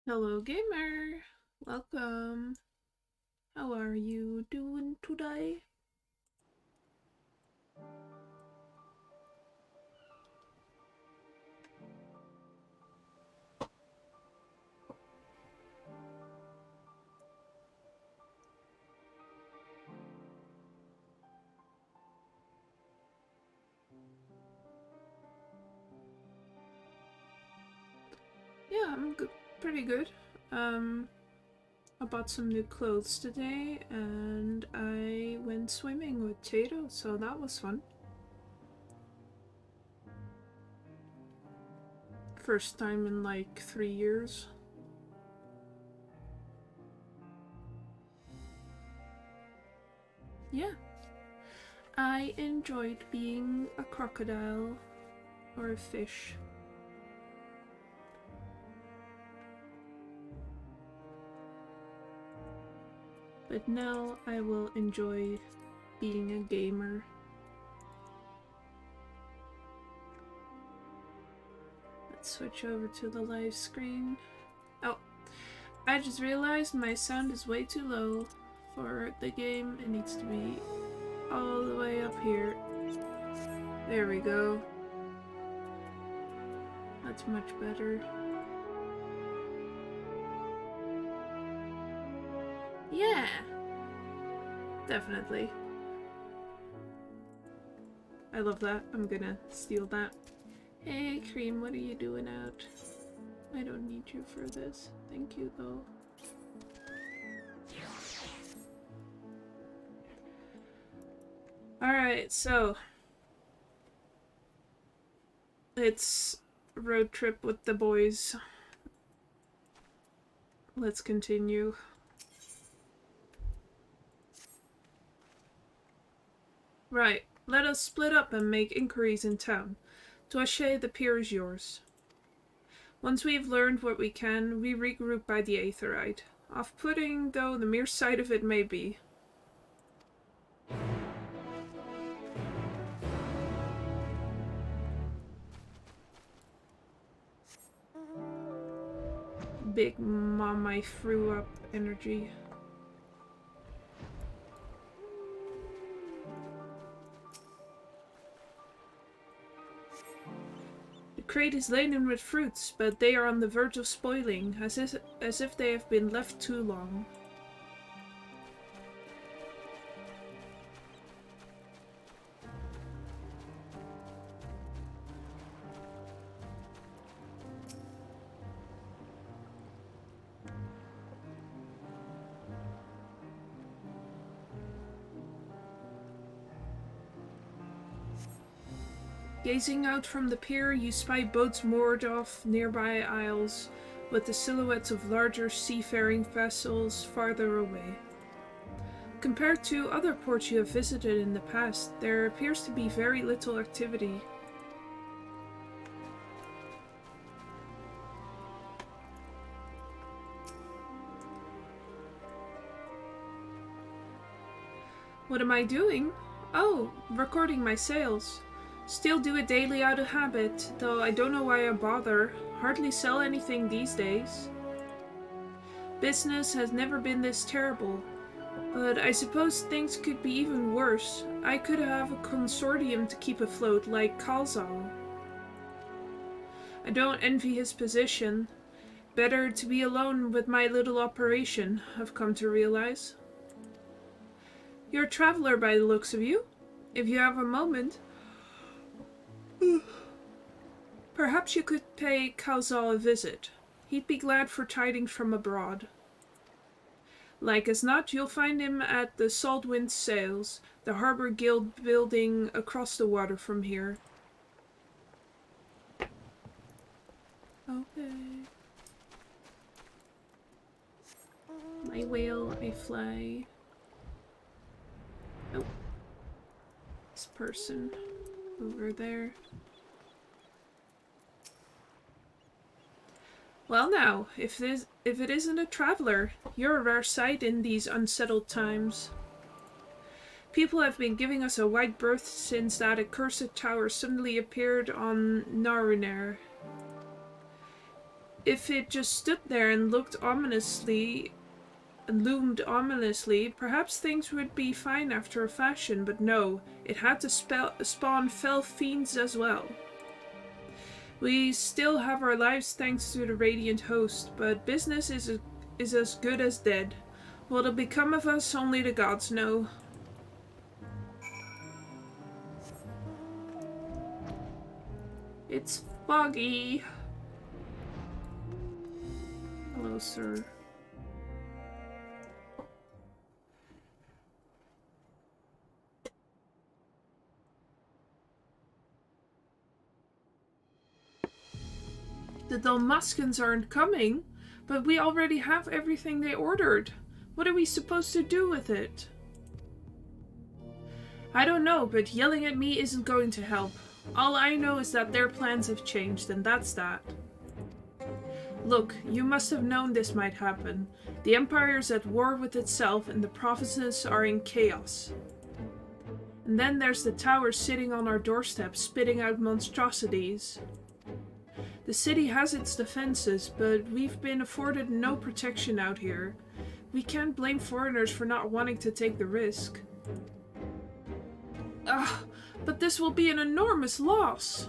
Hello, gamer. Welcome. How are you doing today? Yeah, I'm good. Pretty good. Um, I bought some new clothes today and I went swimming with Tato, so that was fun. First time in like 3 years. Yeah. I enjoyed being a crocodile or a fish. But now I will enjoy being a gamer. Let's switch over to the live screen. Oh, I just realized my sound is way too low for the game. It needs to be all the way up here. There we go. That's much better. Yeah! Definitely. I love that. I'm gonna steal that. Hey, Cream, what are you doing out? I don't need you for this. Thank you, though. Alright, so it's road trip with the boys. Let's continue. Right, let us split up and make inquiries in town. Toache, the pier is yours. Once we have learned what we can, we regroup by the Aetherite. Off-putting, though the mere sight of it may be. Big mom, I threw up energy. The crate is laden with fruits, but they are on the verge of spoiling, as if they have been left too long. Gazing out from the pier, you spy boats moored off nearby isles, with the silhouettes of larger seafaring vessels farther away. Compared to other ports you have visited in the past, there appears to be very little activity. What am I doing? Oh, recording my sales. Still do it daily out of habit, though I don't know why I bother. Hardly sell anything these days. Business has never been this terrible, but I suppose things could be even worse. I could have a consortium to keep afloat, like Kalzal. I don't envy his position. Better to be alone with my little operation, I've come to realize. You're a traveler by the looks of you. If you have a moment, perhaps you could pay Kalzal a visit. He'd be glad for tidings from abroad. Like as not, you'll find him at the Saltwind Sails, the Harbor Guild building across the water from here. Okay. My whale, I fly. Oh. This person over there. Well now, if it isn't a traveler, you're a rare sight in these unsettled times. People have been giving us a wide berth since that accursed tower suddenly appeared on Narunair. If it just stood there and loomed ominously, perhaps things would be fine after a fashion, but no, it had to spawn fell fiends as well. We still have our lives thanks to the Radiant Host, but business is as good as dead. What'll become of us, only the gods know. It's foggy. Hello, sir. The Dalmascans aren't coming, but we already have everything they ordered. What are we supposed to do with it? I don't know, but yelling at me isn't going to help. All I know is that their plans have changed, and that's that. Look, you must have known this might happen. The Empire is at war with itself, and the provinces are in chaos. And then there's the tower sitting on our doorstep, spitting out monstrosities. The city has its defenses, but we've been afforded no protection out here. We can't blame foreigners for not wanting to take the risk. But this will be an enormous loss.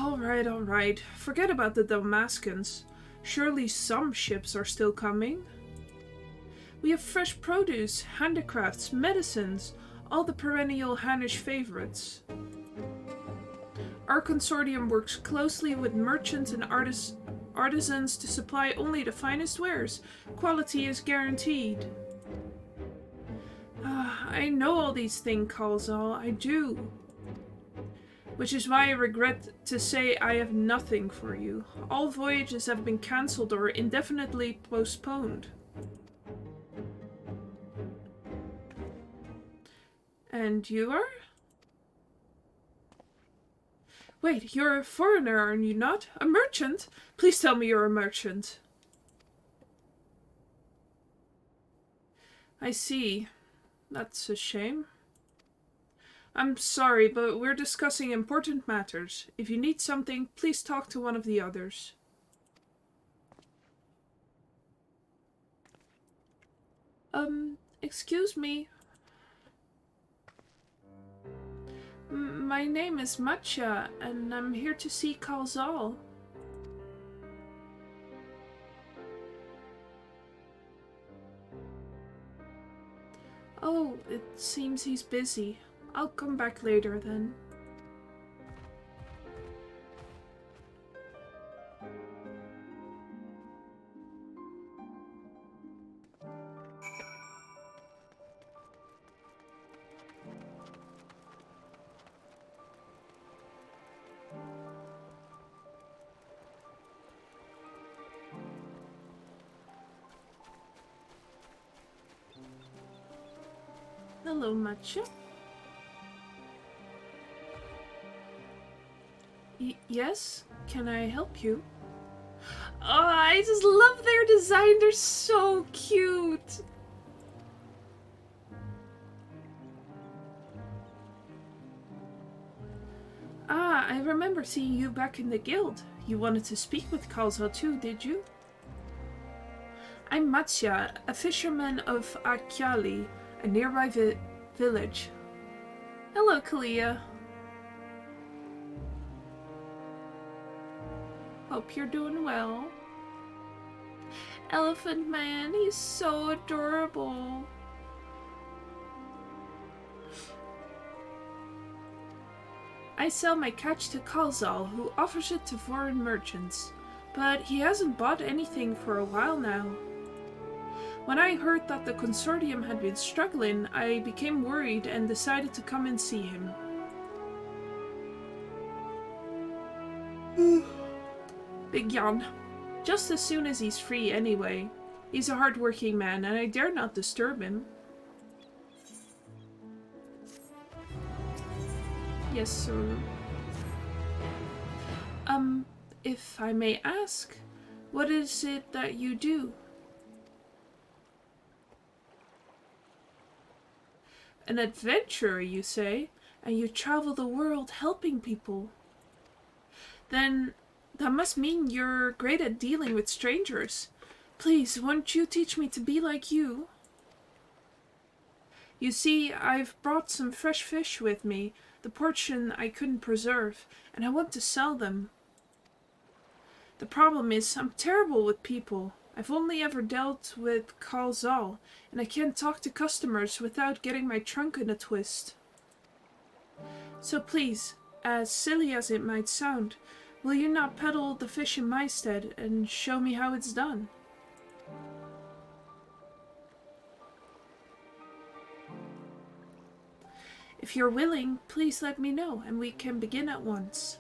Alright. Forget about the Dalmascans. Surely some ships are still coming. We have fresh produce, handicrafts, medicines, all the perennial Hannish favorites. Our consortium works closely with merchants and artisans to supply only the finest wares. Quality is guaranteed. I know all these things, Kalzal, I do. Which is why I regret to say I have nothing for you. All voyages have been cancelled or indefinitely postponed. And you are? Wait, you're a foreigner, are you not? A merchant? Please tell me you're a merchant. I see. That's a shame. I'm sorry, but we're discussing important matters. If you need something, please talk to one of the others. Excuse me. My name is Matcha, and I'm here to see Kalzal. Oh, it seems he's busy. I'll come back later then. Hello, Matcha. Yes? Can I help you? Oh, I just love their design. They're so cute. I remember seeing you back in the guild. You wanted to speak with Kalza too, did you? I'm Matja, a fisherman of Akyali, a nearby village. Hello, Kalia. Hope you're doing well. Elephant Man, he's so adorable. I sell my catch to Kalzal, who offers it to foreign merchants, but he hasn't bought anything for a while now. When I heard that the consortium had been struggling, I became worried and decided to come and see him. Big Jan. Just as soon as he's free anyway. He's a hard-working man and I dare not disturb him. Yes, sir. If I may ask, what is it that you do? An adventurer, you say, and you travel the world helping people. Then That must mean you're great at dealing with strangers. Please, won't you teach me to be like you? You see, I've brought some fresh fish with me, the portion I couldn't preserve, and I want to sell them. The problem is, I'm terrible with people. I've only ever dealt with Carl Zal, and I can't talk to customers without getting my trunk in a twist. So please, as silly as it might sound, will you not peddle the fish in my stead and show me how it's done? If you're willing, please let me know, and we can begin at once.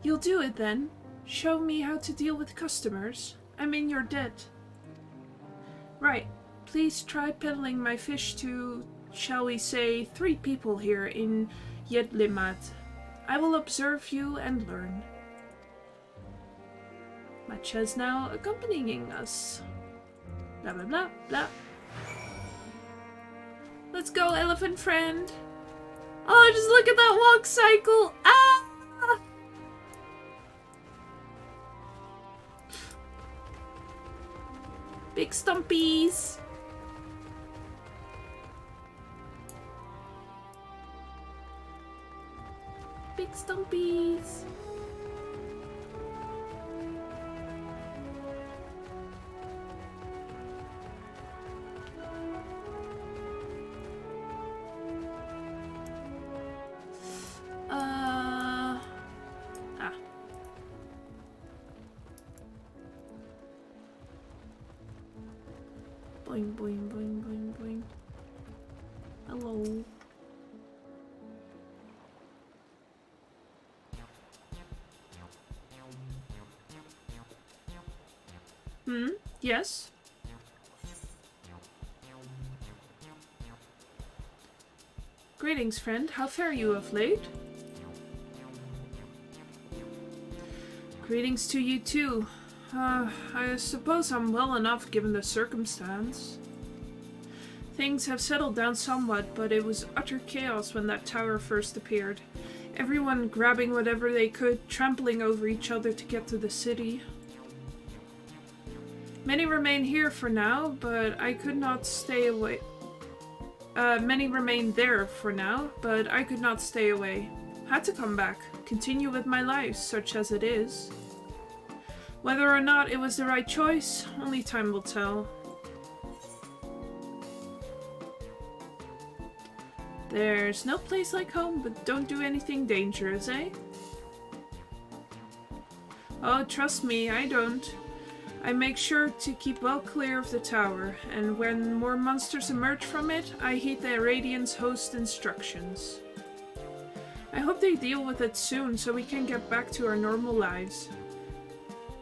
You'll do it then? Show me how to deal with customers? I'm in your debt. Right. Please try peddling my fish to, shall we say, 3 people here in Jedlimat. I will observe you and learn. Matcha is now accompanying us. Blah blah blah blah. Let's go, elephant friend. Oh, just look at that walk cycle. Ah! Big stumpies. Big stumpies. Boing, boing, boing, boing, boing. Hello. Yes? Greetings, friend. How fare you of late? Greetings to you too. I suppose I'm well enough given the circumstance. Things have settled down somewhat, but it was utter chaos when that tower first appeared. Everyone grabbing whatever they could, trampling over each other to get to the city. Many remain here for now, but I could not stay away. Many remain there for now, but I could not stay away. Had to come back, continue with my life, such as it is. Whether or not it was the right choice, only time will tell. There's no place like home, but don't do anything dangerous, eh? Oh, trust me, I don't. I make sure to keep well clear of the tower, and when more monsters emerge from it, I heed the Radiant's host instructions. I hope they deal with it soon so we can get back to our normal lives.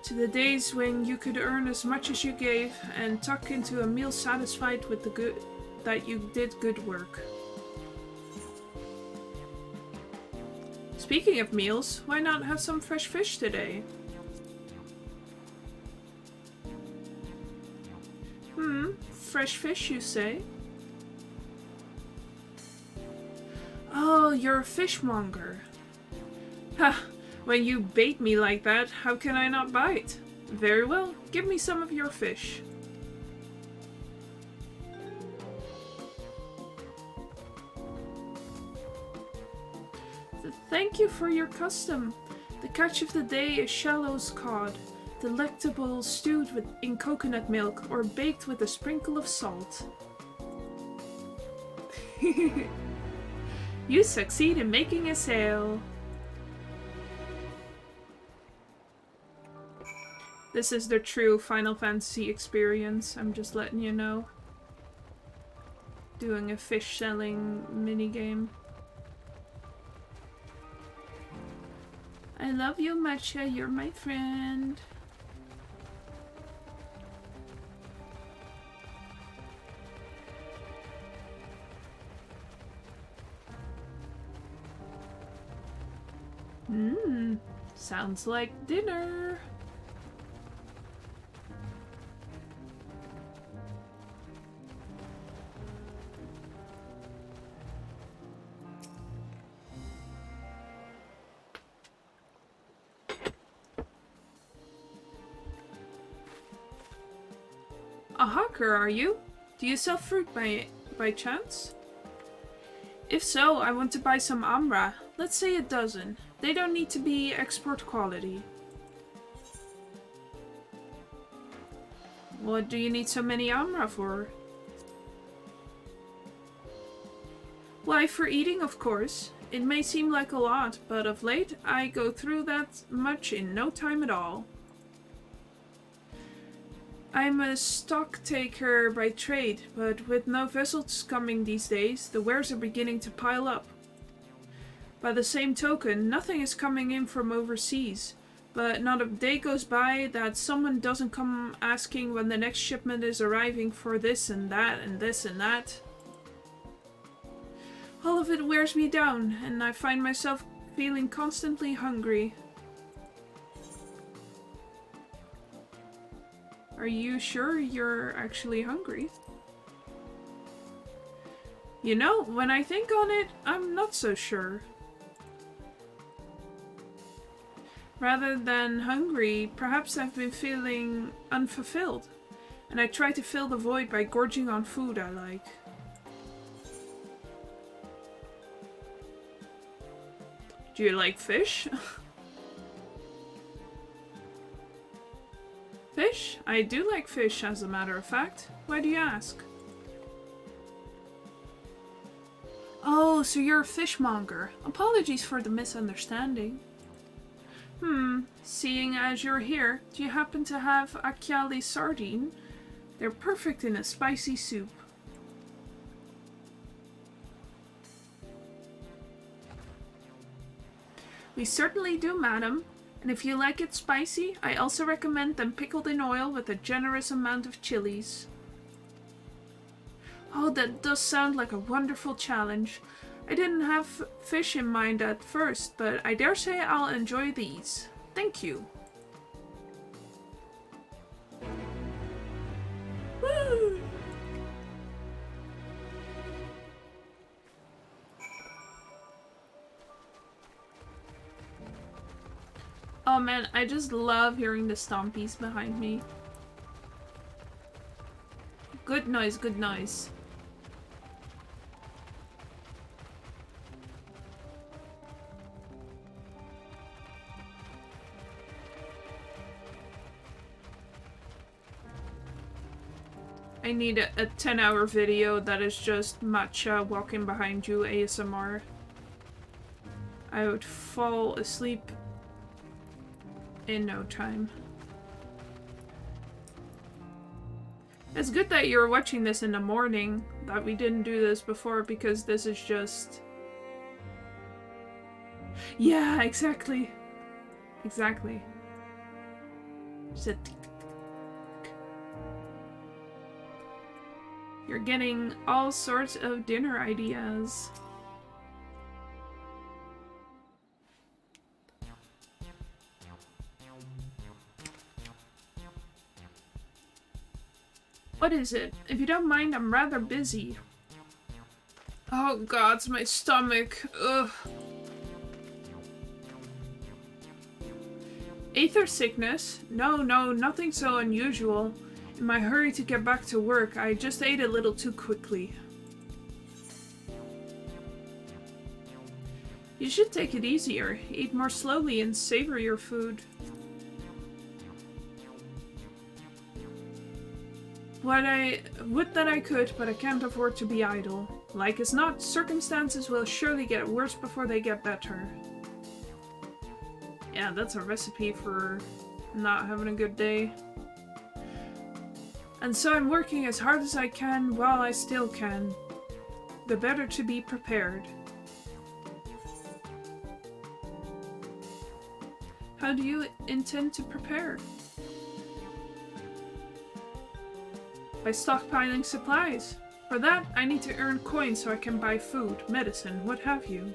To the days when you could earn as much as you gave and tuck into a meal satisfied with the good that you did good work. Speaking of meals, why not have some fresh fish today? Fresh fish, you say? Oh, you're a fishmonger. Ha! When you bait me like that, how can I not bite? Very well, give me some of your fish. Thank you for your custom. The catch of the day is Shallow's cod, delectable stewed in coconut milk or baked with a sprinkle of salt. You succeed in making a sale. This is the true Final Fantasy experience, I'm just letting you know. Doing a fish selling minigame. I love you, Matcha, you're my friend. Sounds like dinner. A hawker, are you? Do you sell fruit by chance? If so, I want to buy some ambra. Let's say a dozen. They don't need to be export quality. What do you need so many ambra for? Why, for eating, of course. It may seem like a lot, but of late I go through that much in no time at all. I'm a stock taker by trade, but with no vessels coming these days, the wares are beginning to pile up. By the same token, nothing is coming in from overseas, but not a day goes by that someone doesn't come asking when the next shipment is arriving for this and that and this and that. All of it wears me down, and I find myself feeling constantly hungry. Are you sure you're actually hungry? You know, when I think on it, I'm not so sure. Rather than hungry, perhaps I've been feeling unfulfilled, and I try to fill the void by gorging on food I like. Do you like fish? Fish? I do like fish, as a matter of fact. Why do you ask? Oh, so you're a fishmonger. Apologies for the misunderstanding. Seeing as you're here, do you happen to have acciali sardine? They're perfect in a spicy soup. We certainly do, madam. And if you like it spicy, I also recommend them pickled in oil with a generous amount of chilies. Oh, that does sound like a wonderful challenge. I didn't have fish in mind at first, but I dare say I'll enjoy these. Thank you. Woo! Oh man, I just love hearing the stompies behind me. Good noise, good noise. I need a 10-hour video that is just matcha walking behind you ASMR. I would fall asleep in no time. It's good that you're watching this in the morning, that we didn't do this before, because this is just... Yeah, exactly. Exactly. Just a You're getting all sorts of dinner ideas. What is it? If you don't mind, I'm rather busy. Oh god, it's my stomach. Ugh. Aether sickness? No, nothing so unusual. In my hurry to get back to work, I just ate a little too quickly. You should take it easier. Eat more slowly and savor your food. Would that I could, but I can't afford to be idle. Like as not, circumstances will surely get worse before they get better. Yeah, that's a recipe for not having a good day. And so I'm working as hard as I can while I still can. The better to be prepared. How do you intend to prepare? By stockpiling supplies. For that, I need to earn coins so I can buy food, medicine, what have you.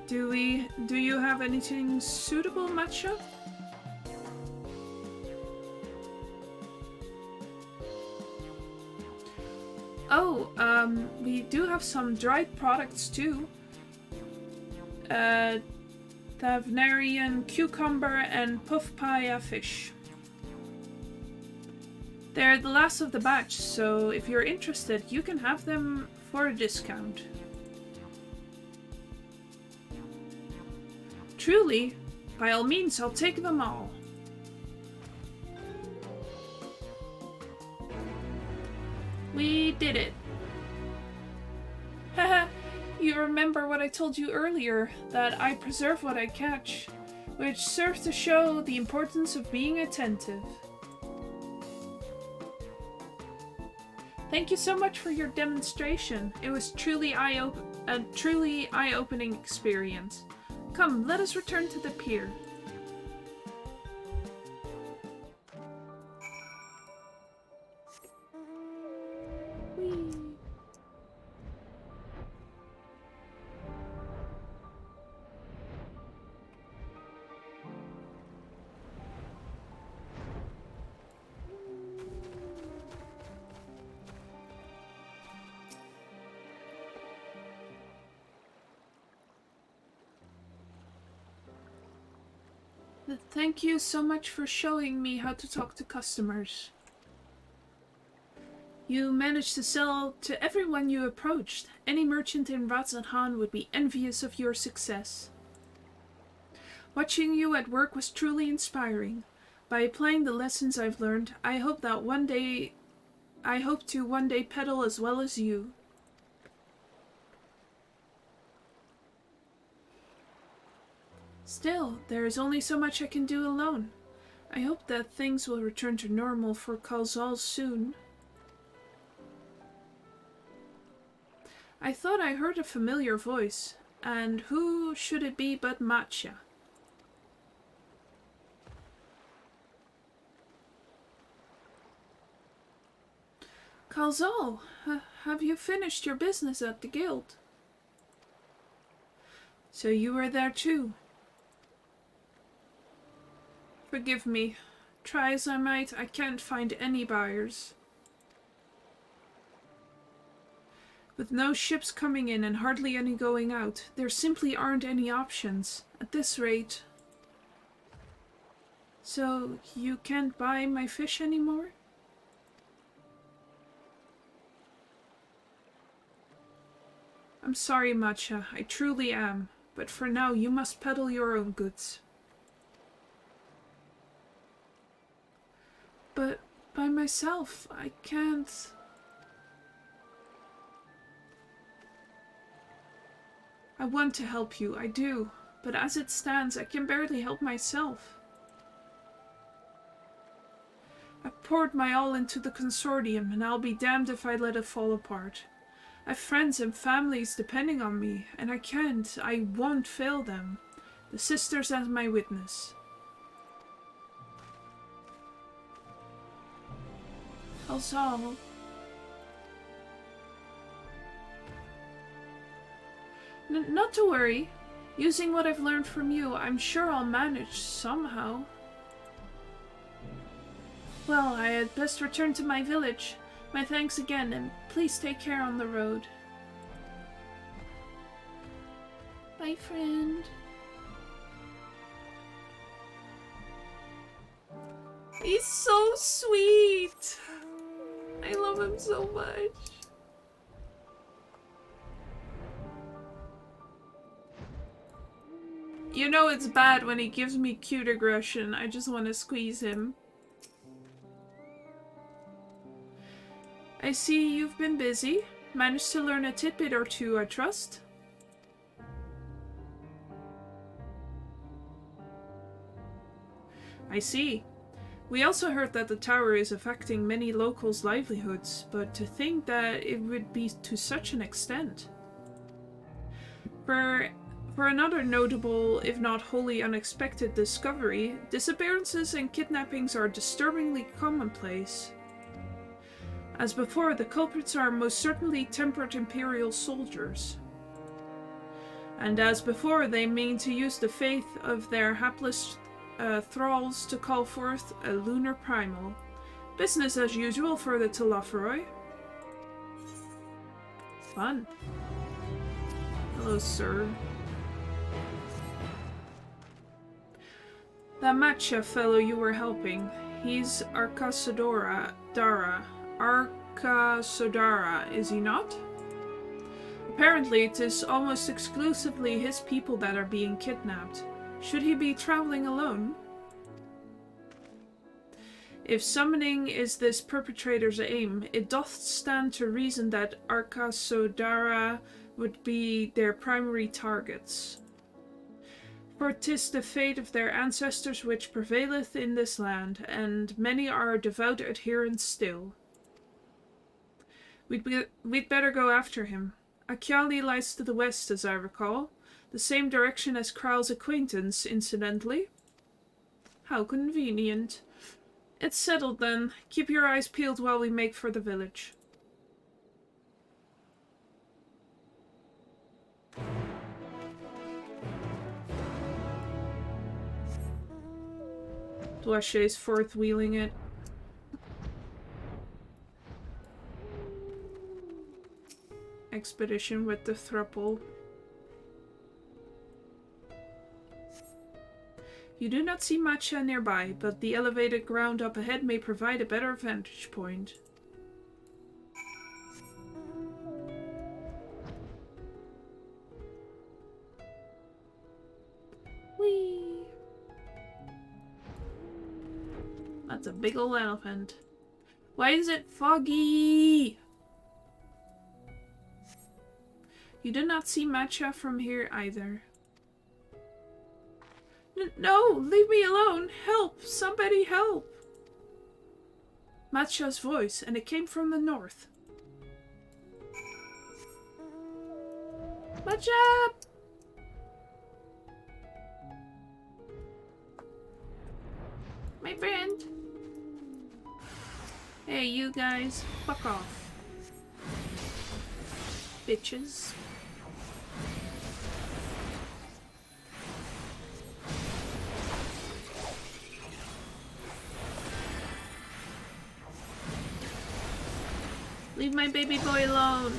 Do you have anything suitable, matcha? Oh, we do have some dried products too. Thavnarian cucumber and puff pie fish. They're the last of the batch, so if you're interested, you can have them for a discount. Truly? By all means, I'll take them all. We did it. Haha, you remember what I told you earlier, that I preserve what I catch, which serves to show the importance of being attentive. Thank you so much for your demonstration. It was truly a truly eye-opening experience. Come, let us return to the pier. Whee! Thank you so much for showing me how to talk to customers. You managed to sell to everyone you approached. Any merchant in Razanhan would be envious of your success. Watching you at work was truly inspiring. By applying the lessons I've learned, I hope to one day peddle as well as you. Still, there is only so much I can do alone. I hope that things will return to normal for Kalzal soon. I thought I heard a familiar voice, and who should it be but Matcha? Kalzal, have you finished your business at the guild? So you were there too. Forgive me. Try as I might, I can't find any buyers. With no ships coming in and hardly any going out, there simply aren't any options. At this rate. So, you can't buy my fish anymore? I'm sorry, Matcha. I truly am. But for now, you must peddle your own goods. But by myself, I can't. I want to help you, I do. But as it stands, I can barely help myself. I've poured my all into the consortium, and I'll be damned if I let it fall apart. I've friends and families depending on me, and I won't fail them. The sisters as my witness. Also, not to worry. Using what I've learned from you, I'm sure I'll manage somehow. Well, I had best return to my village. My thanks again, and please take care on the road. Bye, friend. He's so sweet. I love him so much. You know it's bad when he gives me cute aggression. I just want to squeeze him. I see you've been busy. Managed to learn a tidbit or two, I trust. I see. We also heard that the tower is affecting many locals' livelihoods, but to think that it would be to such an extent. For another notable, if not wholly unexpected discovery, disappearances and kidnappings are disturbingly commonplace. As before, the culprits are most certainly tempered Imperial soldiers. And as before, they mean to use the faith of their hapless thralls to call forth a lunar primal. Business as usual for the Telophoroi. Fun. Hello, sir. That matcha fellow you were helping, he's Arkasodara, is he not? Apparently it is almost exclusively his people that are being kidnapped. Should he be traveling alone? If summoning is this perpetrator's aim, it doth stand to reason that Arkasodara would be their primary targets. For 'tis the fate of their ancestors which prevaileth in this land, and many are devout adherents still. We'd better go after him. Akyali lies to the west, as I recall. The same direction as Kral's acquaintance, incidentally. How convenient. It's settled then. Keep your eyes peeled while we make for the village. Dwashe's fourth-wheeling it. Expedition with the thruple. You do not see matcha nearby, but the elevated ground up ahead may provide a better vantage point. Whee! That's a big old elephant. Why is it foggy? You do not see matcha from here either. No, leave me alone. Help! Somebody help! Matcha's voice, and it came from the north. Matcha! My friend. Hey, you guys, fuck off. Bitches. Leave my baby boy alone.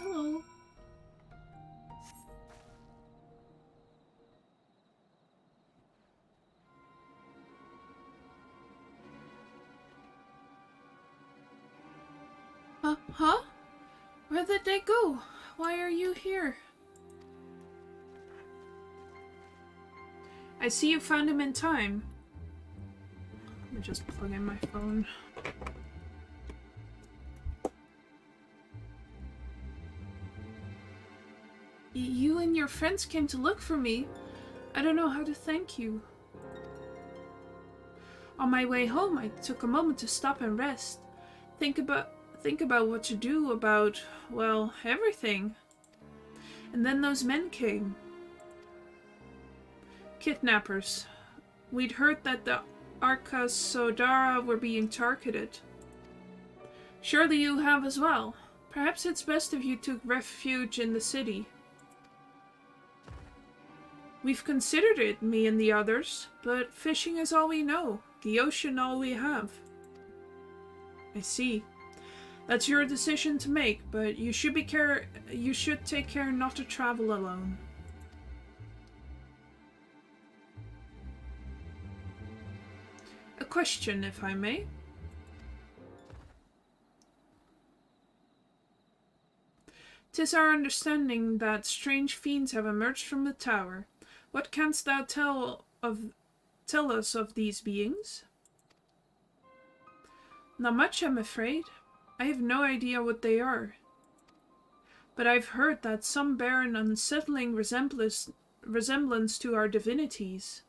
Hello. Huh? Where did they go? Why are you here? I see you found him in time. Let me just plug in my phone. You and your friends came to look for me. I don't know how to thank you. On my way home, I took a moment to stop and rest. Think about what to do about, well, everything. And then those men came. Kidnappers. We'd heard that the Arkasodara were being targeted. Surely you have as well. Perhaps it's best if you took refuge in the city. We've considered it, me and the others, but fishing is all we know. The ocean all we have. I see. That's your decision to make, but you should take care not to travel alone. A question, if I may. 'Tis our understanding that strange fiends have emerged from the tower. What canst thou tell us of these beings? Not much, I'm afraid. I have no idea what they are. But I've heard that some bear an unsettling resemblance to our divinities.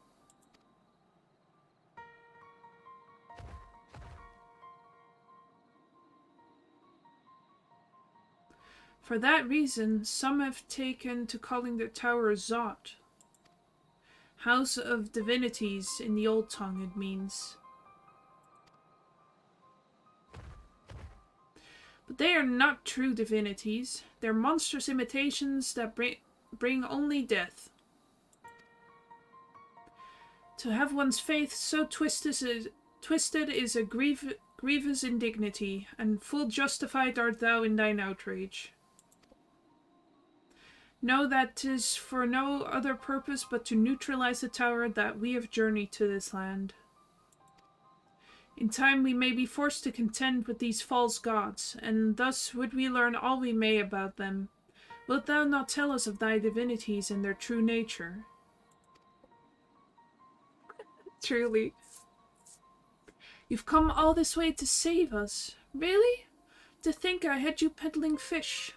For that reason, some have taken to calling the tower Zot. House of Divinities in the old tongue it means. But they are not true divinities. They're monstrous imitations that bring only death. To have one's faith so twisted is a grievous indignity, and full justified art thou in thine outrage. Know that 'tis for no other purpose but to neutralize the tower that we have journeyed to this land. In time we may be forced to contend with these false gods, and thus would we learn all we may about them. Wilt thou not tell us of thy divinities and their true nature? Truly. You've come all this way to save us. Really? To think I had you peddling fish.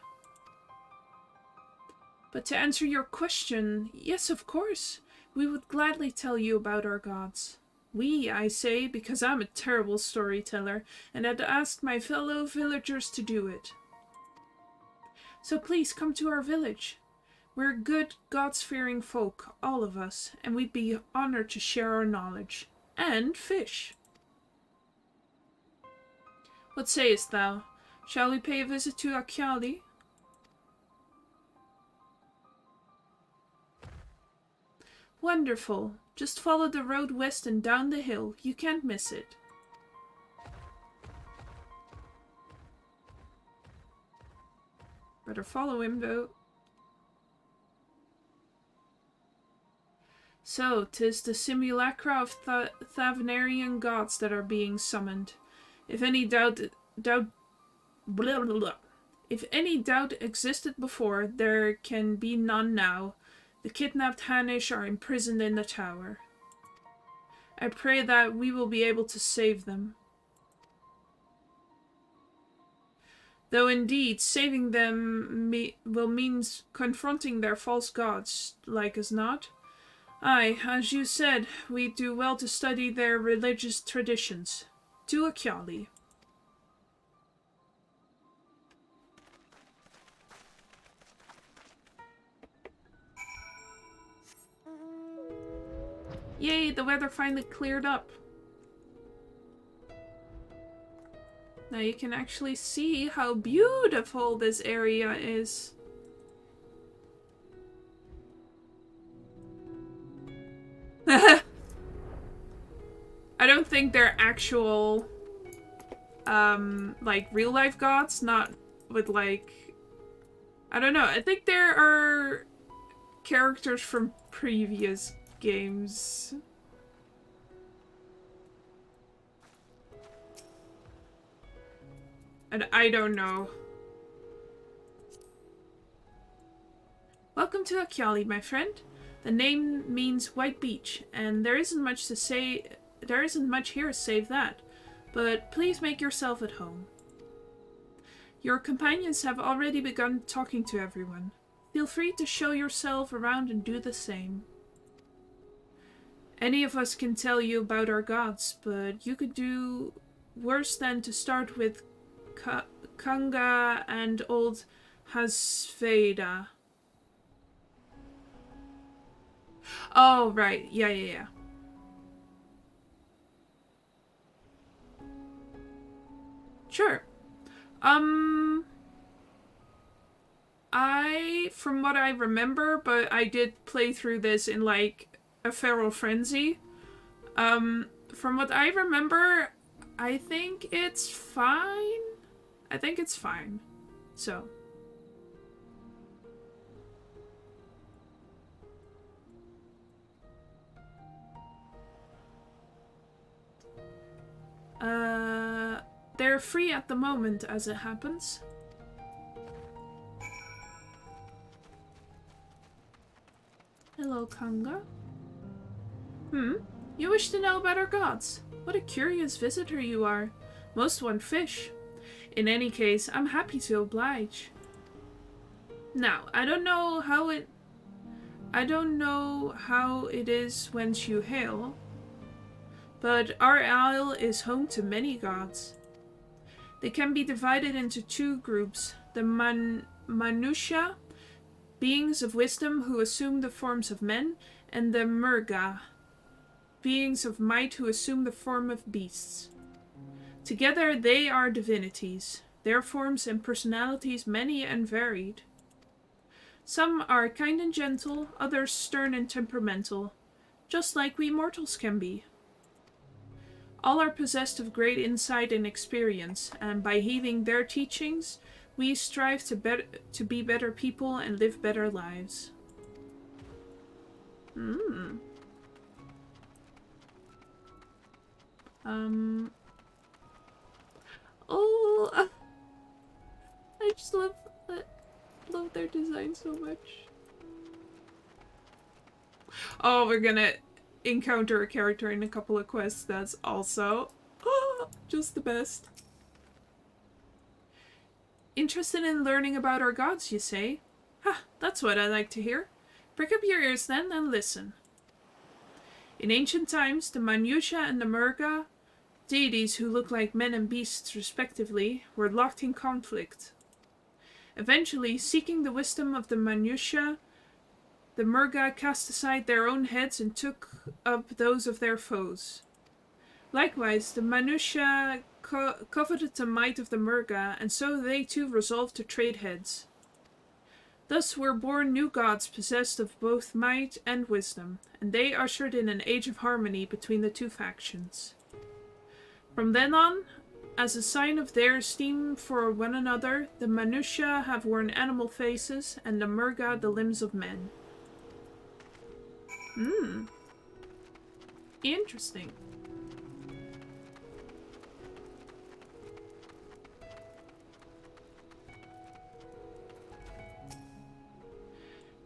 But to answer your question, yes, of course. We would gladly tell you about our gods. We, I say, because I'm a terrible storyteller, and had asked my fellow villagers to do it. So please come to our village. We're good, gods-fearing folk, all of us, and we'd be honored to share our knowledge. And fish. What sayest thou? Shall we pay a visit to Akyali? Wonderful. Just follow the road west and down the hill. You can't miss it. Better follow him, though. So, 'tis the simulacra of Thavenarian gods that are being summoned. If any doubt existed before, there can be none now. The kidnapped Hanish are imprisoned in the tower. I pray that we will be able to save them. Though indeed, saving them will mean confronting their false gods, like as not. Aye, as you said, we do well to study their religious traditions. To Akyali. Yay, the weather finally cleared up. Now you can actually see how beautiful this area is. I don't think they're actual, like, real-life gods, not with, like... I don't know, I think there are characters from previous games. And I don't know. Welcome to Akyali, my friend. The name means white beach, and there isn't much here save that. But please make yourself at home. Your companions have already begun talking to everyone. Feel free to show yourself around and do the same. Any of us can tell you about our gods, but you could do worse than to start with Kanga and old Hasveda. Oh, right. Yeah. Sure. From what I remember, but I did play through this in, like, a feral frenzy. From what I remember, I think it's fine. So. They're free at the moment, as it happens. Hello, Kanga. You wish to know about our gods? What a curious visitor you are. Most want fish. In any case, I'm happy to oblige. Now, I don't know how it is whence you hail, but our isle is home to many gods. They can be divided into two groups: the Manusha, beings of wisdom who assume the forms of men, and the Murga, beings of might who assume the form of beasts. Together they are divinities, their forms and personalities many and varied. Some are kind and gentle, others stern and temperamental, just like we mortals can be. All are possessed of great insight and experience, and by heeding their teachings, we strive to be better people and live better lives. Oh, I just love their design so much. Oh, we're gonna encounter a character in a couple of quests that's also just the best. Interested in learning about our gods, you say? Ha, that's what I like to hear. Prick up your ears then and listen. In ancient times, the Manusha and the Murga, deities who look like men and beasts respectively, were locked in conflict. Eventually, seeking the wisdom of the Manusha, the Murga cast aside their own heads and took up those of their foes. Likewise, the Manusha coveted the might of the Murga, and so they too resolved to trade heads. Thus were born new gods possessed of both might and wisdom, and they ushered in an age of harmony between the two factions. From then on, as a sign of their esteem for one another, the Manusha have worn animal faces, and the Murga the limbs of men. Interesting.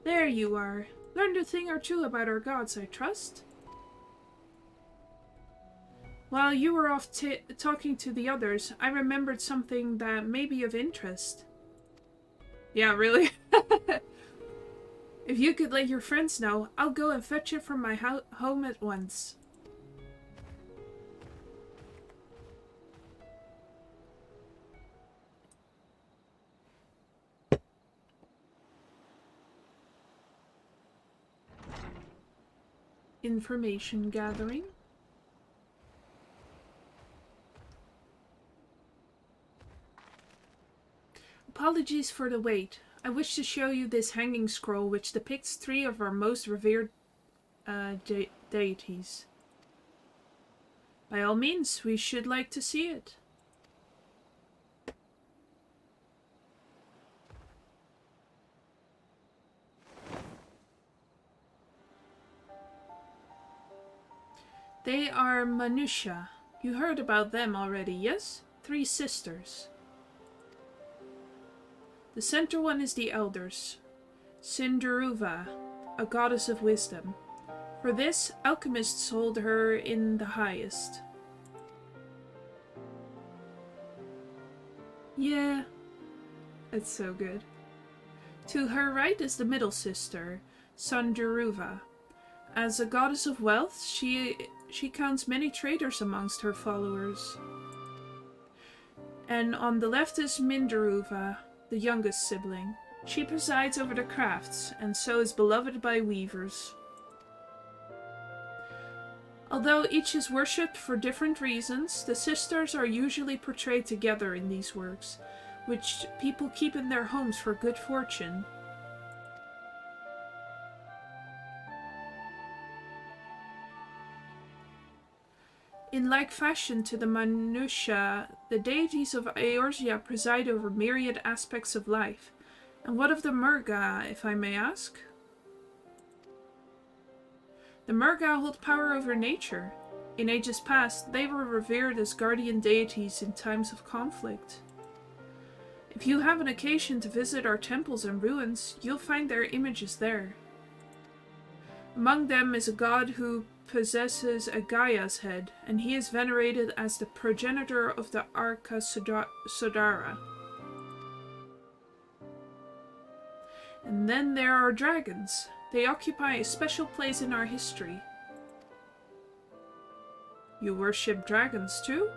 There you are. Learned a thing or two about our gods, I trust. While you were off talking to the others, I remembered something that may be of interest. Yeah, really? If you could let your friends know, I'll go and fetch it from my home at once. Information gathering. Apologies for the wait. I wish to show you this hanging scroll which depicts 3 of our most revered deities. By all means, we should like to see it. They are Manusha. You heard about them already, yes? 3 sisters. The center one is the elders, Sindaruva, a goddess of wisdom. For this, alchemists hold her in the highest. Yeah, it's so good. To her right is the middle sister, Sandaruva. As a goddess of wealth, she counts many traders amongst her followers. And on the left is Mindaruva, the youngest sibling. She presides over the crafts, and so is beloved by weavers. Although each is worshipped for different reasons, the sisters are usually portrayed together in these works, which people keep in their homes for good fortune. In like fashion to the Manusha, the deities of Eorzea preside over myriad aspects of life. And what of the Murga, if I may ask? The Murga hold power over nature. In ages past, they were revered as guardian deities in times of conflict. If you have an occasion to visit our temples and ruins, you'll find their images there. Among them is a god who possesses a Gaia's head, and he is venerated as the progenitor of the Arca Sodara. And then there are dragons. They occupy a special place in our history. You worship dragons too?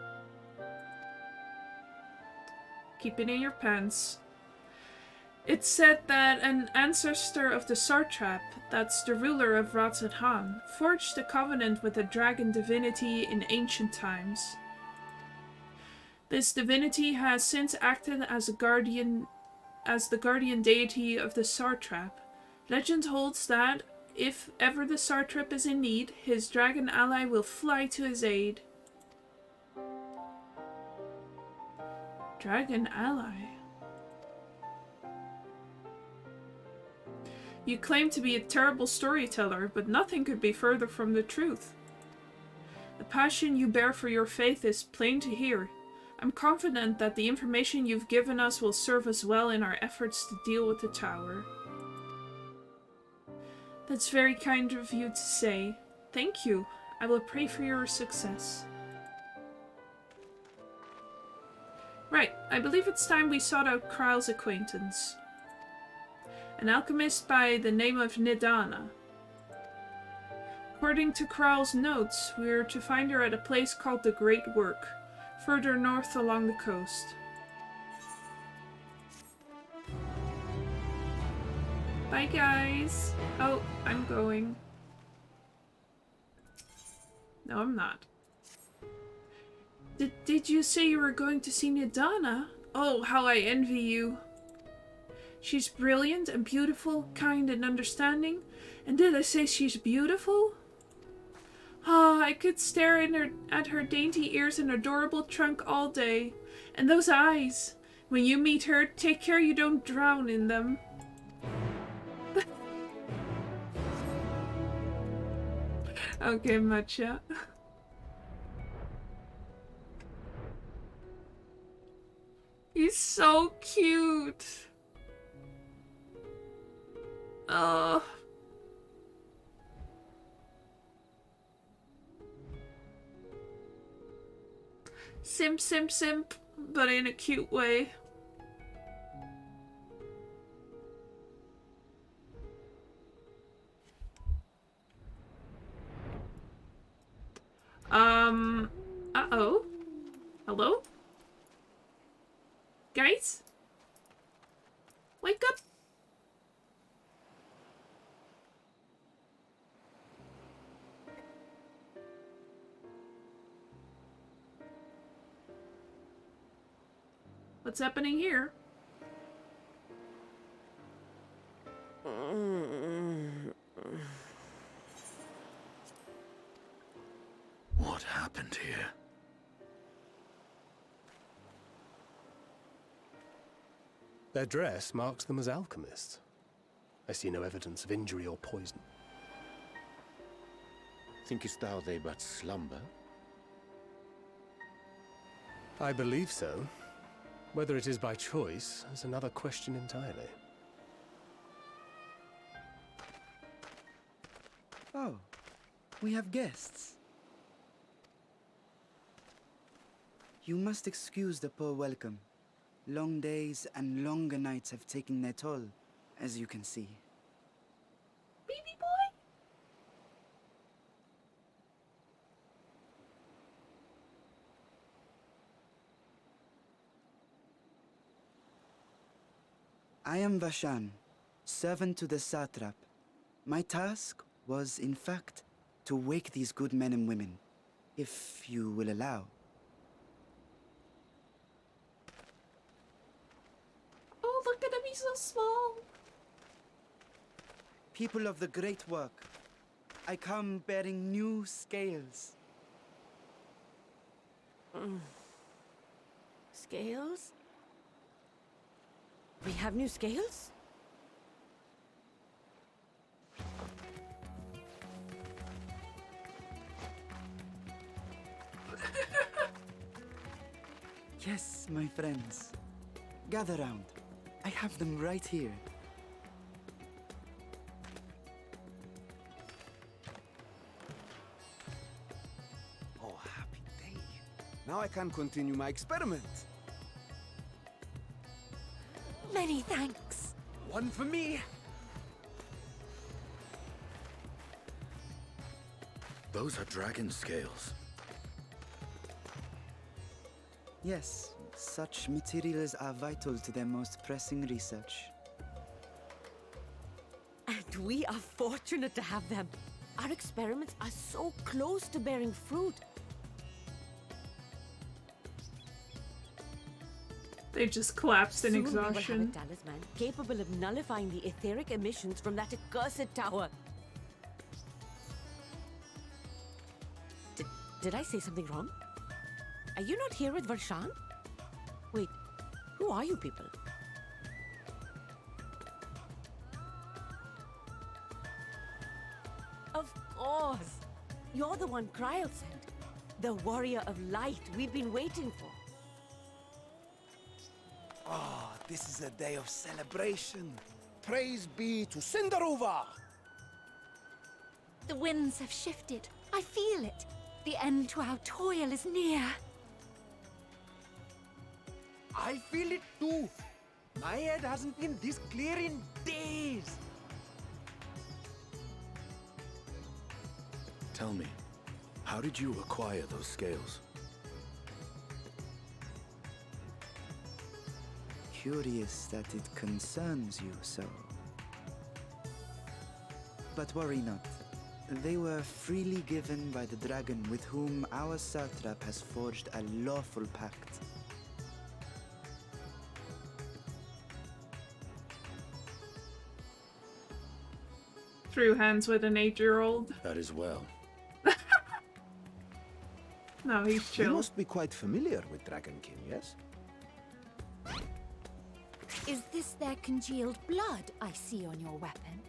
Keep it in your pants. It's said that an ancestor of the Sartrap, that's the ruler of Ratzahan, forged a covenant with a dragon divinity in ancient times. This divinity has since acted as the guardian deity of the Sartrap. Legend holds that if ever the Sartrap is in need, his dragon ally will fly to his aid. Dragon ally? You claim to be a terrible storyteller, but nothing could be further from the truth. The passion you bear for your faith is plain to hear. I'm confident that the information you've given us will serve us well in our efforts to deal with the tower. That's very kind of you to say. Thank you. I will pray for your success. Right, I believe it's time we sought out Kryl's acquaintance. An alchemist by the name of Nidana. According to Kryl's notes, we're to find her at a place called the Great Work, further north along the coast. Bye, guys. Oh, I'm going. No, I'm not. Did you say you were going to see Nidana? Oh, how I envy you. She's brilliant and beautiful, kind and understanding. And did I say she's beautiful? Ah, I could stare at her dainty ears and adorable trunk all day. And those eyes. When you meet her, take care you don't drown in them. Okay, Matcha. He's so cute. Oh. Simp, simp, simp, but in a cute way. Uh-oh. Hello? Guys? Wake up! What's happening here? What happened here? Their dress marks them as alchemists. I see no evidence of injury or poison. Thinkest thou they but slumber? I believe so. Whether it is by choice is another question entirely. Oh, we have guests. You must excuse the poor welcome. Long days and longer nights have taken their toll, as you can see. Baby boy? I am Vashan, servant to the satrap. My task was, in fact, to wake these good men and women, if you will allow. Oh, look at him, he's so small. People of the great work, I come bearing new scales. Scales? We have new scales? Yes, my friends. Gather round. I have them right here. Oh, happy day. Now I can continue my experiment. Many thanks. One for me. Those are dragon scales. Yes, such materials are vital to their most pressing research. And we are fortunate to have them. Our experiments are so close to bearing fruit. They just collapsed in Soon we will have a exhaustion. talisman capable of nullifying the etheric emissions from that accursed tower. Did I say something wrong? Are you not here with Varshan? Wait, who are you people? Of course! You're the one Kryl sent. The warrior of light we've been waiting for. Ah, this is a day of celebration. Praise be to Cinderova! The winds have shifted. I feel it. The end to our toil is near. I feel it too. My head hasn't been this clear in days. Tell me, how did you acquire those scales? Curious that it concerns you so. But worry not. They were freely given by the dragon with whom our satrap has forged a lawful pact. Threw hands with an 8-year-old. That is well. No, he's You chill. must be quite familiar with Dragonkin, yes? Is this their congealed blood I see on your weapon?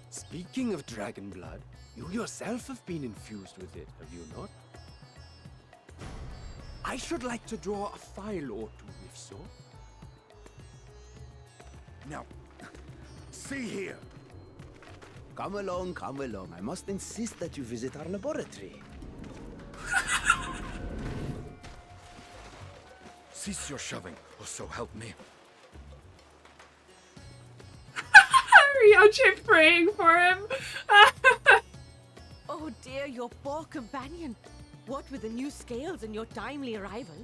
Speaking of dragon blood, you yourself have been infused with it, have you not? I should like to draw a file or two, if so. Now, see here. Come along, come along. I must insist that you visit our laboratory. Cease your shoving, or so help me. Ryoche praying for him. Oh dear, your poor companion. What with the new scales and your timely arrival,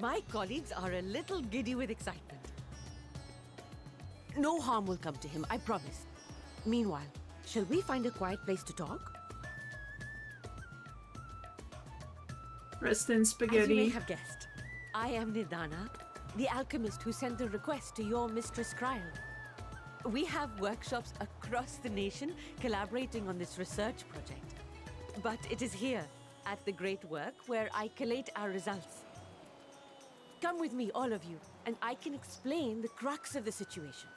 my colleagues are a little giddy with excitement. No harm will come to him, I promise. Meanwhile, shall we find a quiet place to talk? Rest in As you may spaghetti. have guessed, I am Nidana, the alchemist who sent a request to your mistress Kryl. We have workshops across the nation collaborating on this research project. But it is here, at the Great Work, where I collate our results. Come with me, all of you, and I can explain the crux of the situation.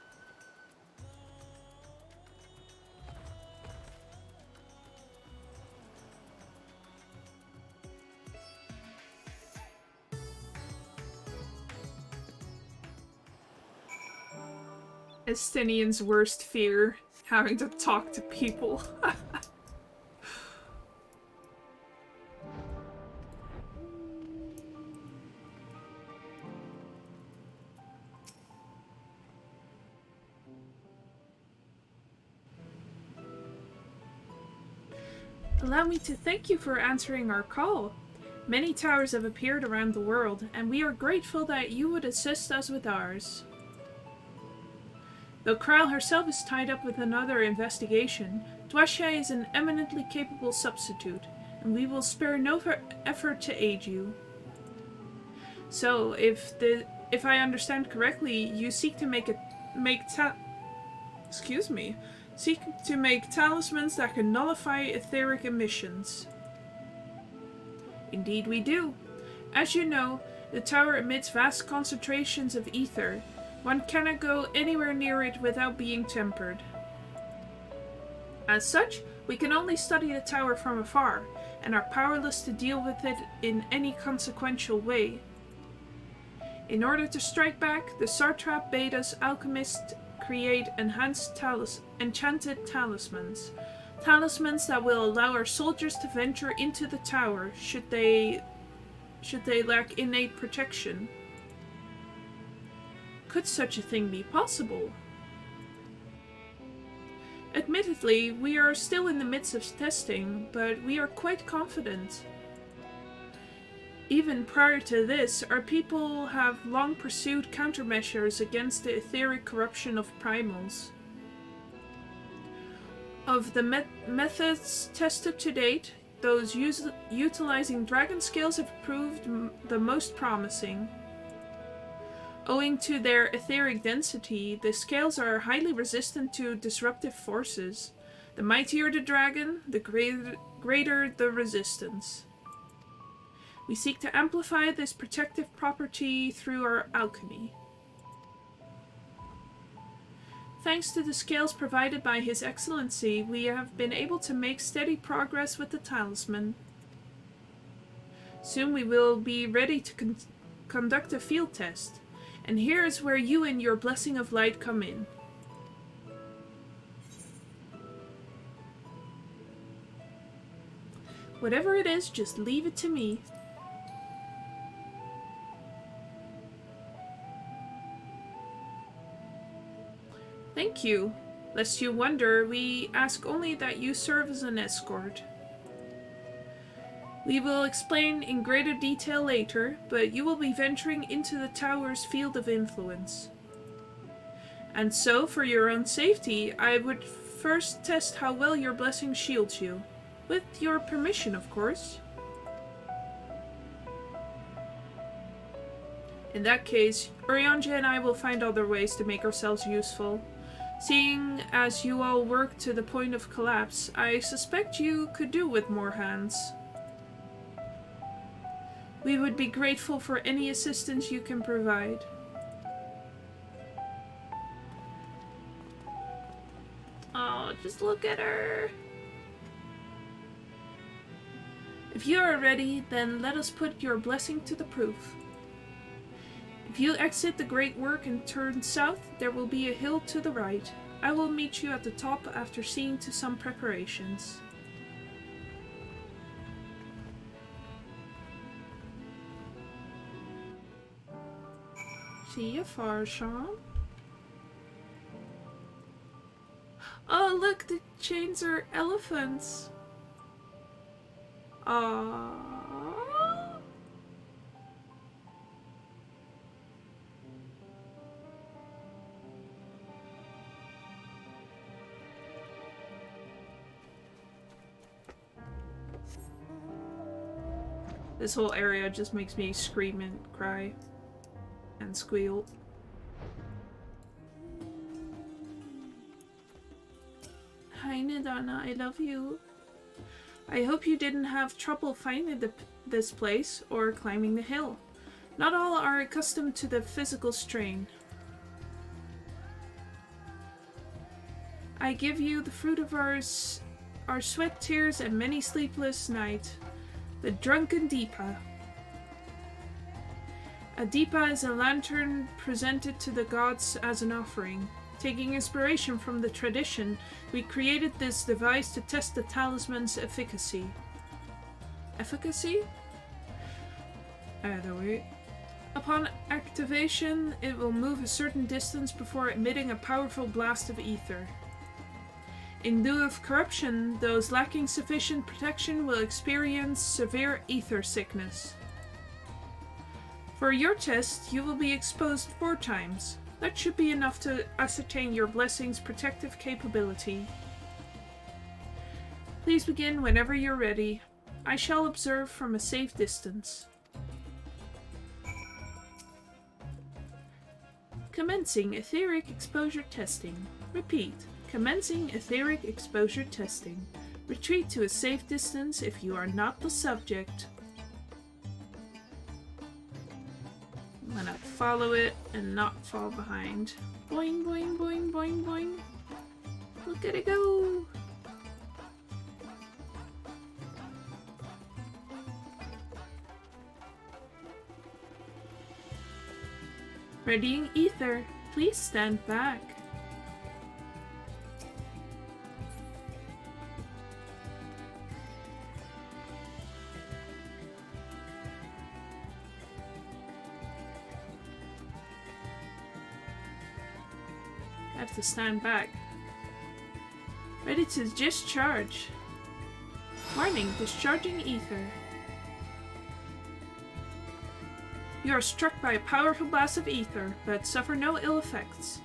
Estinian's worst fear, having to talk to people. Allow me to thank you for answering our call. Many towers have appeared around the world, and we are grateful that you would assist us with ours. Though Kryl herself is tied up with another investigation, Dwashe is an eminently capable substitute, and we will spare no effort to aid you. So, if I understand correctly, you seek to make talismans that can nullify etheric emissions. Indeed we do. As you know, the tower emits vast concentrations of ether. One cannot go anywhere near it without being tempered. As such, we can only study the tower from afar, and are powerless to deal with it in any consequential way. In order to strike back, the Satrap bade us alchemists create enchanted talismans. Talismans that will allow our soldiers to venture into the tower should they lack innate protection. Could such a thing be possible? Admittedly, we are still in the midst of testing, but we are quite confident. Even prior to this, our people have long pursued countermeasures against the etheric corruption of primals. Of the methods tested to date, those utilizing dragon scales have proved the most promising. Owing to their etheric density, the scales are highly resistant to disruptive forces. The mightier the dragon, the greater the resistance. We seek to amplify this protective property through our alchemy. Thanks to the scales provided by His Excellency, we have been able to make steady progress with the talisman. Soon we will be ready to conduct a field test, and here is where you and your blessing of light come in. Whatever it is, just leave it to me. Thank you. Lest you wonder, we ask only that you serve as an escort. We will explain in greater detail later, but you will be venturing into the tower's field of influence. And so, for your own safety, I would first test how well your blessing shields you. With your permission, of course. In that case, Urianja and I will find other ways to make ourselves useful. Seeing as you all work to the point of collapse, I suspect you could do with more hands. We would be grateful for any assistance you can provide. Oh, just look at her. If you are ready, then let us put your blessing to the proof. If you exit the great work and turn south, there will be a hill to the right. I will meet you at the top after seeing to some preparations. See you far, Sean. Oh, look, the chains are elephants. Aww. This whole area just makes me scream and cry and squeal. Hi Nidana, I love you. I hope you didn't have trouble finding this place or climbing the hill. Not all are accustomed to the physical strain. I give you the fruit of our sweat, tears, and many sleepless nights. The drunken Deepa. A Deepa is a lantern presented to the gods as an offering. Taking inspiration from the tradition, we created this device to test the talisman's efficacy. Efficacy? Either way. Upon activation, it will move a certain distance before emitting a powerful blast of ether. In lieu of corruption, those lacking sufficient protection will experience severe ether sickness. For your test, you will be exposed 4 times. That should be enough to ascertain your blessing's protective capability. Please begin whenever you're ready. I shall observe from a safe distance. Commencing etheric exposure testing. Repeat. Commencing etheric exposure testing. Retreat to a safe distance if you are not the subject. I'm gonna follow it and not fall behind. Boing, boing, boing, boing, boing. Look at it go! Readying ether. Please stand back. I have to stand back. Ready to discharge. Warning, discharging ether. You are struck by a powerful blast of ether, but suffer no ill effects.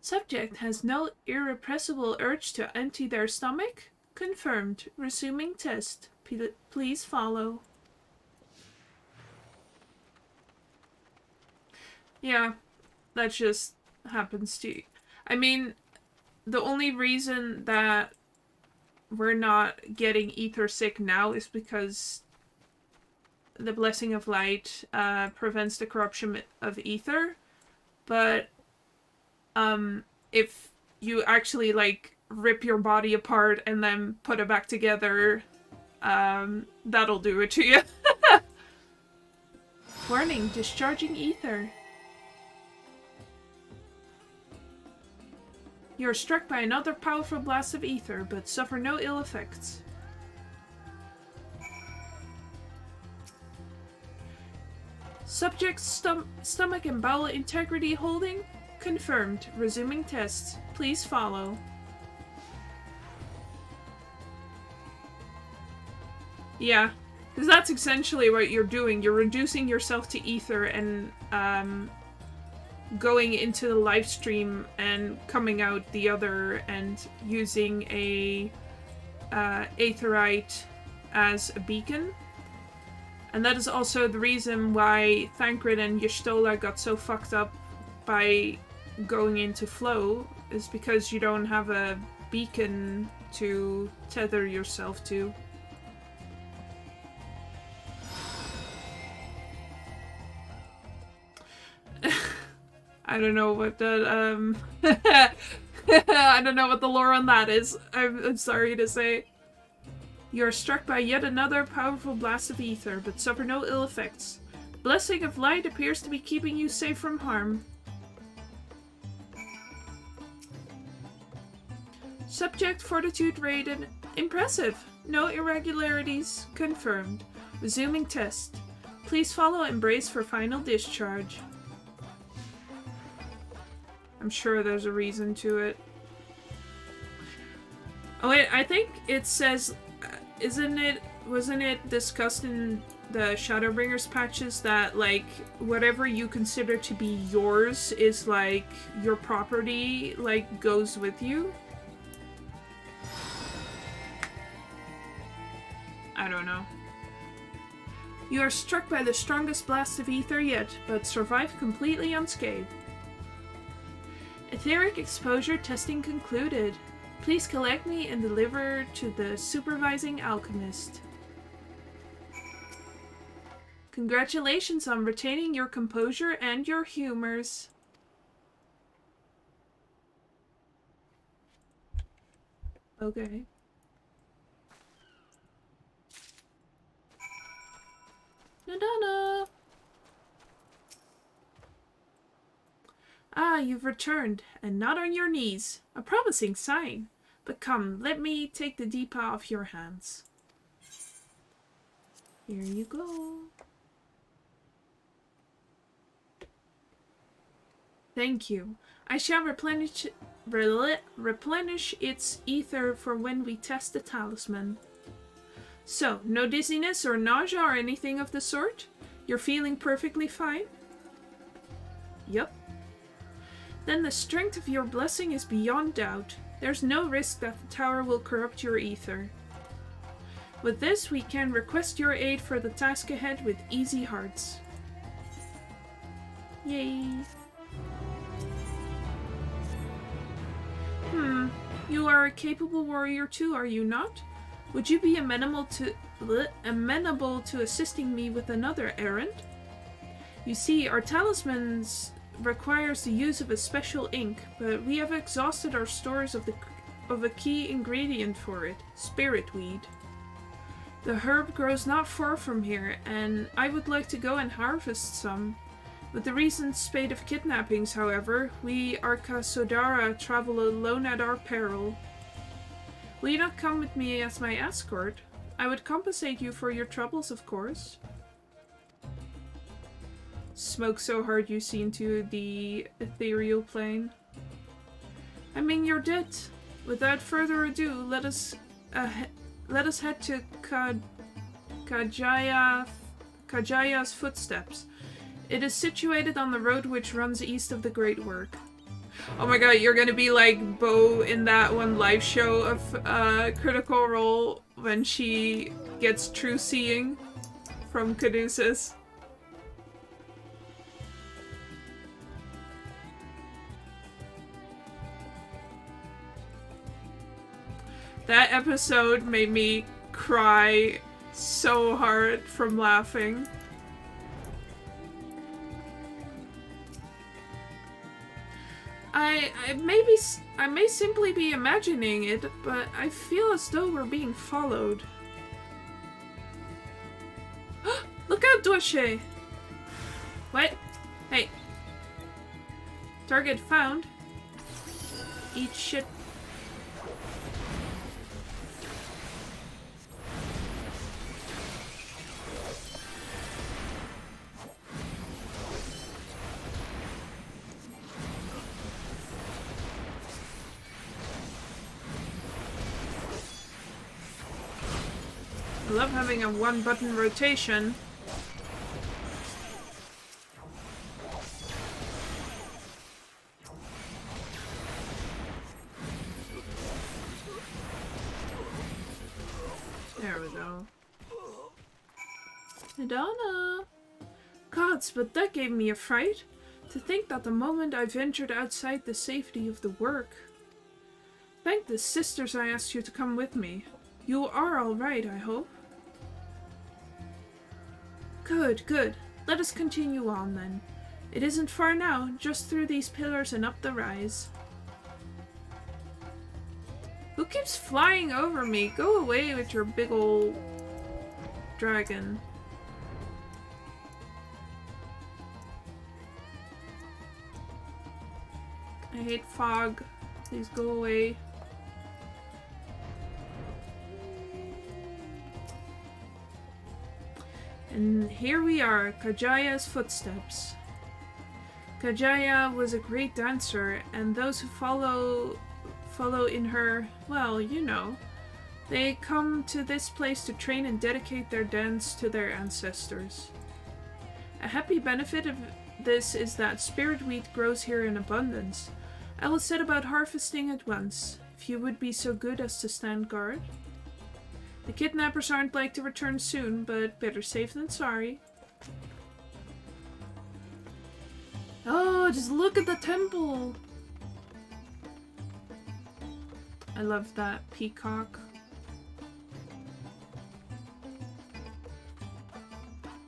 Subject has no irrepressible urge to empty their stomach. Confirmed. Resuming test. Please follow. Yeah, that just happens to you. I mean, the only reason that we're not getting ether sick now is because the Blessing of Light prevents the corruption of ether. But if you actually like rip your body apart and then put it back together, that'll do it to you. Warning, discharging ether. You are struck by another powerful blast of ether, but suffer no ill effects. Subject's stomach and bowel integrity holding? Confirmed. Resuming tests. Please follow. Yeah, because that's essentially what you're doing. You're reducing yourself to ether and going into the live stream and coming out the other and using a aetherite as a beacon. And that is also the reason why Thancred and Y'shtola got so fucked up by going into flow, is because you don't have a beacon to tether yourself to. I don't know what that, I don't know what the lore on that is. I'm sorry to say. You are struck by yet another powerful blast of ether, but suffer no ill effects. The Blessing of Light appears to be keeping you safe from harm. Subject fortitude rated. Impressive. No irregularities. Confirmed. Resuming test. Please follow and brace for final discharge. I'm sure there's a reason to it. Oh wait, I think it says, wasn't it discussed in the Shadowbringers patches that, like, whatever you consider to be yours is, like, your property, like, goes with you? I don't know. You are struck by the strongest blast of ether yet, but survive completely unscathed. Etheric exposure testing concluded. Please collect me and deliver to the supervising alchemist. Congratulations on retaining your composure and your humors. Okay. Nadana! Ah, you've returned, and not on your knees. A promising sign. But come, let me take the Deepa off your hands. Here you go. Thank you. I shall replenish its ether for when we test the talisman. So, no dizziness or nausea or anything of the sort? You're feeling perfectly fine? Yup. Then the strength of your blessing is beyond doubt. There's no risk that the tower will corrupt your ether. With this, we can request your aid for the task ahead with easy hearts. Yay! You are a capable warrior too, are you not? Would you be amenable to assisting me with another errand? You see, our talismans requires the use of a special ink, but we have exhausted our stores of a key ingredient for it, spiritweed. The herb grows not far from here, and I would like to go and harvest some. With the recent spate of kidnappings, however, we Arkasodara travel alone at our peril. Will you not come with me as my escort? I would compensate you for your troubles, of course. Smoke so hard you see into the ethereal plane. I mean, you're dead. Without further ado, let us head to Kajaya's footsteps. It is situated on the road which runs east of the Great Work. Oh my god, you're gonna be like Bo in that one live show of Critical Role when she gets true seeing from Caduceus. That episode made me cry so hard from laughing. I may simply be imagining it, but I feel as though we're being followed. Look out, Doche! What? Hey. Target found. Eat shit. I love having a one-button rotation. There we go. Madonna! Gods, but that gave me a fright. To think that the moment I ventured outside the safety of the work. Thank the sisters I asked you to come with me. You are all right, I hope. Good, good. Let us continue on then. It isn't far now, just through these pillars and up the rise. Who keeps flying over me? Go away with your big ol' dragon. I hate fog. Please go away. And here we are, Kajaya's footsteps. Kajaya was a great dancer, and those who follow in her, well, you know. They come to this place to train and dedicate their dance to their ancestors. A happy benefit of this is that spirit wheat grows here in abundance. I will set about harvesting at once, if you would be so good as to stand guard. The kidnappers aren't like to return soon, but better safe than sorry. Oh, just look at the temple! I love that peacock.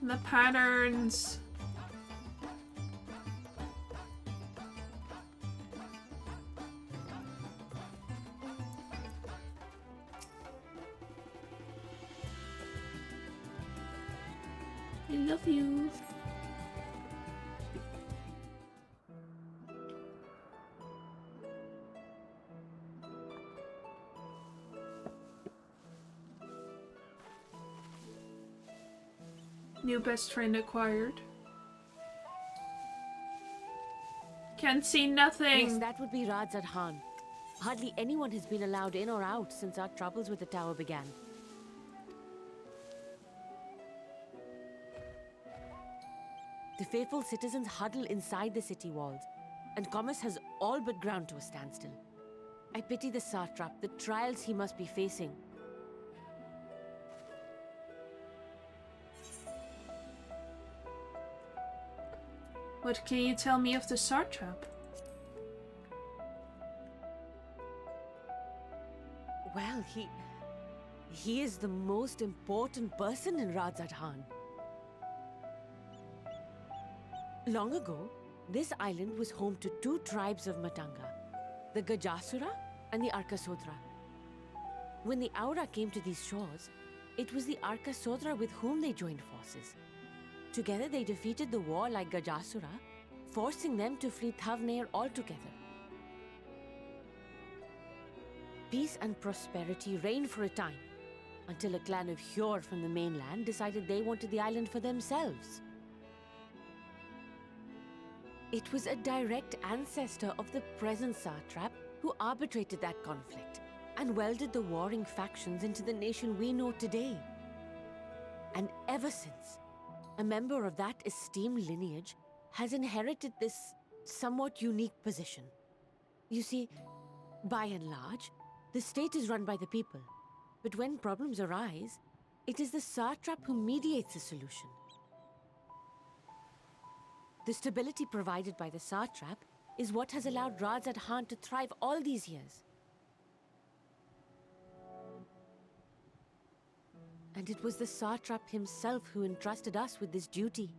And the patterns. I love you. New best friend acquired. Can't see nothing. Yes, that would be Radzad Khan. Hardly anyone has been allowed in or out since our troubles with the tower began. The faithful citizens huddle inside the city walls, and commerce has all but ground to a standstill. I pity the satrap, the trials he must be facing. What can you tell me of the satrap? Well, he is the most important person in Radzad Khan. Long ago, this island was home to two tribes of Matanga, the Gajasura and the Arkasodra. When the Aura came to these shores, it was the Arkasodra with whom they joined forces. Together they defeated the warlike Gajasura, forcing them to flee Thavnair altogether. Peace and prosperity reigned for a time, until a clan of Hyur from the mainland decided they wanted the island for themselves. It was a direct ancestor of the present satrap who arbitrated that conflict and welded the warring factions into the nation we know today. And ever since, a member of that esteemed lineage has inherited this somewhat unique position. You see, by and large, the state is run by the people. But when problems arise, it is the satrap who mediates a solution. The stability provided by the satrap is what has allowed Radzad Khan to thrive all these years. And it was the satrap himself who entrusted us with this duty.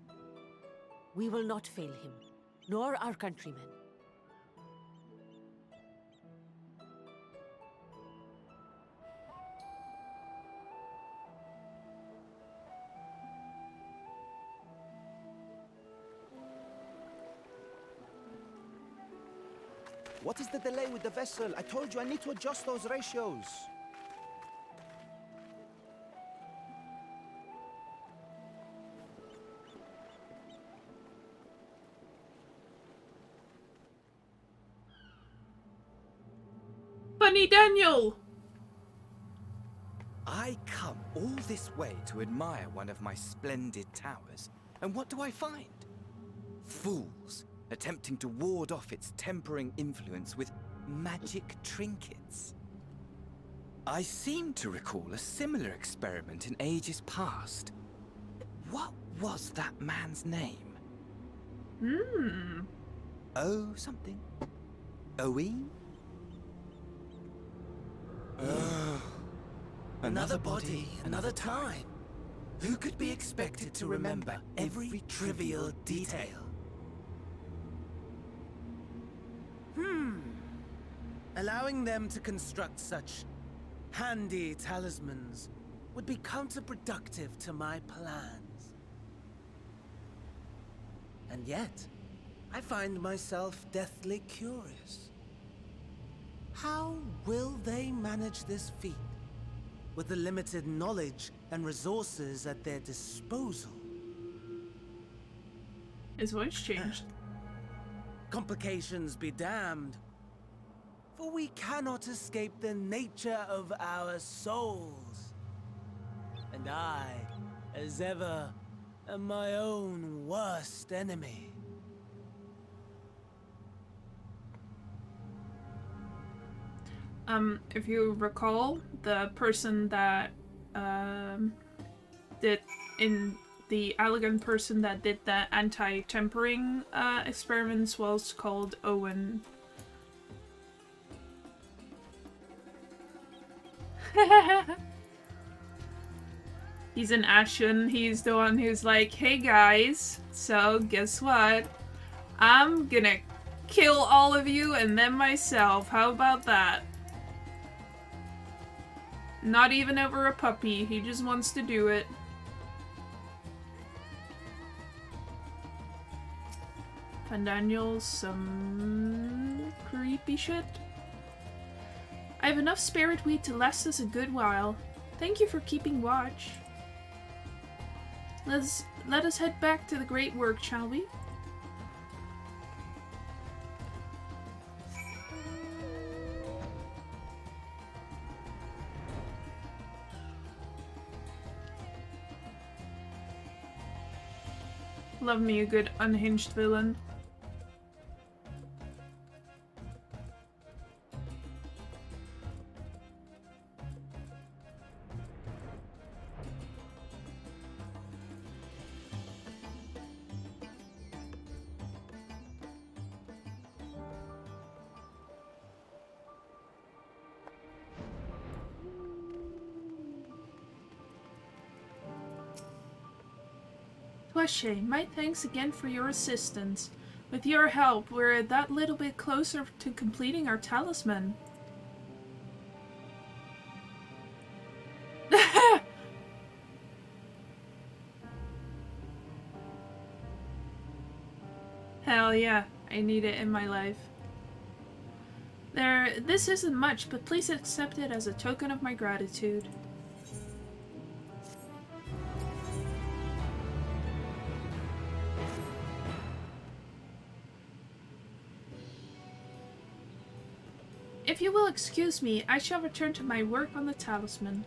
We will not fail him, nor our countrymen. What is the delay with the vessel? I told you I need to adjust those ratios. Funny Daniel! I come all this way to admire one of my splendid towers, and what do I find? Fools attempting to ward off its tempering influence with magic trinkets. I seem to recall a similar experiment in ages past. What was that man's name? Oh, something. Owen? Another body, another time. Who could be expected to remember every trivial detail? Allowing them to construct such handy talismans would be counterproductive to my plans. And yet, I find myself deathly curious. How will they manage this feat with the limited knowledge and resources at their disposal? His voice changed. Complications be damned, for we cannot escape the nature of our souls. And I, as ever, am my own worst enemy. If you recall, the person that did in the elegant person that did the anti-tempering experiments was called Owen. He's an Ashen. He's the one who's like, hey guys, so guess what? I'm gonna kill all of you and then myself. How about that? Not even over a puppy. He just wants to do it. And Daniel's some creepy shit. I have enough spirit wheat to last us a good while. Thank you for keeping watch. Let us head back to the great work, shall we? Love me a good unhinged villain. Tuashe, my thanks again for your assistance. With your help, we're that little bit closer to completing our talisman. Hell yeah, I need it in my life. This isn't much, but please accept it as a token of my gratitude. If you will excuse me, I shall return to my work on the talisman.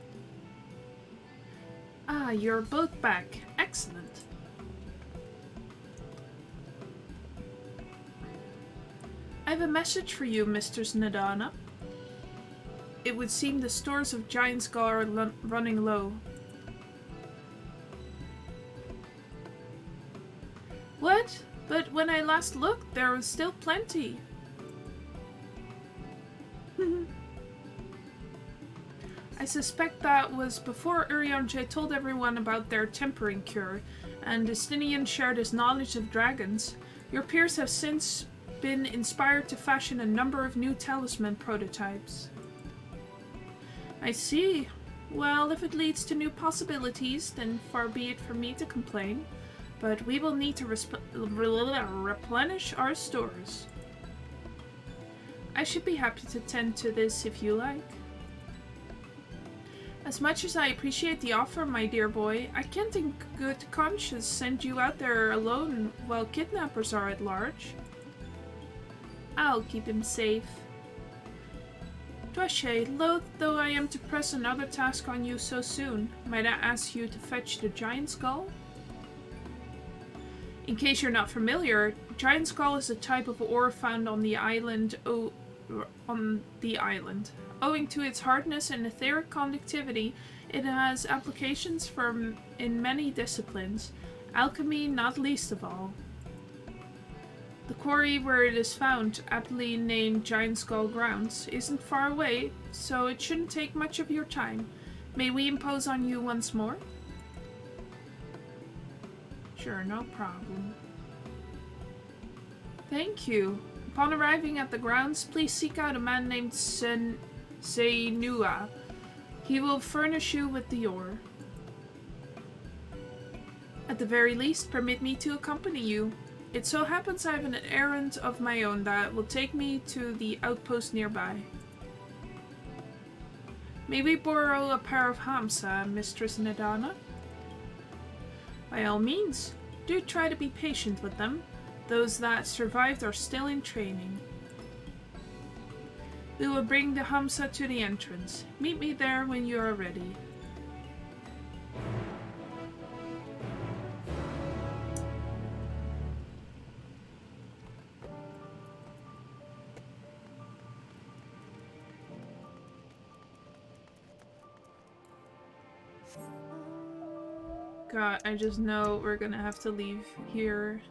Ah, Ah, you're both back. Excellent. I have a message for you, Mistress Nadana. It would seem the stores of Giant Skull are running low. What? But when I last looked, there was still plenty. I suspect that was before Urianger told everyone about their tempering cure, and Justinian shared his knowledge of dragons. Your peers have since been inspired to fashion a number of new talisman prototypes. I see. Well, if it leads to new possibilities, then far be it for me to complain. But we will need to replenish our stores. I should be happy to tend to this if you like. As much as I appreciate the offer, my dear boy, I can't in good conscience send you out there alone while kidnappers are at large. I'll keep him safe. Dwashe, loath though I am to press another task on you so soon, might I ask you to fetch the Giant Skull? In case you're not familiar, Giant Skull is a type of ore found on the island. Owing to its hardness and etheric conductivity, it has applications in many disciplines, alchemy not least of all. The quarry where it is found, aptly named Giant Skull Grounds, isn't far away, so it shouldn't take much of your time. May we impose on you once more? Sure, no problem. Thank you. Upon arriving at the grounds, please seek out a man named Seinua. He will furnish you with the ore. At the very least, permit me to accompany you. It so happens I have an errand of my own that will take me to the outpost nearby. May we borrow a pair of Hamsa, Mistress Nadana? By all means, do try to be patient with them. Those that survived are still in training. We will bring the Hamsa to the entrance. Meet me there when you are ready. God, I just know we're gonna have to leave here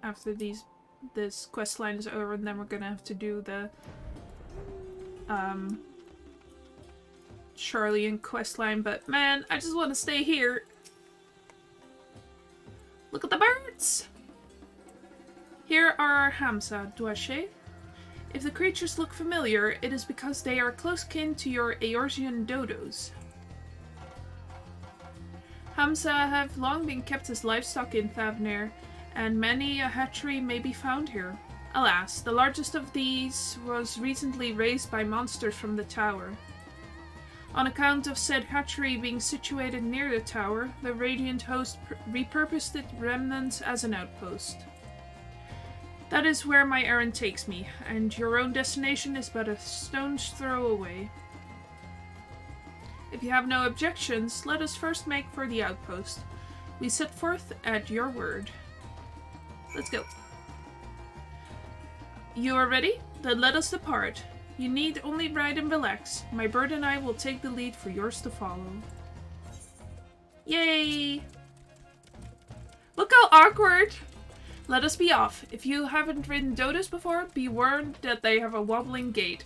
after this quest line is over, and then we're gonna have to do the Charlian quest line, but man, I just want to stay here. Look at the birds! Here are our Hamsa, Dwashe. If the creatures look familiar, it is because they are close kin to your Eorzean dodos. Hamsa have long been kept as livestock in Thavnir, and many a hatchery may be found here. Alas, the largest of these was recently raised by monsters from the tower. On account of said hatchery being situated near the tower, the Radiant host repurposed its remnants as an outpost. That is where my errand takes me, and your own destination is but a stone's throw away. If you have no objections, let us first make for the outpost. We set forth at your word. Let's go. You are ready? Then let us depart. You need only ride and relax. My bird and I will take the lead for yours to follow. Yay! Look how awkward! Let us be off. If you haven't ridden dodos before, be warned that they have a wobbling gait.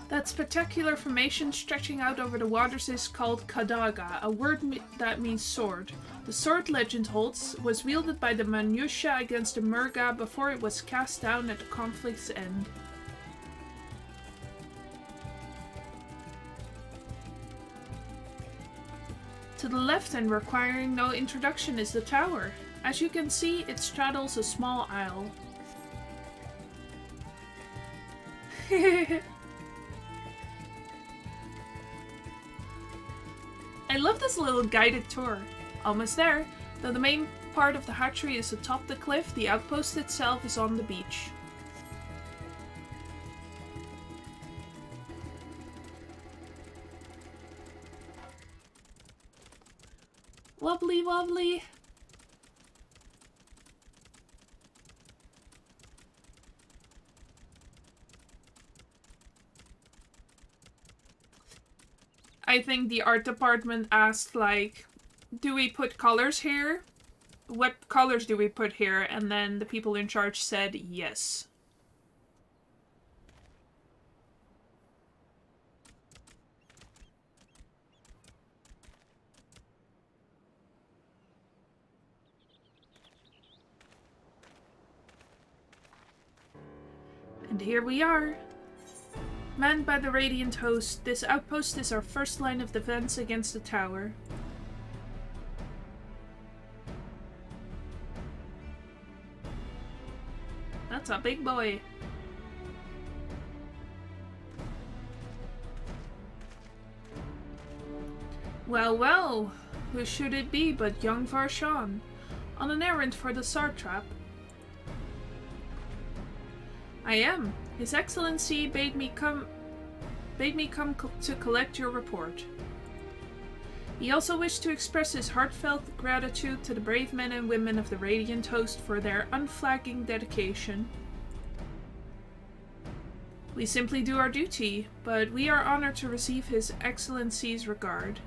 That spectacular formation stretching out over the waters is called Kadaga, a word that means sword. The sword, legend holds, was wielded by the Manusha against the Murga before it was cast down at the conflict's end. To the left and requiring no introduction is the tower. As you can see, it straddles a small isle. I love this little guided tour. Almost there. Though the main part of the hatchery is atop the cliff, the outpost itself is on the beach. Lovely, lovely. I think the art department asked, like, do we put colors here? What colors do we put here? And then the people in charge said yes. And here we are. Manned by the Radiant Host, this outpost is our first line of defense against the tower. That's a big boy. Well, well, who should it be but young Varshan, on an errand for the Sartrap? I am. His Excellency bade me come to collect your report. He also wished to express his heartfelt gratitude to the brave men and women of the Radiant Host for their unflagging dedication. We simply do our duty, but we are honored to receive His Excellency's regard.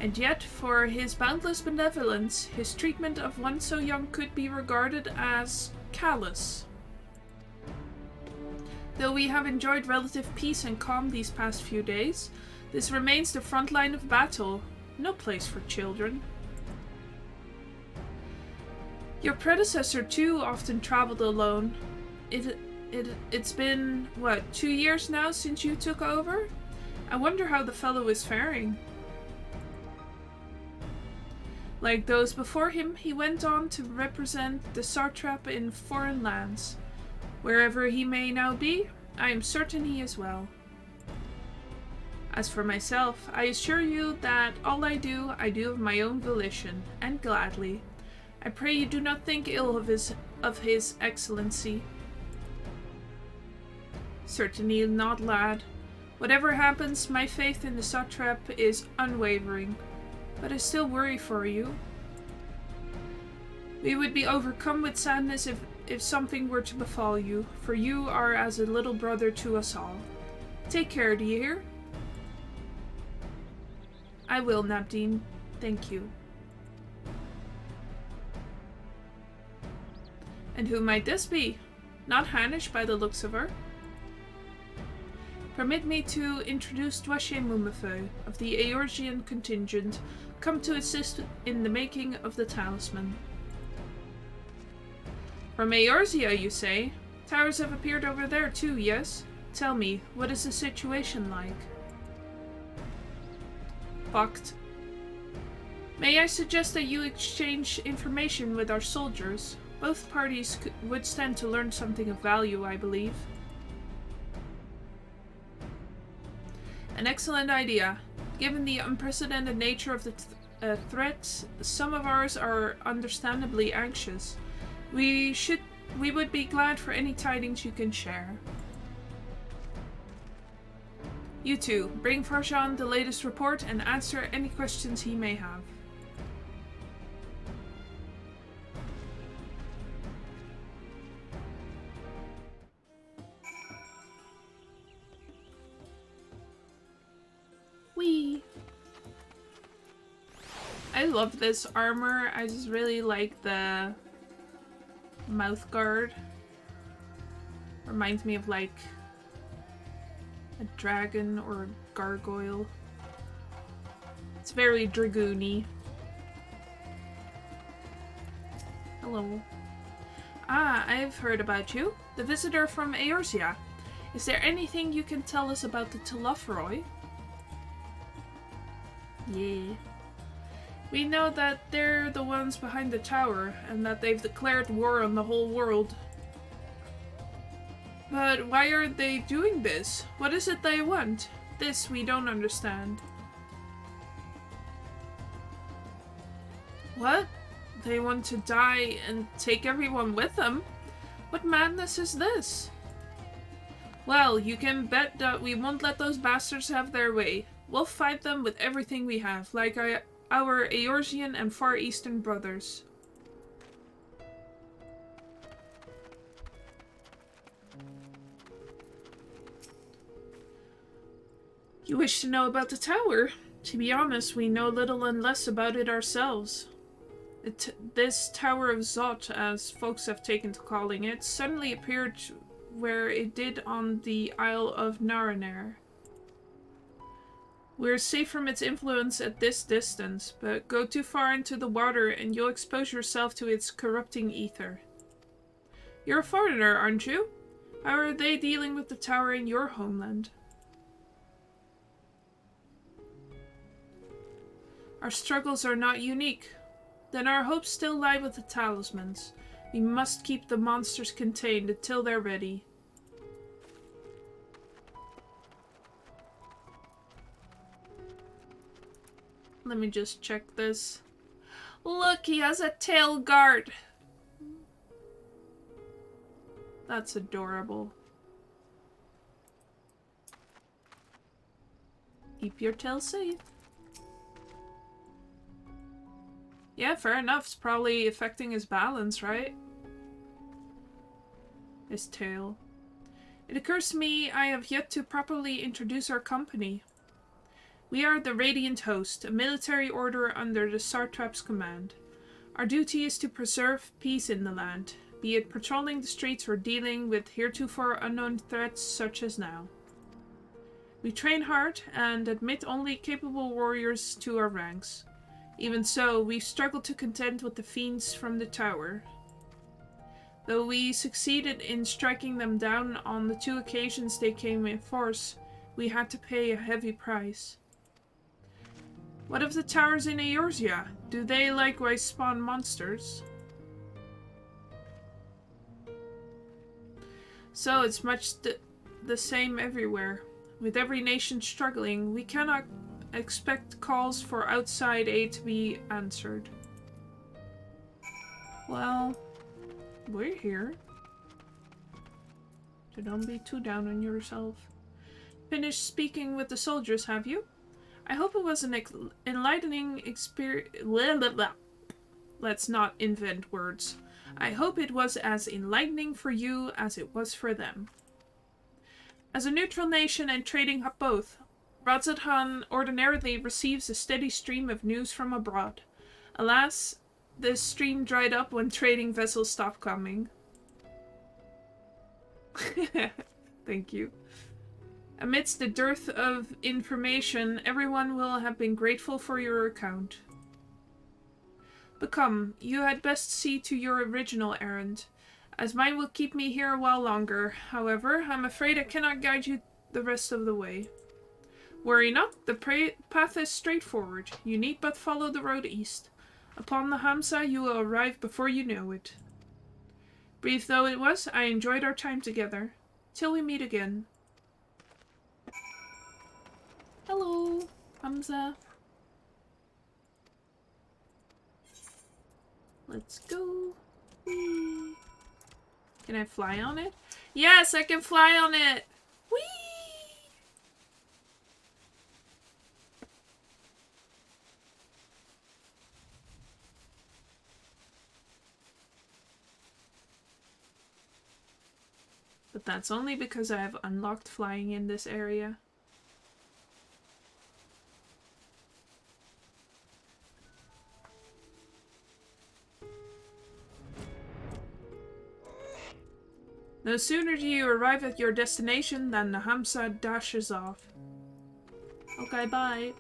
And yet, for his boundless benevolence, his treatment of one so young could be regarded as callous. Though we have enjoyed relative peace and calm these past few days, this remains the front line of battle. No place for children. Your predecessor too often traveled alone. It's been, what, 2 years now since you took over? I wonder how the fellow is faring. Like those before him, he went on to represent the Sartrap in foreign lands. Wherever he may now be, I am certain he is well. As for myself, I assure you that all I do of my own volition, and gladly. I pray you do not think ill of his Excellency. Certainly not, lad. Whatever happens, my faith in the Sartrap is unwavering. But I still worry for you. We would be overcome with sadness if something were to befall you, for you are as a little brother to us all. Take care, do you hear? I will, Nabdeen. Thank you. And who might this be? Not Hanish by the looks of her. Permit me to introduce Dwashe Mumafeu of the Eorzean contingent, come to assist in the making of the talisman. From Eorzea, you say? Towers have appeared over there too, yes? Tell me, what is the situation like? Fucked. May I suggest that you exchange information with our soldiers? Both parties would stand to learn something of value, I believe. An excellent idea. Given the unprecedented nature of the threats, some of ours are understandably anxious. We would be glad for any tidings you can share. You two, bring Farshan the latest report and answer any questions he may have. Whee! I love this armor. I just really like the mouth guard. Reminds me of like a dragon or a gargoyle. It's very dragoony. Hello. Ah, I've heard about you. The visitor from Eorzea. Is there anything you can tell us about the Telophroi? Yeah. We know that they're the ones behind the tower, and that they've declared war on the whole world. But why are they doing this? What is it they want? This we don't understand. What? They want to die and take everyone with them? What madness is this? Well, you can bet that we won't let those bastards have their way. We'll fight them with everything we have, like our Eorzean and Far Eastern brothers. You wish to know about the tower? To be honest, we know little and less about it ourselves. This Tower of Zot, as folks have taken to calling it, suddenly appeared where it did on the Isle of Naranair. We're safe from its influence at this distance, but go too far into the water and you'll expose yourself to its corrupting ether. You're a foreigner, aren't you? How are they dealing with the tower in your homeland? Our struggles are not unique. Then our hopes still lie with the talismans. We must keep the monsters contained until they're ready. Let me just check this. Look, he has a tail guard. That's adorable. Keep your tail safe. Yeah, fair enough. It's probably affecting his balance, right? His tail. It occurs to me I have yet to properly introduce our company. We are the Radiant Host, a military order under the Satrap's command. Our duty is to preserve peace in the land, be it patrolling the streets or dealing with heretofore unknown threats such as now. We train hard and admit only capable warriors to our ranks. Even so, we struggle to contend with the fiends from the tower. Though we succeeded in striking them down on the 2 occasions they came in force, we had to pay a heavy price. What of the towers in Eorzea? Do they likewise spawn monsters? So it's much the same everywhere. With every nation struggling, we cannot expect calls for outside aid to be answered. Well, we're here. So don't be too down on yourself. Finished speaking with the soldiers, have you? I hope it was an enlightening experience. Let's not invent words. I hope it was as enlightening for you as it was for them. As a neutral nation and trading hub both, Radzathan ordinarily receives a steady stream of news from abroad. Alas, this stream dried up when trading vessels stopped coming. Thank you. Amidst the dearth of information, everyone will have been grateful for your account. But come, you had best see to your original errand, as mine will keep me here a while longer. However, I'm afraid I cannot guide you the rest of the way. Worry not, the path is straightforward. You need but follow the road east. Upon the Hamsa, you will arrive before you know it. Brief though it was, I enjoyed our time together. Till we meet again. Hello, Hamza. Let's go. Whee. Can I fly on it? Yes, I can fly on it! Whee! But that's only because I have unlocked flying in this area. No sooner do you arrive at your destination than the Hamsa dashes off. Okay, bye.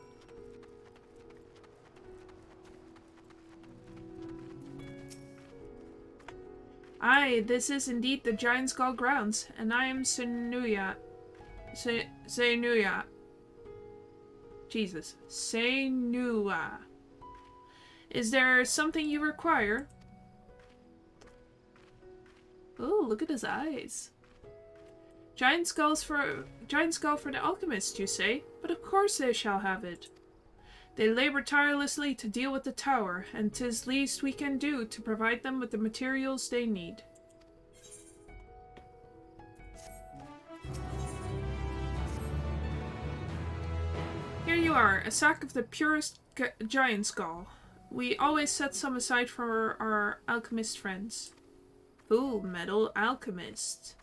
Aye, this is indeed the Giant Skull grounds, and I am Senuya. Senuya. Jesus. Senua. Is there something you require? Oh, look at his eyes. Giant skull for the alchemist, you say? But of course they shall have it. They labor tirelessly to deal with the tower, and 'tis least we can do to provide them with the materials they need. Here you are, a sack of the purest giant's gall. We always set some aside for our alchemist friends. Full metal alchemist.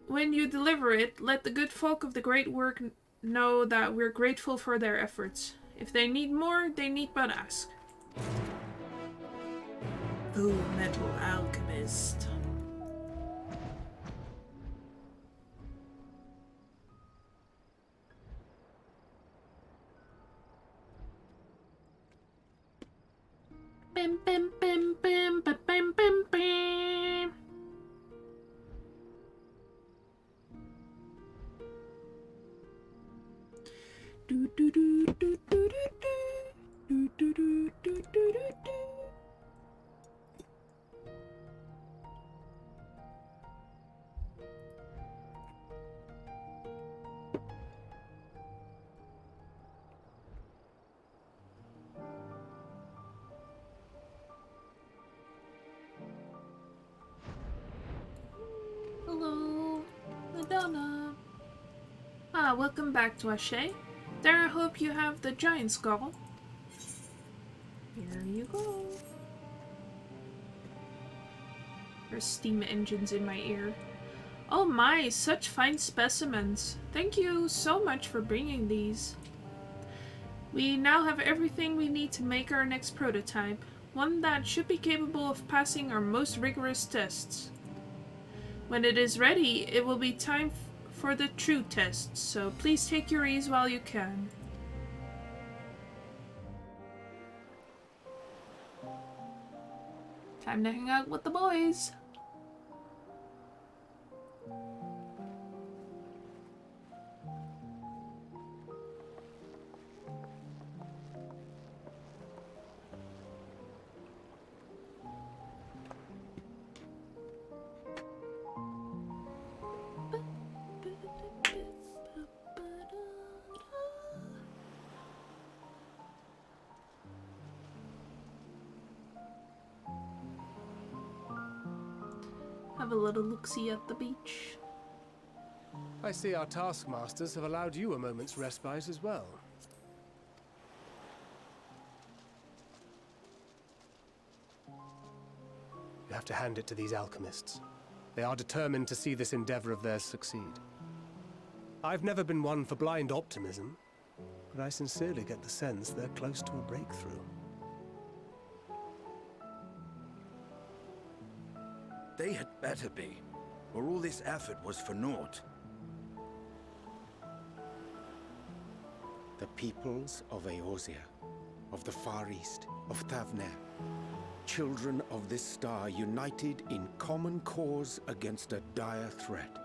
When you deliver it, let the good folk of the great work know that we're grateful for their efforts. If they need more, they need but ask. Full metal alchemist. Bim bim bim bim bim bim bim bim. Do do do do do do do do do do do do. Hello, Madonna. Welcome back to Ashe. There, I hope you have the giant skull. Here you go. There's steam engines in my ear. Oh my, such fine specimens. Thank you so much for bringing these. We now have everything we need to make our next prototype. One that should be capable of passing our most rigorous tests. When it is ready, it will be time for the true tests, so please take your ease while you can. Time to hang out with the boys. Have a little look-see at the beach. I see our taskmasters have allowed you a moment's respite as well. You have to hand it to these alchemists. They are determined to see this endeavor of theirs succeed. I've never been one for blind optimism, but I sincerely get the sense they're close to a breakthrough. They had better be, or all this effort was for naught. The peoples of Eorzea, of the Far East, of Thavner, children of this star united in common cause against a dire threat.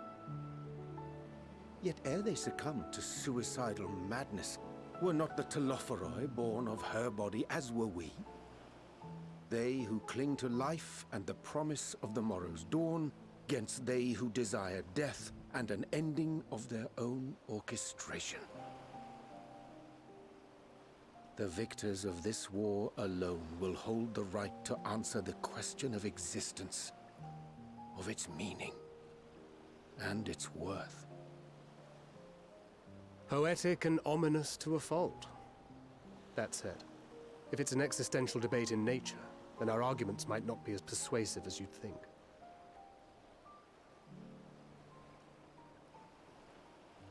Yet ere they succumbed to suicidal madness, were not the Telophoroi born of her body as were we? They who cling to life and the promise of the morrow's dawn, against they who desire death and an ending of their own orchestration. The victors of this war alone will hold the right to answer the question of existence, of its meaning, and its worth. Poetic and ominous to a fault. That said, if it's an existential debate in nature, then our arguments might not be as persuasive as you'd think.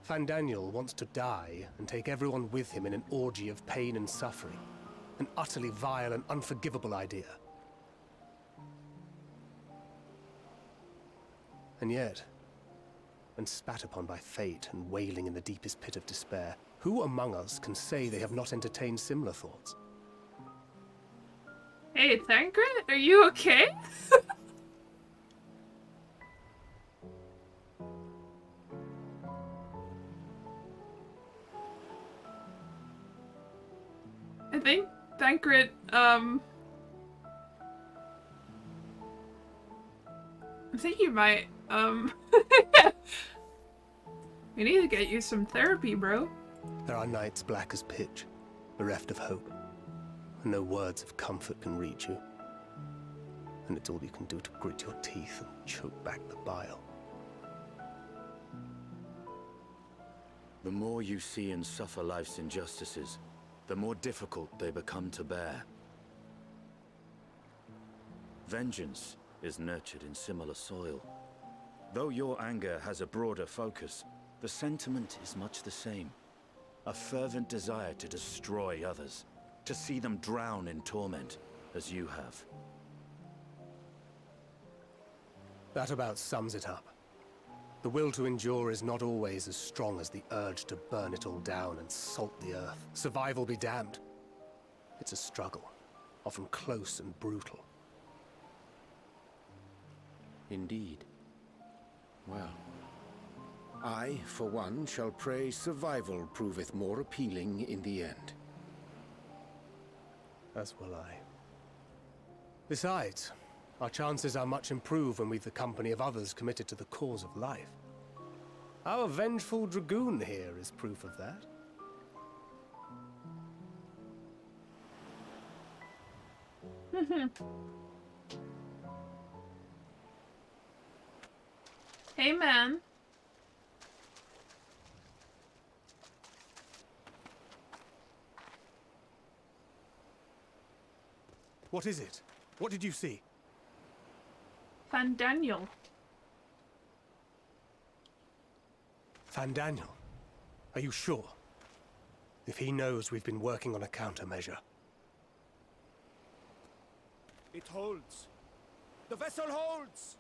Fandaniel wants to die and take everyone with him in an orgy of pain and suffering. An utterly vile and unforgivable idea. And yet, when spat upon by fate and wailing in the deepest pit of despair, who among us can say they have not entertained similar thoughts? Hey, Thancred, are you okay? I think Thancred, I think you might, we need to get you some therapy, bro. There are nights black as pitch, bereft of hope, and no words of comfort can reach you. And it's all you can do to grit your teeth and choke back the bile. The more you see and suffer life's injustices, the more difficult they become to bear. Vengeance is nurtured in similar soil. Though your anger has a broader focus, the sentiment is much the same. A fervent desire to destroy others, to see them drown in torment, as you have. That about sums it up. The will to endure is not always as strong as the urge to burn it all down and salt the earth. Survival be damned. It's a struggle, often close and brutal. Indeed. Well, I, for one, shall pray survival proveth more appealing in the end. As will I. Besides, our chances are much improved when we've the company of others committed to the cause of life. Our vengeful dragoon here is proof of that. Hey, man. What is it? What did you see? Van Daniel. Van Daniel? Are you sure? If he knows we've been working on a countermeasure. It holds. The vessel holds!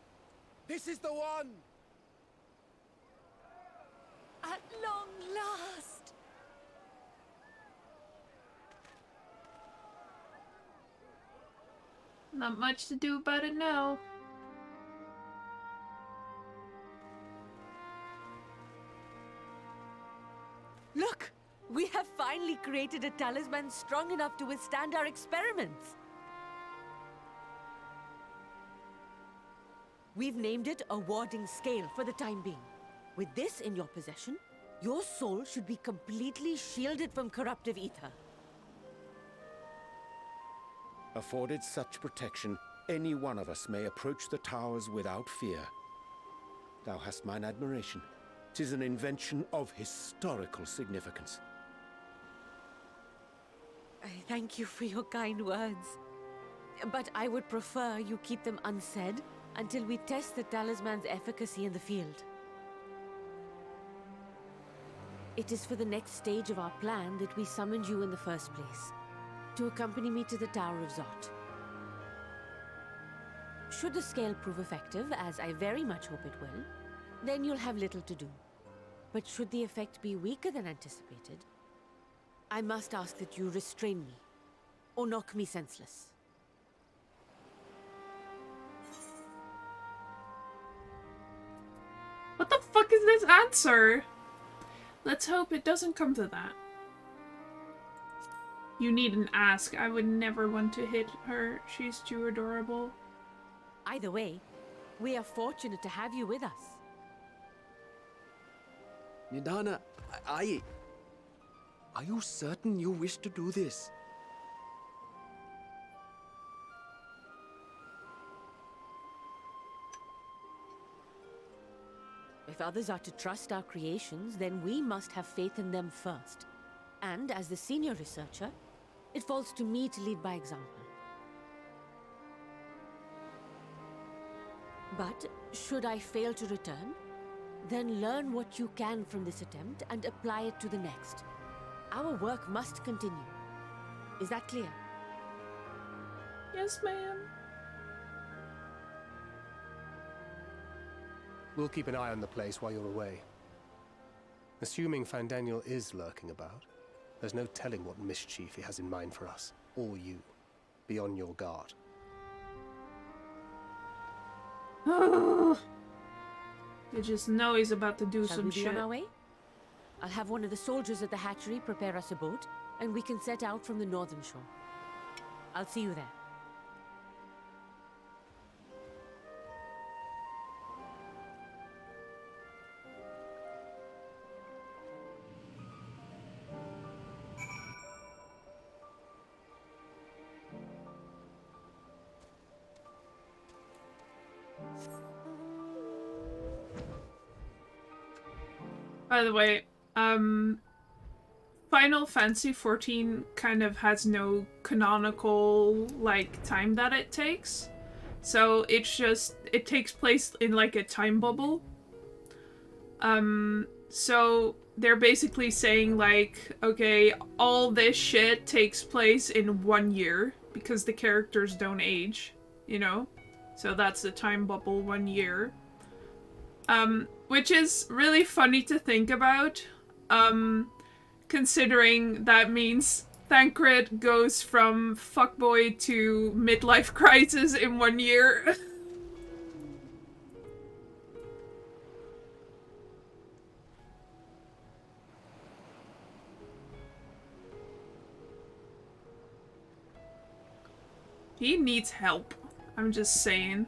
This is the one! At long last! Not much to do about it now. Look! We have finally created a talisman strong enough to withstand our experiments! We've named it a warding scale for the time being. With this in your possession, your soul should be completely shielded from corruptive ether. Afforded such protection, any one of us may approach the towers without fear. Thou hast mine admiration. 'Tis an invention of historical significance. I thank you for your kind words. But I would prefer you keep them unsaid until we test the talisman's efficacy in the field. It is for the next stage of our plan that we summoned you in the first place, to accompany me to the Tower of Zot. Should the scale prove effective, as I very much hope it will, then you'll have little to do. But should the effect be weaker than anticipated, I must ask that you restrain me, or knock me senseless. What the fuck is this answer? Let's hope it doesn't come to that. You needn't ask. I would never want to hit her. She's too adorable. Either way, we are fortunate to have you with us. Nidana, are you certain you wish to do this? If others are to trust our creations, then we must have faith in them first. And as the senior researcher, it falls to me to lead by example. But should I fail to return, then learn what you can from this attempt and apply it to the next. Our work must continue. Is that clear? Yes, ma'am. We'll keep an eye on the place while you're away. Assuming Van Daniel is lurking about, there's no telling what mischief he has in mind for us, or you. Be on your guard. You just know he's about to do Shall some we be shit. on our way? I'll have one of the soldiers at the hatchery prepare us a boat, and we can set out from the northern shore. I'll see you there. By the way, Final Fantasy XIV kind of has no canonical, like, time that it takes. So it's just, it takes place in, like, a time bubble. So they're basically saying, like, okay, all this shit takes place in 1 year, because the characters don't age, you know? So that's the time bubble, 1 year. Which is really funny to think about, considering that means Thancred goes from fuckboy to midlife crisis in 1 year. He needs help. I'm just saying.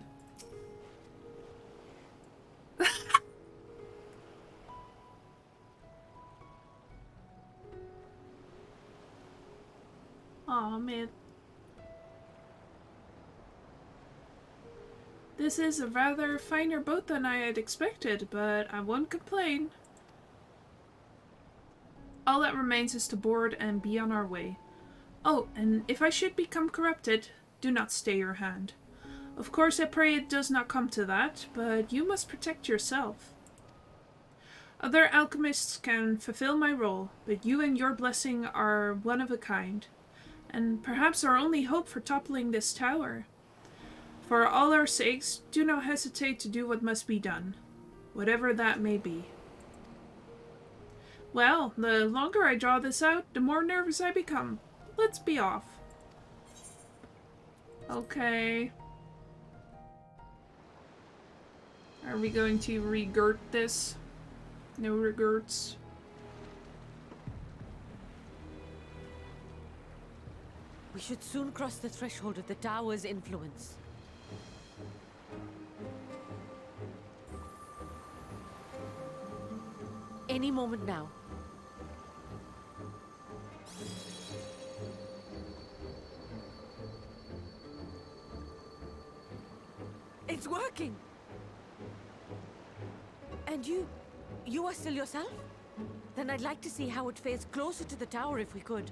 Aw, man. This is a rather finer boat than I had expected, but I won't complain. All that remains is to board and be on our way. Oh, and if I should become corrupted, do not stay your hand. Of course, I pray it does not come to that, but you must protect yourself. Other alchemists can fulfill my role, but you and your blessing are one of a kind, and perhaps our only hope for toppling this tower. For all our sakes, do not hesitate to do what must be done, whatever that may be. Well, the longer I draw this out, the more nervous I become. Let's be off. Okay. Are we going to regurt this? No regrets. We should soon cross the threshold of the tower's influence. Any moment now. It's working! And you are still yourself? Then I'd like to see how it fares closer to the tower if we could.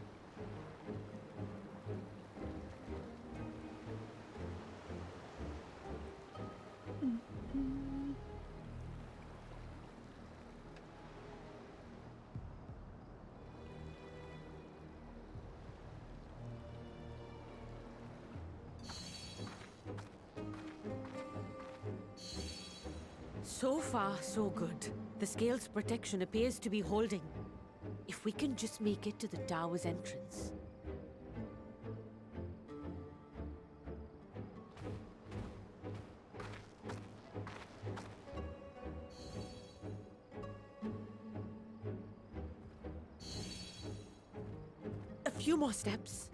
So far, so good. The scale's protection appears to be holding. If we can just make it to the tower's entrance. A few more steps.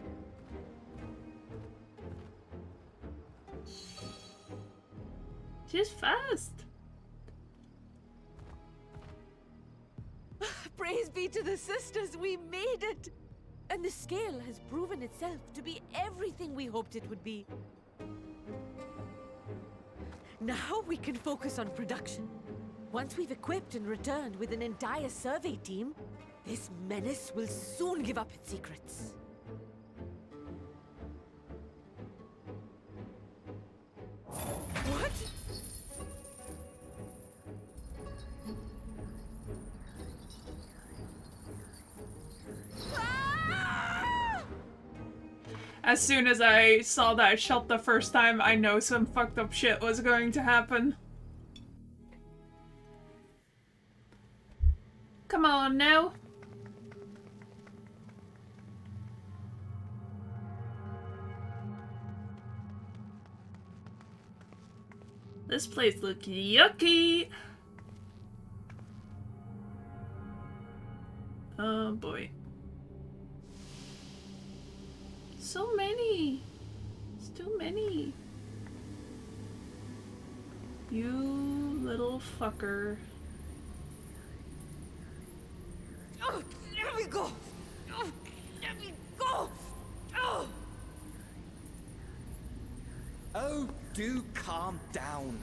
She's fast. Praise be to the sisters, we made it! And the scale has proven itself to be everything we hoped it would be. Now we can focus on production. Once we've equipped and returned with an entire survey team, this menace will soon give up its secrets. What? As soon as I saw that shot the first time, I know some fucked up shit was going to happen. Come on now. This place looks yucky. Oh boy. So many. It's too many. You little fucker. Oh, let me go! Oh, let me go! Oh! Oh, do calm down.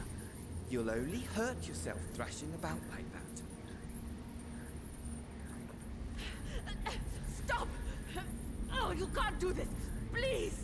You'll only hurt yourself thrashing about like that. do this! Please!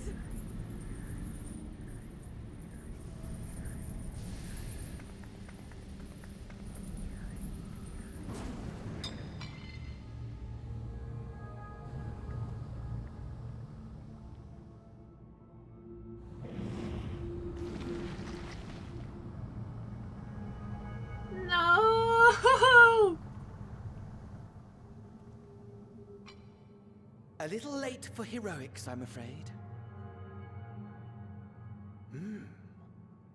No! A little late for heroics, I'm afraid.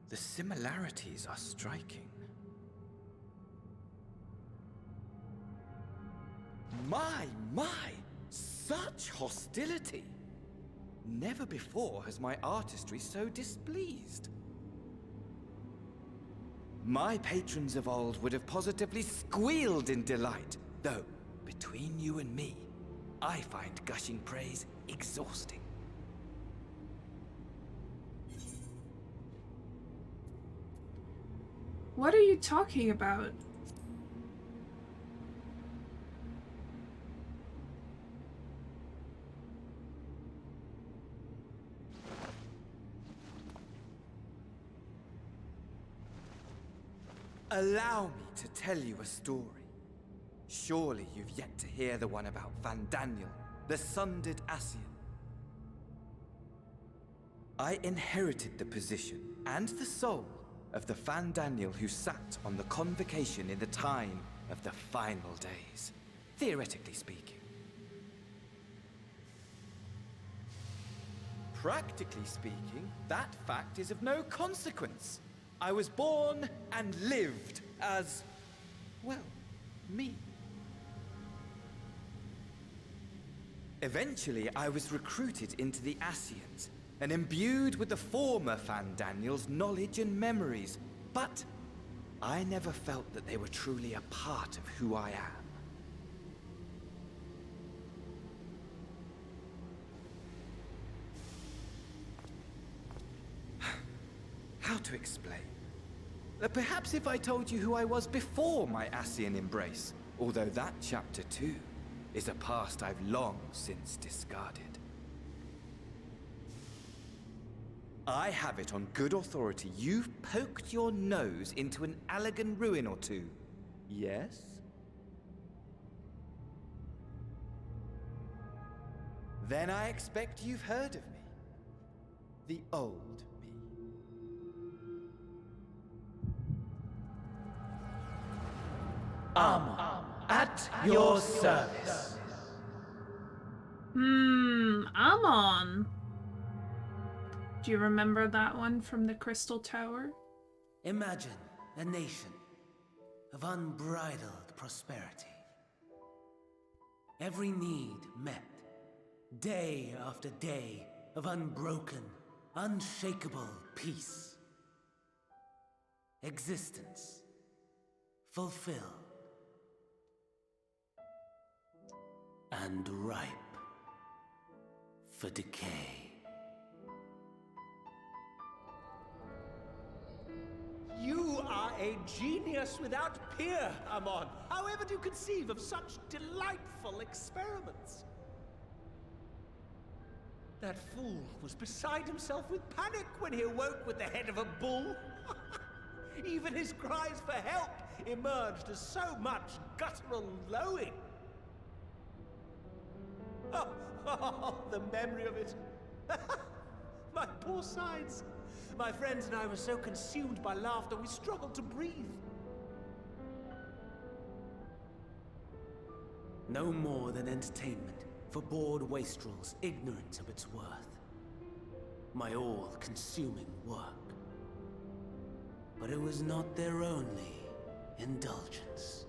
The similarities are striking. My! Such hostility! Never before has my artistry so displeased. My patrons of old would have positively squealed in delight, though, between you and me, I find gushing praise exhausting. What are you talking about? Allow me to tell you a story. Surely you've yet to hear the one about Van Daniel, the sundered Ascian. I inherited the position and the soul of the Van Daniel who sat on the convocation in the time of the final days, theoretically speaking. Practically speaking, that fact is of no consequence. I was born and lived as, well, me. Eventually, I was recruited into the Ascians and imbued with the former Van Daniel's knowledge and memories, but I never felt that they were truly a part of who I am. How to explain? Perhaps if I told you who I was before my Ascian embrace, although that chapter too is a past I've long since discarded. I have it on good authority you've poked your nose into an Allegan ruin or two. Yes? Then I expect you've heard of me. The old me. At your service. Amon. Do you remember that one from the Crystal Tower? Imagine a nation of unbridled prosperity. Every need met, day after day of unbroken, unshakable peace. Existence fulfilled and ripe for decay. You are a genius without peer, Amon. However do you conceive of such delightful experiments? That fool was beside himself with panic when he awoke with the head of a bull. Even his cries for help emerged as so much guttural lowing. Oh, the memory of it. My poor sides. My friends and I were so consumed by laughter, we struggled to breathe. No more than entertainment for bored wastrels ignorant of its worth. My all-consuming work. But it was not their only indulgence.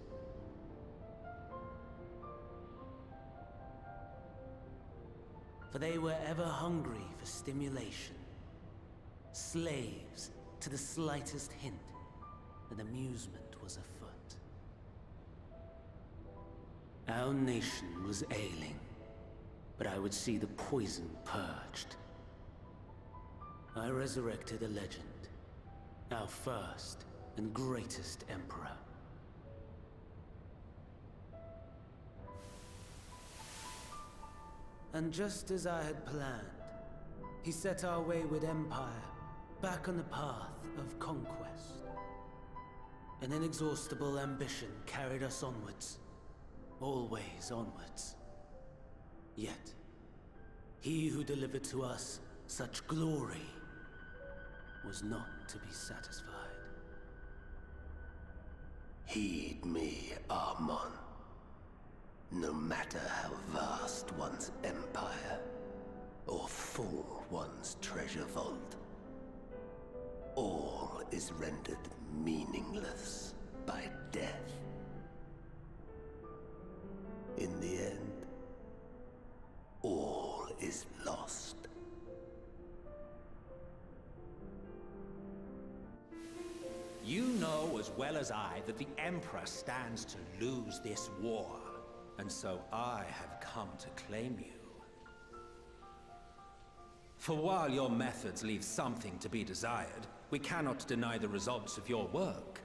For they were ever hungry for stimulation. Slaves to the slightest hint that amusement was afoot. Our nation was ailing, but I would see the poison purged. I resurrected a legend, our first and greatest emperor. And just as I had planned, he set our wayward empire back on the path of conquest. An inexhaustible ambition carried us onwards, always onwards. Yet, he who delivered to us such glory was not to be satisfied. Heed me, Armon. No matter how vast one's empire, or full one's treasure vault, all is rendered meaningless by death. In the end, all is lost. You know as well as I that the Emperor stands to lose this war, and so I have come to claim you. For while your methods leave something to be desired, we cannot deny the results of your work.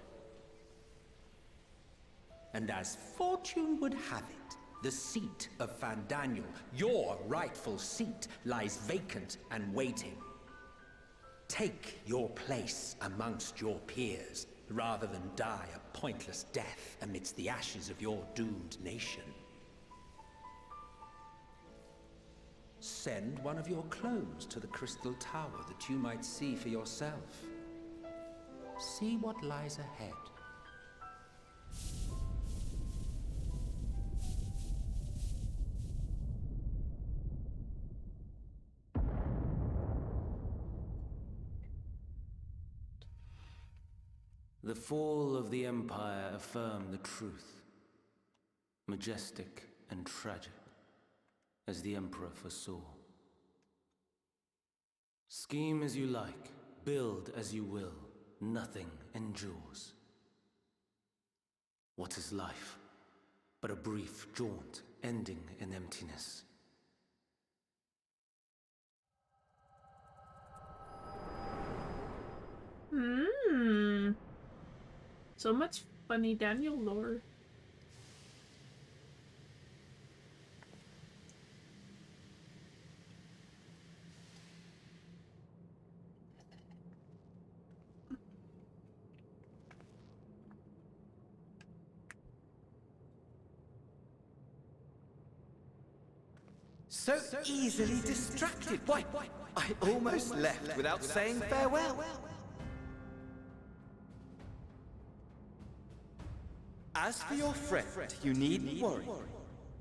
And as fortune would have it, the seat of Fandaniel, your rightful seat, lies vacant and waiting. Take your place amongst your peers, rather than die a pointless death amidst the ashes of your doomed nation. Send one of your clones to the Crystal Tower that you might see for yourself. See what lies ahead. The fall of the Empire affirmed the truth. Majestic and tragic, as the Emperor foresaw. Scheme as you like, build as you will, nothing endures. What is life but a brief jaunt ending in emptiness? So much funny Daniel lore. So easily distracted. Why, I almost left without saying farewell. As for your friend, you needn't worry.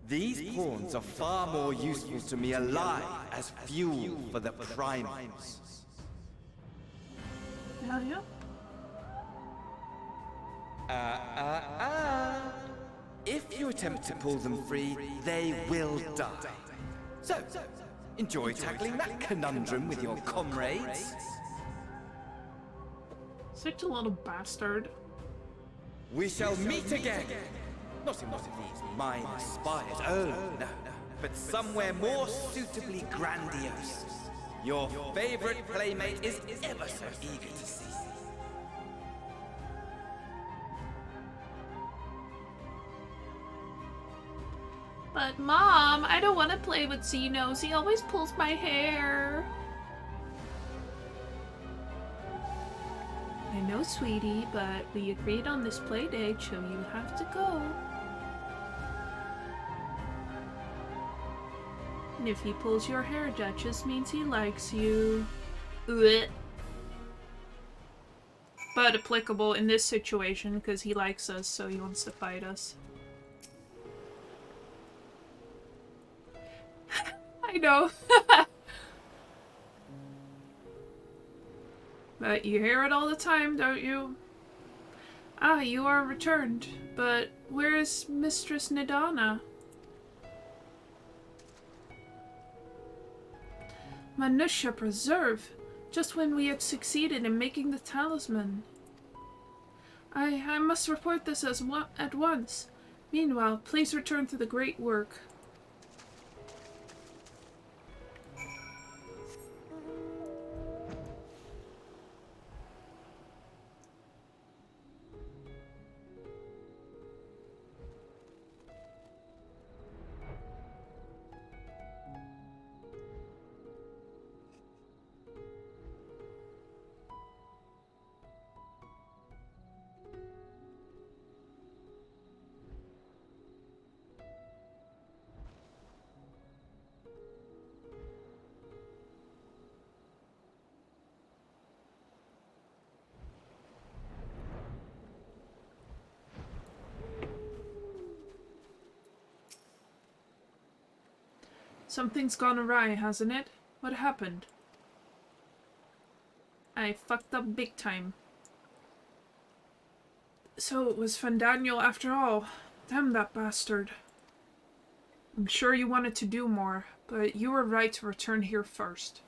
These pawns are far more useful to me alive as fuel for the primals. Hell yeah. If you attempt to pull them free, they will die. So, enjoy tackling that conundrum with your comrades. Such a little bastard. We shall meet again! Not in one of these minor spires, oh no, but somewhere more suitably grandiose. Your favorite playmate is ever so eager to see. But Mom, I don't want to play with Xenos. He always pulls my hair. I know, sweetie, but we agreed on this play date, so you have to go. And if he pulls your hair, that just means he likes you. Blech. But applicable in this situation, because he likes us, so he wants to fight us. I know. But you hear it all the time, don't you? Ah, you are returned. But where is Mistress Nidana? Manusha preserve! Just when we had succeeded in making the talisman. I must report this at once. Meanwhile, please return to the great work. Something's gone awry, hasn't it? What happened? I fucked up big time. So it was Fandaniel after all. Damn that bastard. I'm sure you wanted to do more, but you were right to return here first.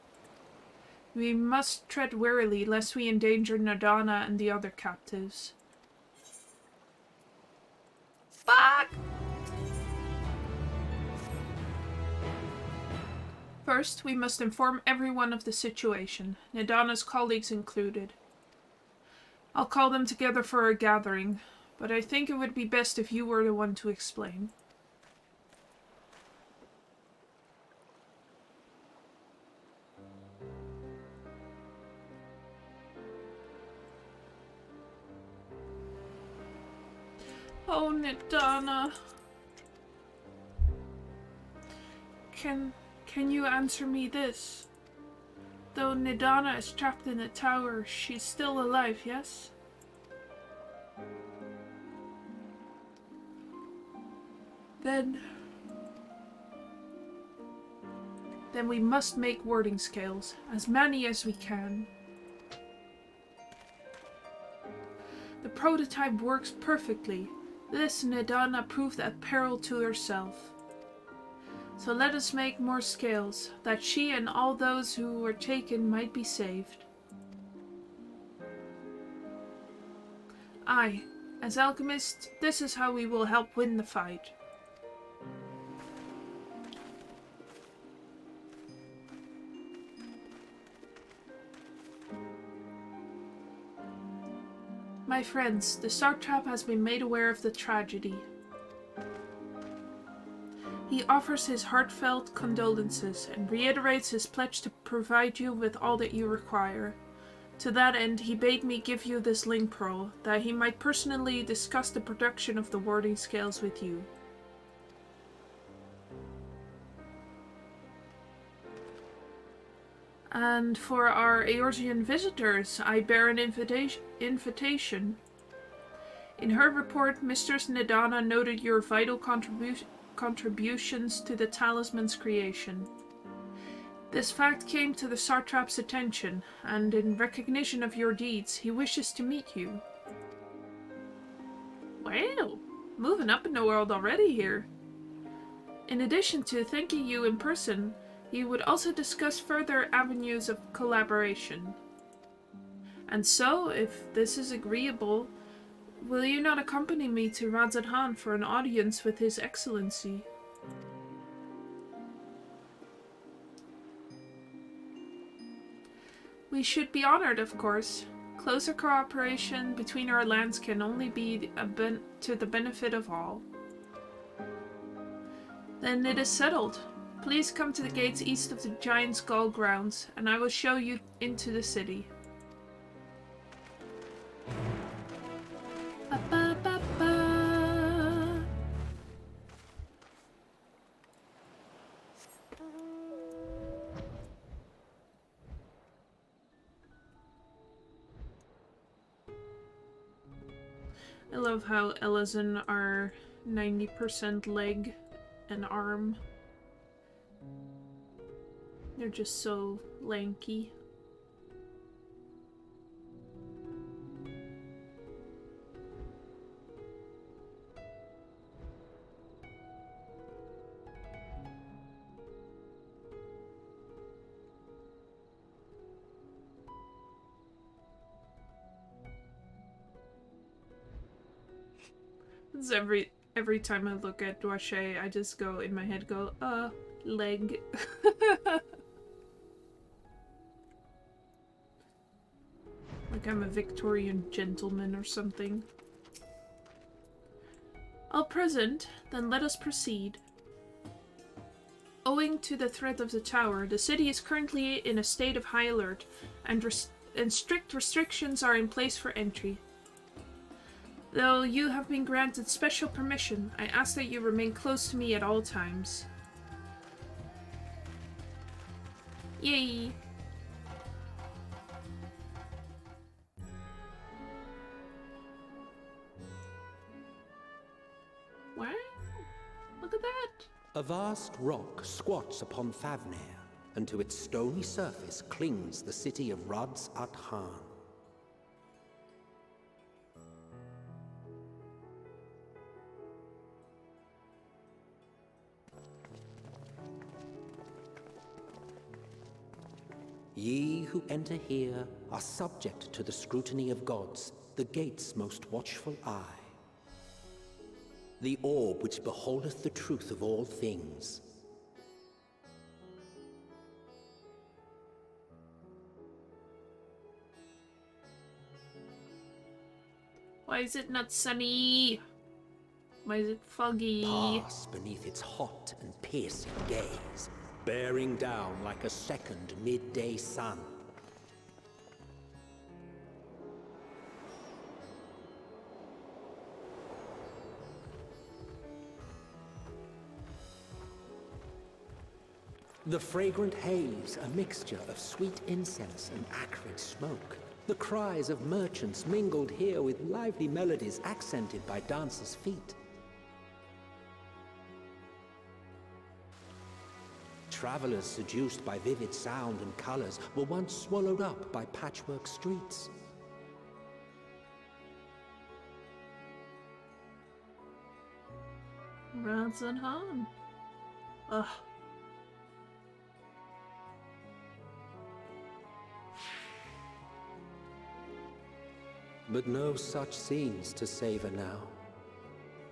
We must tread warily lest we endanger Nadana and the other captives. Fuck! First, we must inform everyone of the situation, Nadana's colleagues included. I'll call them together for a gathering, but I think it would be best if you were the one to explain. Oh, Nadana. Can you answer me this? Though Nadana is trapped in the tower, she's still alive, yes? Then we must make wording scales, as many as we can. The prototype works perfectly. This Nadana proved at peril to herself. So let us make more scales, that she and all those who were taken might be saved. Aye, as alchemists, this is how we will help win the fight. My friends, the Sartrap has been made aware of the tragedy. He offers his heartfelt condolences and reiterates his pledge to provide you with all that you require. To that end, he bade me give you this link pearl, that he might personally discuss the production of the wording scales with you. And for our Eorzean visitors, I bear an invitation. In her report, Mistress Nadana noted your vital contributions to the talisman's creation. This fact came to the Sartrap's attention, and in recognition of your deeds, he wishes to meet you. Wow, moving up in the world already here. In addition to thanking you in person, he would also discuss further avenues of collaboration. And so, if this is agreeable, will you not accompany me to Radzadhan for an audience with His Excellency? We should be honored, of course. Closer cooperation between our lands can only be to the benefit of all. Then it is settled. Please come to the gates east of the Giant Skull grounds, and I will show you into the city. Ba-ba-ba-ba. I love how Elizin are 90% leg and arm. They're just so lanky. It's every time I look at Dwache, I just go in my head leg. Like I'm a Victorian gentleman or something. All present, then let us proceed. Owing to the threat of the tower, the city is currently in a state of high alert, and strict restrictions are in place for entry. Though you have been granted special permission, I ask that you remain close to me at all times. Yay! Wow! Look at that! A vast rock squats upon Thavnair, and to its stony surface clings the city of Rads at Han. Ye who enter here are subject to the scrutiny of gods, the gate's most watchful eye. The orb which beholdeth the truth of all things. Why is it not sunny? Why is it foggy? Pass beneath its hot and piercing gaze, bearing down like a second midday sun. The fragrant haze, a mixture of sweet incense and acrid smoke. The cries of merchants mingled here with lively melodies accented by dancers' feet. Travelers seduced by vivid sound and colors were once swallowed up by patchwork streets. Rads and Han. Ugh. But no such scenes to savor now.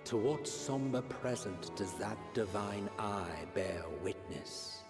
To what somber present does that divine eye bear witness?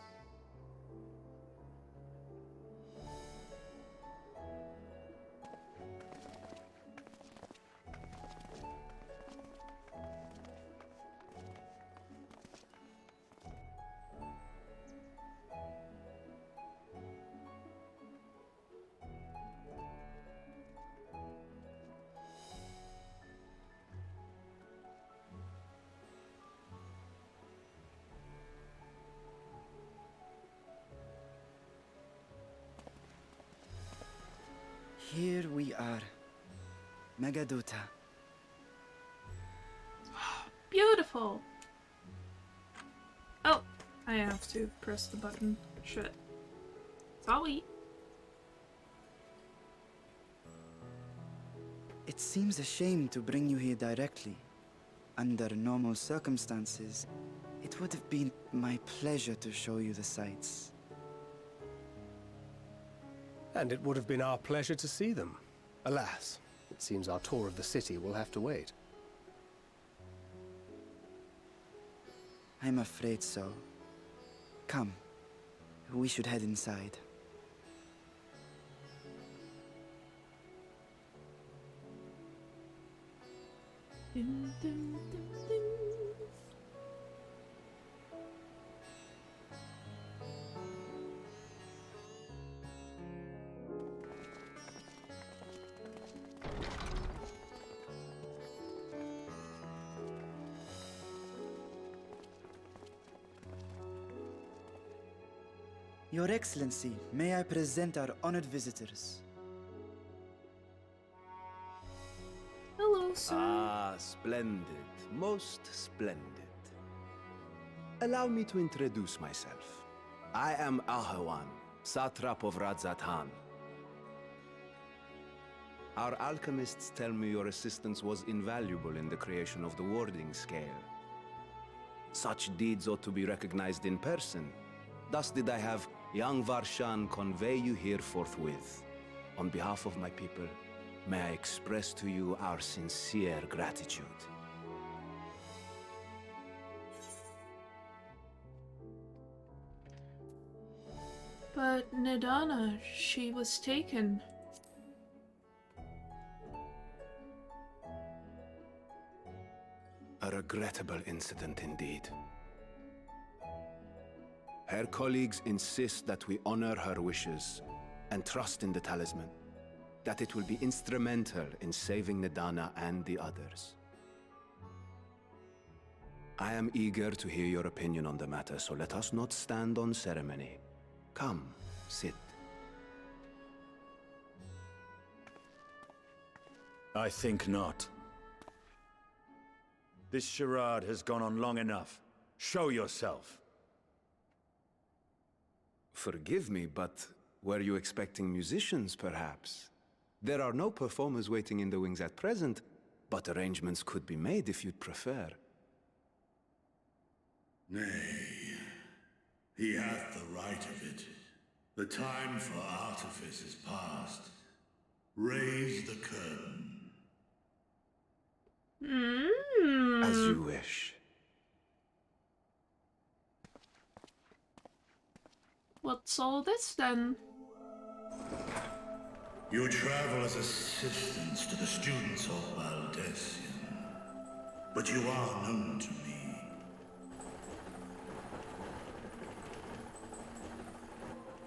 Here we are. Megadota. Beautiful! Oh, I have to press the button. Shit. Sorry. It seems a shame to bring you here directly. Under normal circumstances, it would have been my pleasure to show you the sights. And it would have been our pleasure to see them. Alas, it seems our tour of the city will have to wait. I'm afraid so. Come, we should head inside. Dun, dun, dun, dun. Your Excellency, may I present our honored visitors? Hello, sir. Ah, splendid. Most splendid. Allow me to introduce myself. I am Ahawan, satrap of Radzat-Han. Our alchemists tell me your assistance was invaluable in the creation of the warding scale. Such deeds ought to be recognized in person. Thus did I have young Varshan convey you here forthwith. On behalf of my people, may I express to you our sincere gratitude. But Nidana, she was taken. A regrettable incident indeed. Her colleagues insist that we honor her wishes and trust in the talisman, that it will be instrumental in saving Nidana and the others. I am eager to hear your opinion on the matter, so let us not stand on ceremony. Come, sit. I think not. This charade has gone on long enough. Show yourself. Forgive me, but were you expecting musicians, perhaps? There are no performers waiting in the wings at present, but arrangements could be made if you'd prefer. Nay, he hath the right of it. The time for artifice is past. Raise the curtain. As you wish. What's all this then? You travel as assistants to the students of Valdesian, but you are known to me.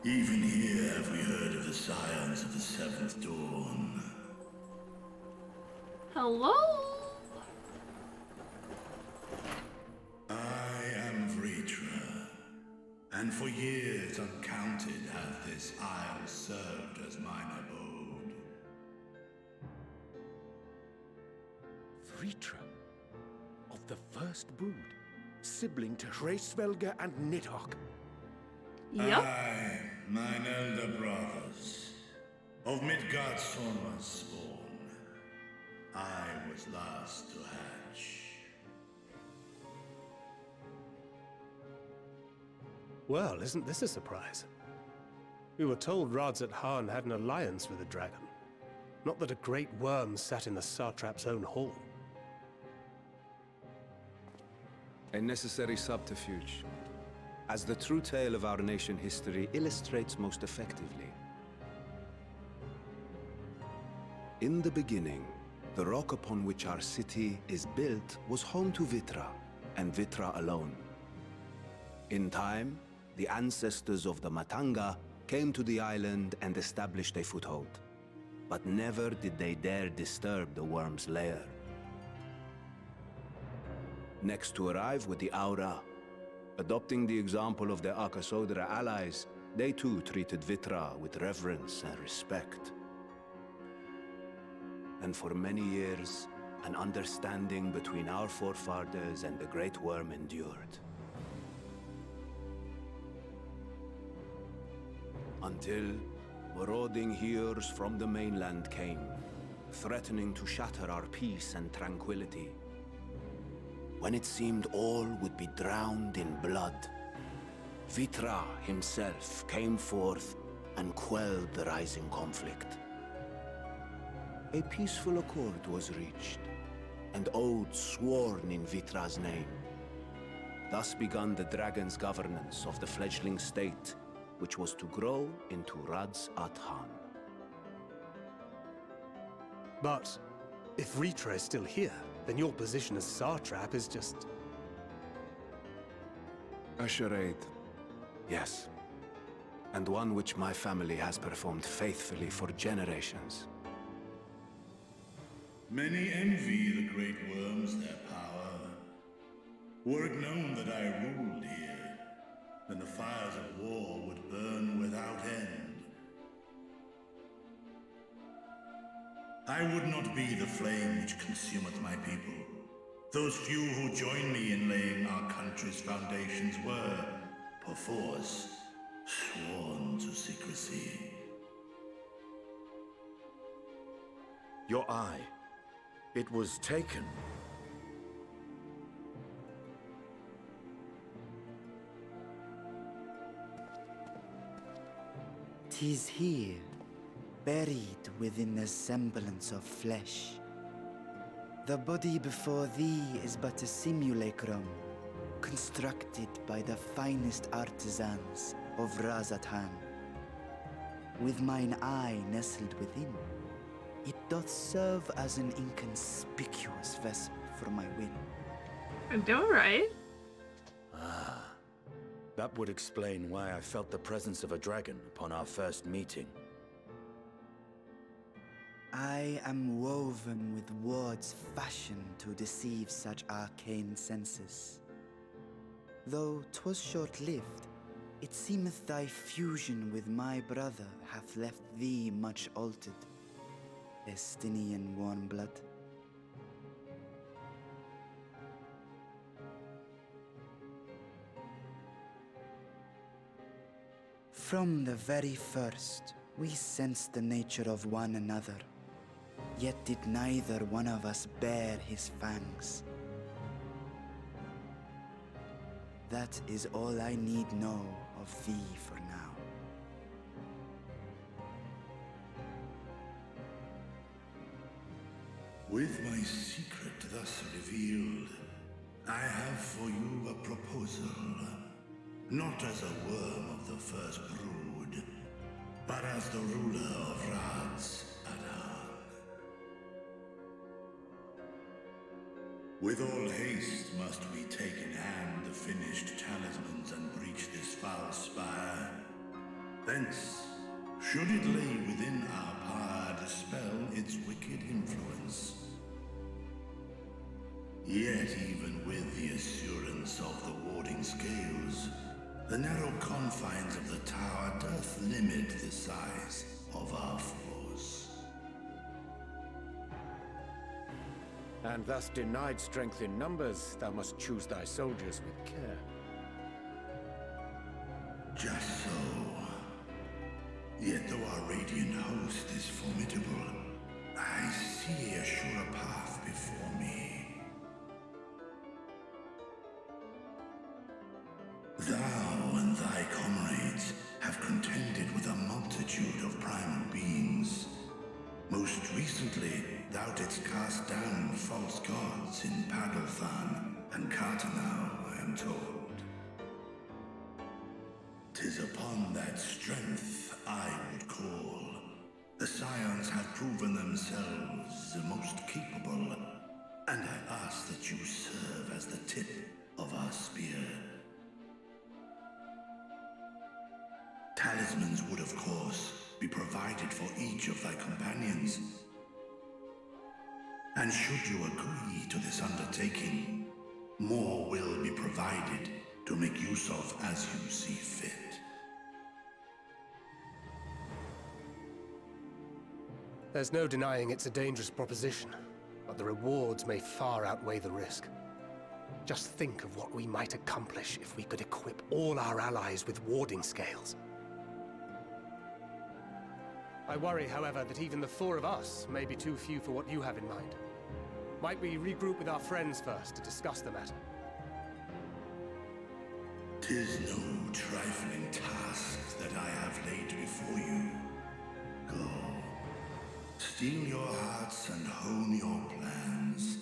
Even here have we heard of the scions of the Seventh Dawn. Hello? I am Vritra, and for years uncounted hath this isle served as mine abode. Vritra, of the first brood, sibling to Hraesvelga and Nidhogg. Yep. I, mine elder brothers, of Midgard's Sorma's spawn, I was last to hatch. Well, isn't this a surprise? We were told Radzat-Han had an alliance with a dragon. Not that a great worm sat in the satrap's own hall. A necessary subterfuge, as the true tale of our nation history illustrates most effectively. In the beginning, the rock upon which our city is built was home to Vitra, and Vitra alone. In time, the ancestors of the Matanga came to the island and established a foothold. But never did they dare disturb the worm's lair. Next to arrive with the Aura, adopting the example of their Akasodra allies, they too treated Vitra with reverence and respect. And for many years, an understanding between our forefathers and the Great Worm endured. Until marauding heroes from the mainland came, threatening to shatter our peace and tranquility. When it seemed all would be drowned in blood, Vitra himself came forth and quelled the rising conflict. A peaceful accord was reached, and oaths sworn in Vitra's name. Thus began the dragon's governance of the fledgling state, which was to grow into Radzat-Han. But if Vritra is still here, then your position as satrap is just... A charade, yes. And one which my family has performed faithfully for generations. Many envy the great worms their power. Were it known that I ruled here, then the fires of war would burn without end. I would not be the flame which consumeth my people. Those few who joined me in laying our country's foundations were, perforce, sworn to secrecy. Your eye. It was taken. 'Tis here, buried within the semblance of flesh. The body before thee is but a simulacrum, constructed by the finest artisans of Radzat-Han. With mine eye nestled within, it doth serve as an inconspicuous vessel for my will. I know, right? That would explain why I felt the presence of a dragon upon our first meeting. I am woven with words fashioned to deceive such arcane senses. Though 'twas short-lived, it seemeth thy fusion with my brother hath left thee much altered, Estinian warm blood. From the very first, we sensed the nature of one another. Yet did neither one of us bare his fangs. That is all I need know of thee for now. With my secret thus revealed, I have for you a proposal. Not as a worm of the first brood, but as the ruler of Rad's Adan. With all haste must we take in hand the finished talismans and breach this foul spire. Thence, should it lay within our power, dispel its wicked influence. Yet even with the assurance of the warding scales, the narrow confines of the tower doth limit the size of our force. And thus denied strength in numbers, thou must choose thy soldiers with care. Just so. Yet though our radiant host is formidable, I see a surer path before me. Thou and thy comrades have contended with a multitude of primal beings. Most recently, thou didst cast down false gods in Padalthan and Cartanau, I am told. 'Tis upon that strength I would call. The Scions have proven themselves the most capable, and I ask that you serve as the tip of our spear. Talismans would, of course, be provided for each of thy companions. And should you agree to this undertaking, more will be provided to make use of as you see fit. There's no denying it's a dangerous proposition, but the rewards may far outweigh the risk. Just think of what we might accomplish if we could equip all our allies with warding scales. I worry, however, that even the four of us may be too few for what you have in mind. Might we regroup with our friends first to discuss the matter? 'Tis no trifling task that I have laid before you. Go. Steel your hearts and hone your plans.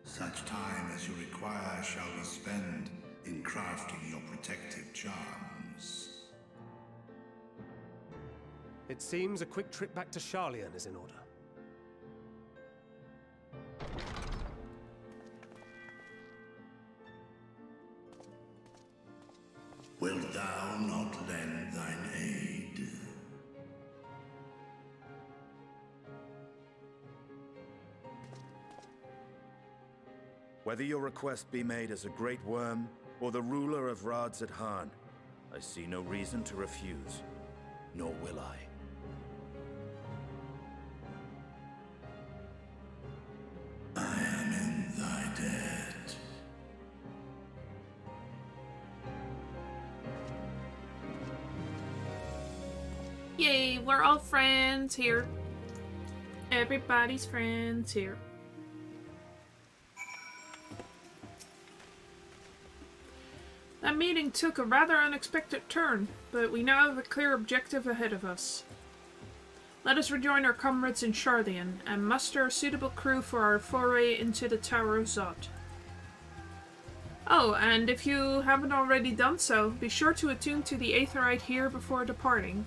Such time as you require shall be spent in crafting your protective charms. It seems a quick trip back to Charlian is in order. Wilt thou not lend thine aid? Whether your request be made as a great worm or the ruler of Rad's Adan, I see no reason to refuse, nor will I. I am in thy debt. Yay, we're all friends here. Everybody's friends here. That meeting took a rather unexpected turn, but we now have a clear objective ahead of us. Let us rejoin our comrades in Charlian and muster a suitable crew for our foray into the Tower of Zod. Oh, and if you haven't already done so, be sure to attune to the Aetherite here before departing.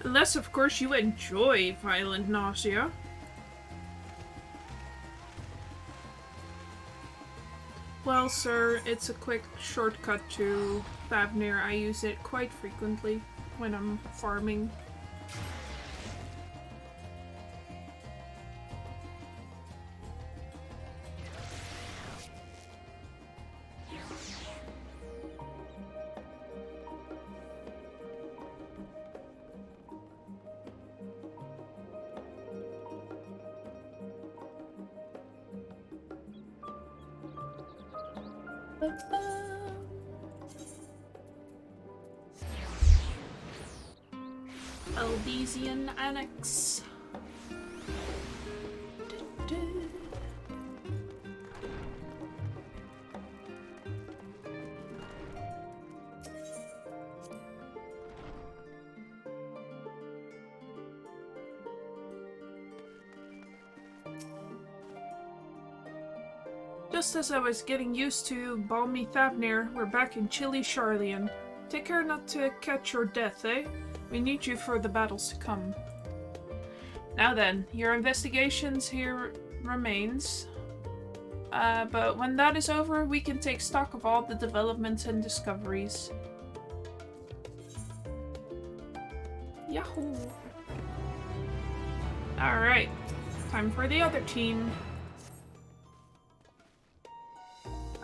Unless, of course, you enjoy violent nausea. Well, sir, it's a quick shortcut to Thavnir. I use it quite frequently when I'm farming. Eldesian Annex. Just as I was getting used to balmy Thavnir, we're back in chilly Sharlayan. Take care not to catch your death, eh? We need you for the battles to come. Now then, your investigations here remains. But when that is over, we can take stock of all the developments and discoveries. Yahoo! Alright, time for the other team.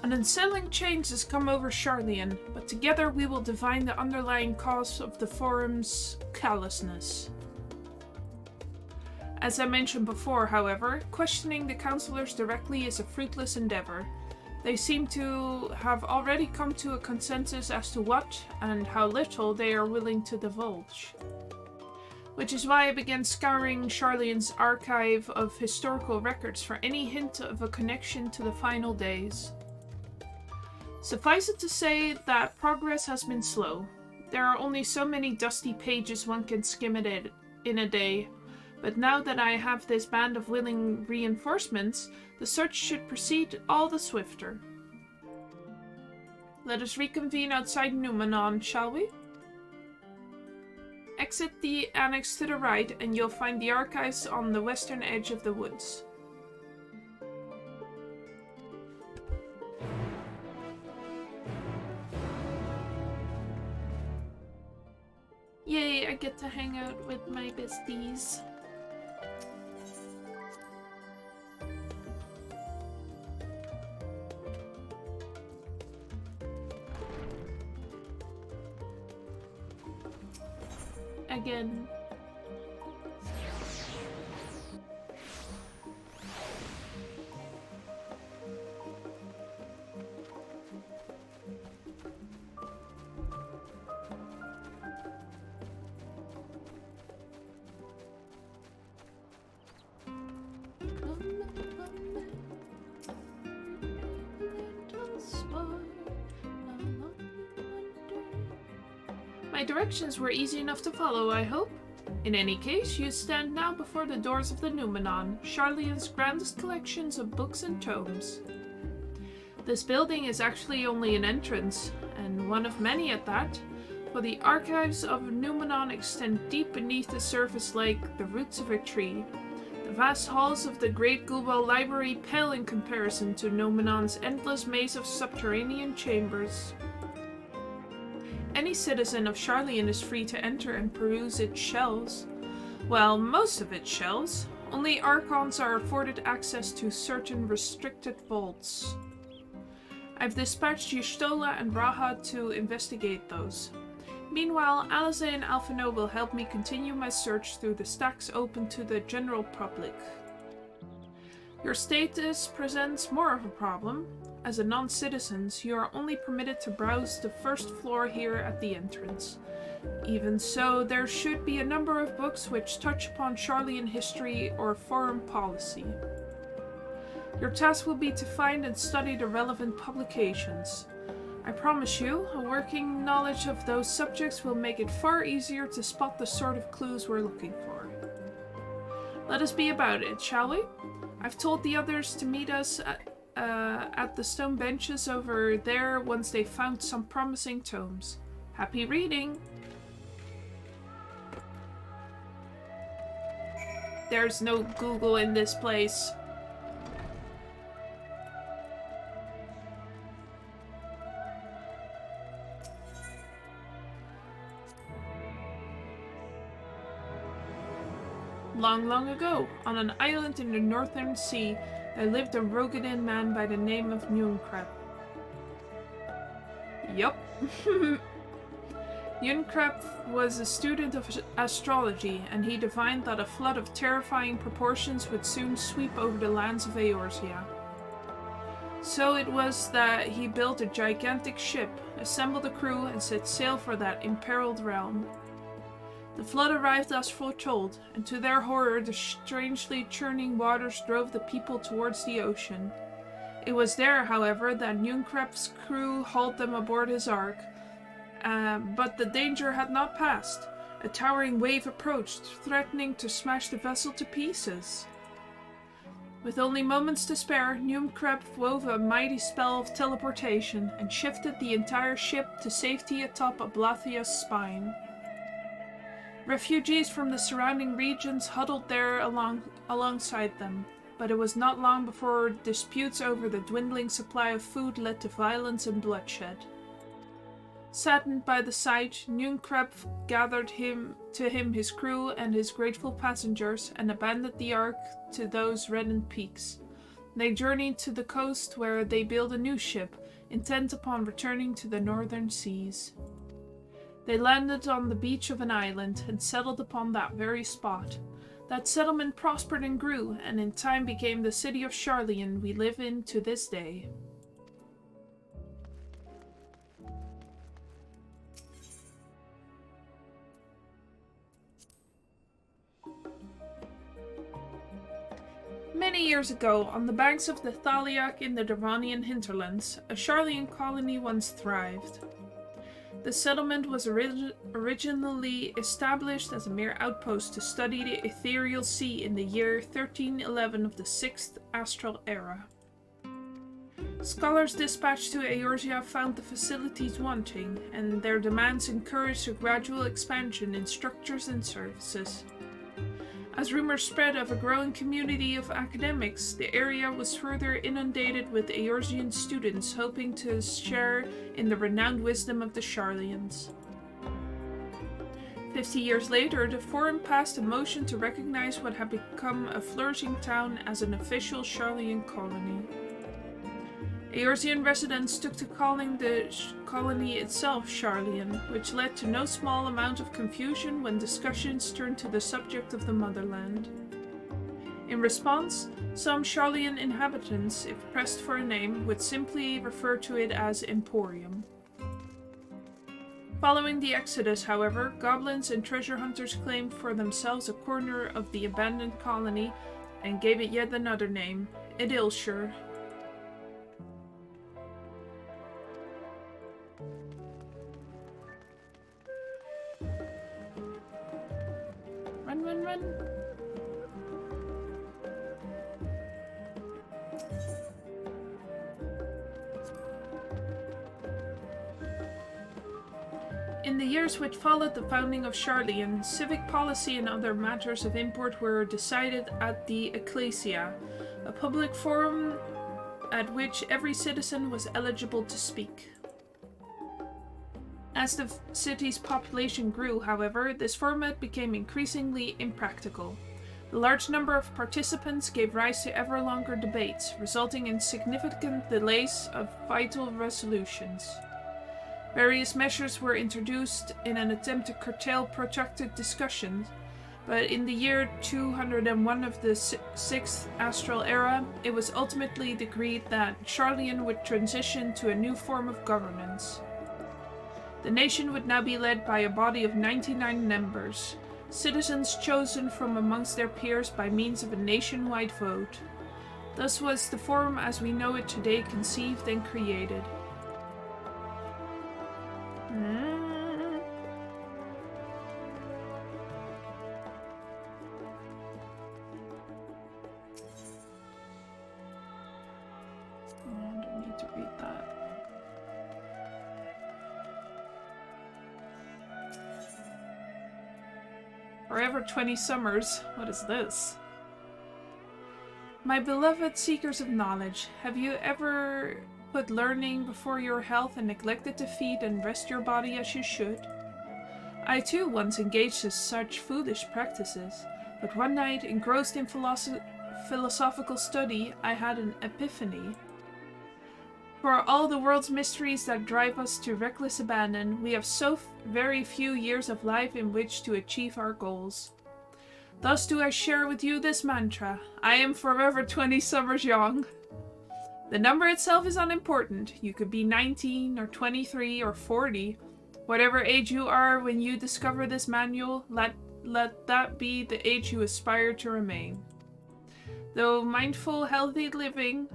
An unsettling change has come over Sharlayan, but together we will divine the underlying cause of the Forum's callousness. As I mentioned before, however, questioning the councillors directly is a fruitless endeavor. They seem to have already come to a consensus as to what and how little they are willing to divulge. Which is why I began scouring Sharlayan's archive of historical records for any hint of a connection to the final days. Suffice it to say that progress has been slow. There are only so many dusty pages one can skim it in a day, but now that I have this band of willing reinforcements, the search should proceed all the swifter. Let us reconvene outside Numenon, shall we? Exit the annex to the right and you'll find the archives on the western edge of the woods. Yay, I get to hang out with my besties. Again. My directions were easy enough to follow, I hope. In any case, you stand now before the doors of the Numenon, Sharlayan's grandest collections of books and tomes. This building is actually only an entrance, and one of many at that, for the archives of Numenon extend deep beneath the surface like the roots of a tree. The vast halls of the Great Gulwell Library pale in comparison to Numenon's endless maze of subterranean chambers. Any citizen of Sharlayan is free to enter and peruse its shelves. Well, most of its shelves. Only Archons are afforded access to certain restricted vaults. I've dispatched Yustola and Raha to investigate those. Meanwhile, Alize and Alphino will help me continue my search through the stacks open to the general public. Your status presents more of a problem. As a non-citizen, you are only permitted to browse the first floor here at the entrance. Even so, there should be a number of books which touch upon Sharlayan history or foreign policy. Your task will be to find and study the relevant publications. I promise you, a working knowledge of those subjects will make it far easier to spot the sort of clues we're looking for. Let us be about it, shall we? I've told the others to meet us at the stone benches over there once they've found some promising tomes. Happy reading! There's no Google in this place. Long, long ago, on an island in the northern sea, there lived a Rogadin man by the name of Yunkrep. Yup. Yunkrep was a student of astrology, and he divined that a flood of terrifying proportions would soon sweep over the lands of Eorzea. So it was that he built a gigantic ship, assembled a crew, and set sail for that imperiled realm. The flood arrived as foretold, and to their horror the strangely churning waters drove the people towards the ocean. It was there, however, that Nunkrep's crew hauled them aboard his ark, but the danger had not passed. A towering wave approached, threatening to smash the vessel to pieces. With only moments to spare, Nunkrep wove a mighty spell of teleportation and shifted the entire ship to safety atop Ablathia's spine. Refugees from the surrounding regions huddled there alongside them, but it was not long before disputes over the dwindling supply of food led to violence and bloodshed. Saddened by the sight, Nunkrep gathered to him his crew and his grateful passengers and abandoned the ark to those reddened peaks. They journeyed to the coast where they built a new ship, intent upon returning to the northern seas. They landed on the beach of an island and settled upon that very spot. That settlement prospered and grew, and in time became the city of Sharlayan we live in to this day. Many years ago, on the banks of the Thaliak in the Dervanian hinterlands, a Sharlayan colony once thrived. The settlement was originally established as a mere outpost to study the ethereal sea in the year 1311 of the 6th Astral Era. Scholars dispatched to Eorzea found the facilities wanting, and their demands encouraged a gradual expansion in structures and services. As rumors spread of a growing community of academics, the area was further inundated with Eorzean students hoping to share in the renowned wisdom of the Sharlayans. 50 years later, the Forum passed a motion to recognize what had become a flourishing town as an official Sharlayan colony. Eorzean residents took to calling the colony itself Sharlayan, which led to no small amount of confusion when discussions turned to the subject of the motherland. In response, some Sharlayan inhabitants, if pressed for a name, would simply refer to it as Emporium. Following the Exodus, however, goblins and treasure hunters claimed for themselves a corner of the abandoned colony and gave it yet another name, Idilshire. Run, run, run! In the years which followed the founding of Sharlayan, civic policy and other matters of import were decided at the Ecclesia, a public forum at which every citizen was eligible to speak. As the city's population grew, however, this format became increasingly impractical. The large number of participants gave rise to ever longer debates, resulting in significant delays of vital resolutions. Various measures were introduced in an attempt to curtail protracted discussions, but in the year 201 of the 6th Astral Era, it was ultimately agreed that Sharlayan would transition to a new form of governance. The nation would now be led by a body of 99 members, citizens chosen from amongst their peers by means of a nationwide vote. Thus was the Forum as we know it today conceived and created. I don't need to read that. Forever 20 summers. What is this? My beloved seekers of knowledge, have you ever put learning before your health and neglected to feed and rest your body as you should? I too once engaged in such foolish practices, but one night, engrossed in philosophical study, I had an epiphany. For all the world's mysteries that drive us to reckless abandon, we have so very few years of life in which to achieve our goals. Thus do I share with you this mantra: I am forever 20 summers young. The number itself is unimportant. You could be 19 or 23 or 40. Whatever age you are when you discover this manual, let that be the age you aspire to remain. Through mindful, healthy living,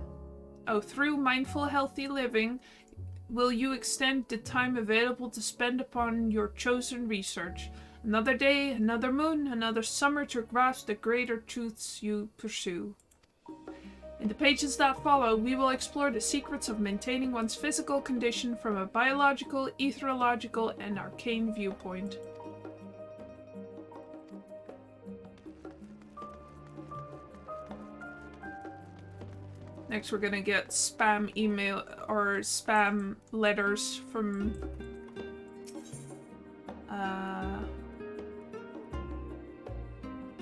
will you extend the time available to spend upon your chosen research. Another day, another moon, another summer to grasp the greater truths you pursue. In the pages that follow, we will explore the secrets of maintaining one's physical condition from a biological, etherological, and arcane viewpoint. Next, we're gonna get spam email or spam letters from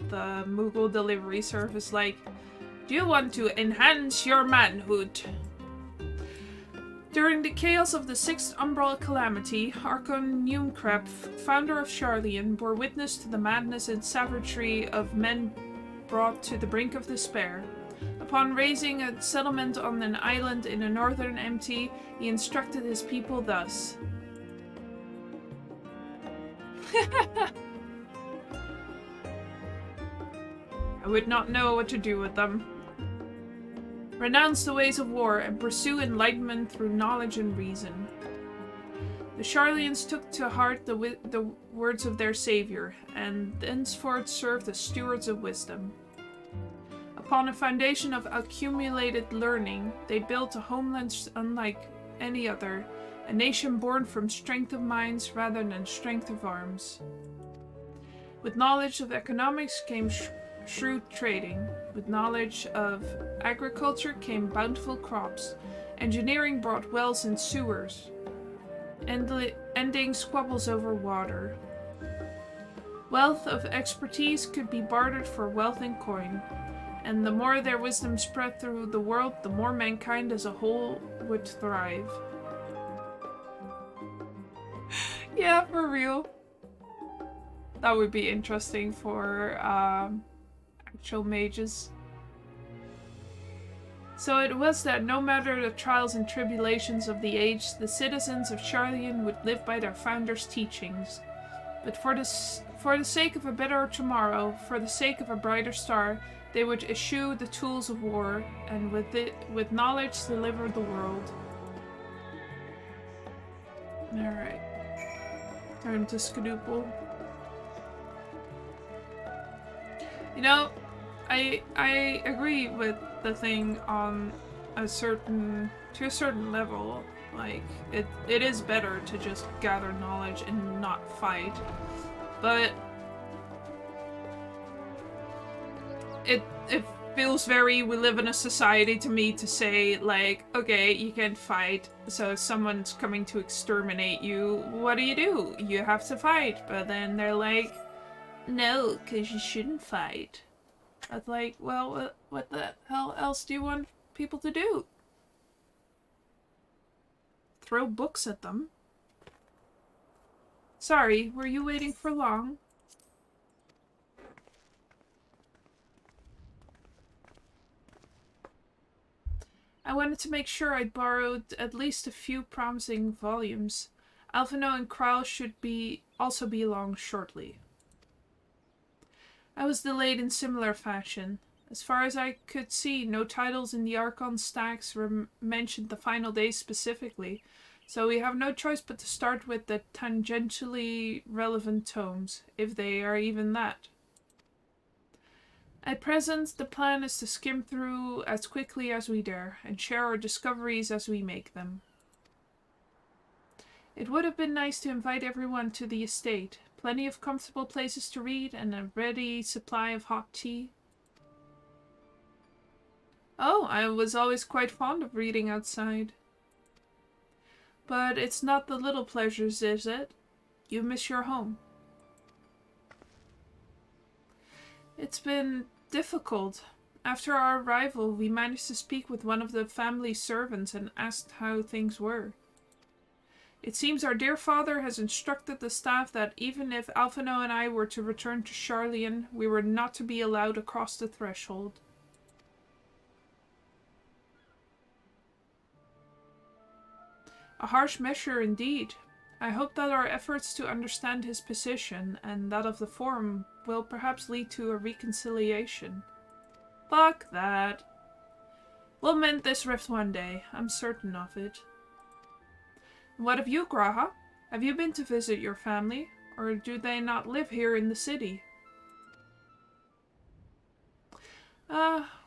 the Moogle delivery service like, do you want to enhance your manhood? During the chaos of the 6th Umbral Calamity, Archon Neumkrep, founder of Sharlayan, bore witness to the madness and savagery of men brought to the brink of despair. Upon raising a settlement on an island in a northern MT, he instructed his people thus. I would not know what to do with them. Renounce the ways of war and pursue enlightenment through knowledge and reason. The Sharlayans took to heart the words of their savior, and thenceforth served as stewards of wisdom. Upon a foundation of accumulated learning, they built a homeland unlike any other, a nation born from strength of minds rather than strength of arms. With knowledge of economics came shrewd trading. With knowledge of agriculture came bountiful crops. Engineering brought wells and sewers, ending squabbles over water. Wealth of expertise could be bartered for wealth in coin, and the more their wisdom spread through the world, the more mankind as a whole would thrive. Yeah, for real. That would be interesting for actual mages. So it was that no matter the trials and tribulations of the age, the citizens of Sharlayan would live by their founder's teachings. But for the sake of a better tomorrow, for the sake of a brighter star, they would eschew the tools of war, and with knowledge deliver the world. Alright. Time to skedoodle. You know, I agree with the thing on to a certain level. Like, it is better to just gather knowledge and not fight. But it feels very, we live in a society to me to say, like, okay, you can't fight, so if someone's coming to exterminate you, what do? You have to fight. But then they're like, no, because you shouldn't fight. That's like, well, what the hell else do you want people to do? Throw books at them? Sorry, were you waiting for long? I wanted to make sure I'd borrowed at least a few promising volumes. Alphino and Krau should also be along shortly. I was delayed in similar fashion. As far as I could see, no titles in the Archon stacks mentioned the final day specifically, so we have no choice but to start with the tangentially relevant tomes, if they are even that. At present, the plan is to skim through as quickly as we dare, and share our discoveries as we make them. It would have been nice to invite everyone to the estate. Plenty of comfortable places to read, and a ready supply of hot tea. Oh, I was always quite fond of reading outside. But it's not the little pleasures, is it? You miss your home. It's been difficult. After our arrival, we managed to speak with one of the family servants and asked how things were. It seems our dear father has instructed the staff that even if Alphino and I were to return to Sharlayan, we were not to be allowed across the threshold. A harsh measure indeed. I hope that our efforts to understand his position and that of the Forum will perhaps lead to a reconciliation. Fuck that. We'll mend this rift one day, I'm certain of it. What of you, Graha? Have you been to visit your family? Or do they not live here in the city?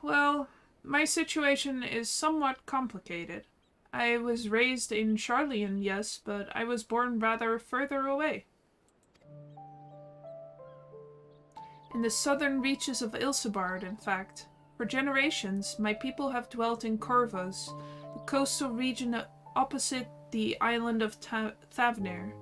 Well, my situation is somewhat complicated. I was raised in Charlian, yes, but I was born rather further away. In the southern reaches of Ilsebard, in fact. For generations, my people have dwelt in Corvus, the coastal region opposite the island of Thavnir.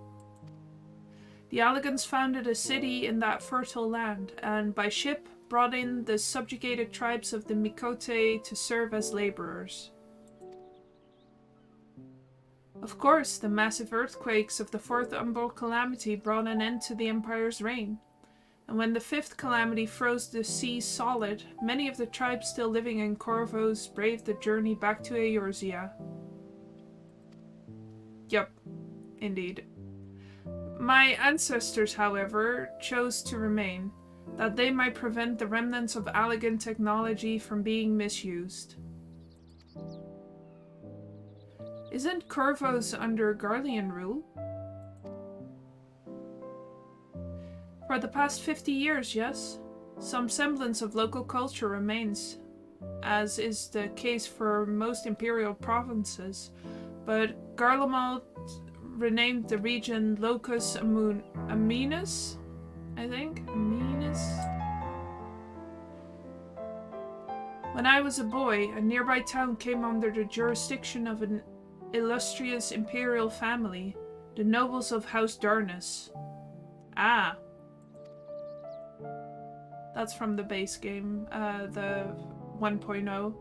The Alligans founded a city in that fertile land, and by ship brought in the subjugated tribes of the Mikote to serve as laborers. Of course, the massive earthquakes of the Fourth Umbral Calamity brought an end to the Empire's reign, and when the Fifth Calamity froze the sea solid, many of the tribes still living in Corvus braved the journey back to Eorzea. Yup, indeed. My ancestors, however, chose to remain, that they might prevent the remnants of Allagan technology from being misused. Isn't Corvus under Garlean rule? For the past 50 years, yes. Some semblance of local culture remains, as is the case for most imperial provinces, but Garlemald renamed the region Locus Aminus, I think? Aminus? When I was a boy, a nearby town came under the jurisdiction of an illustrious imperial family, the nobles of House Darnus. Ah. That's from the base game, the 1.0.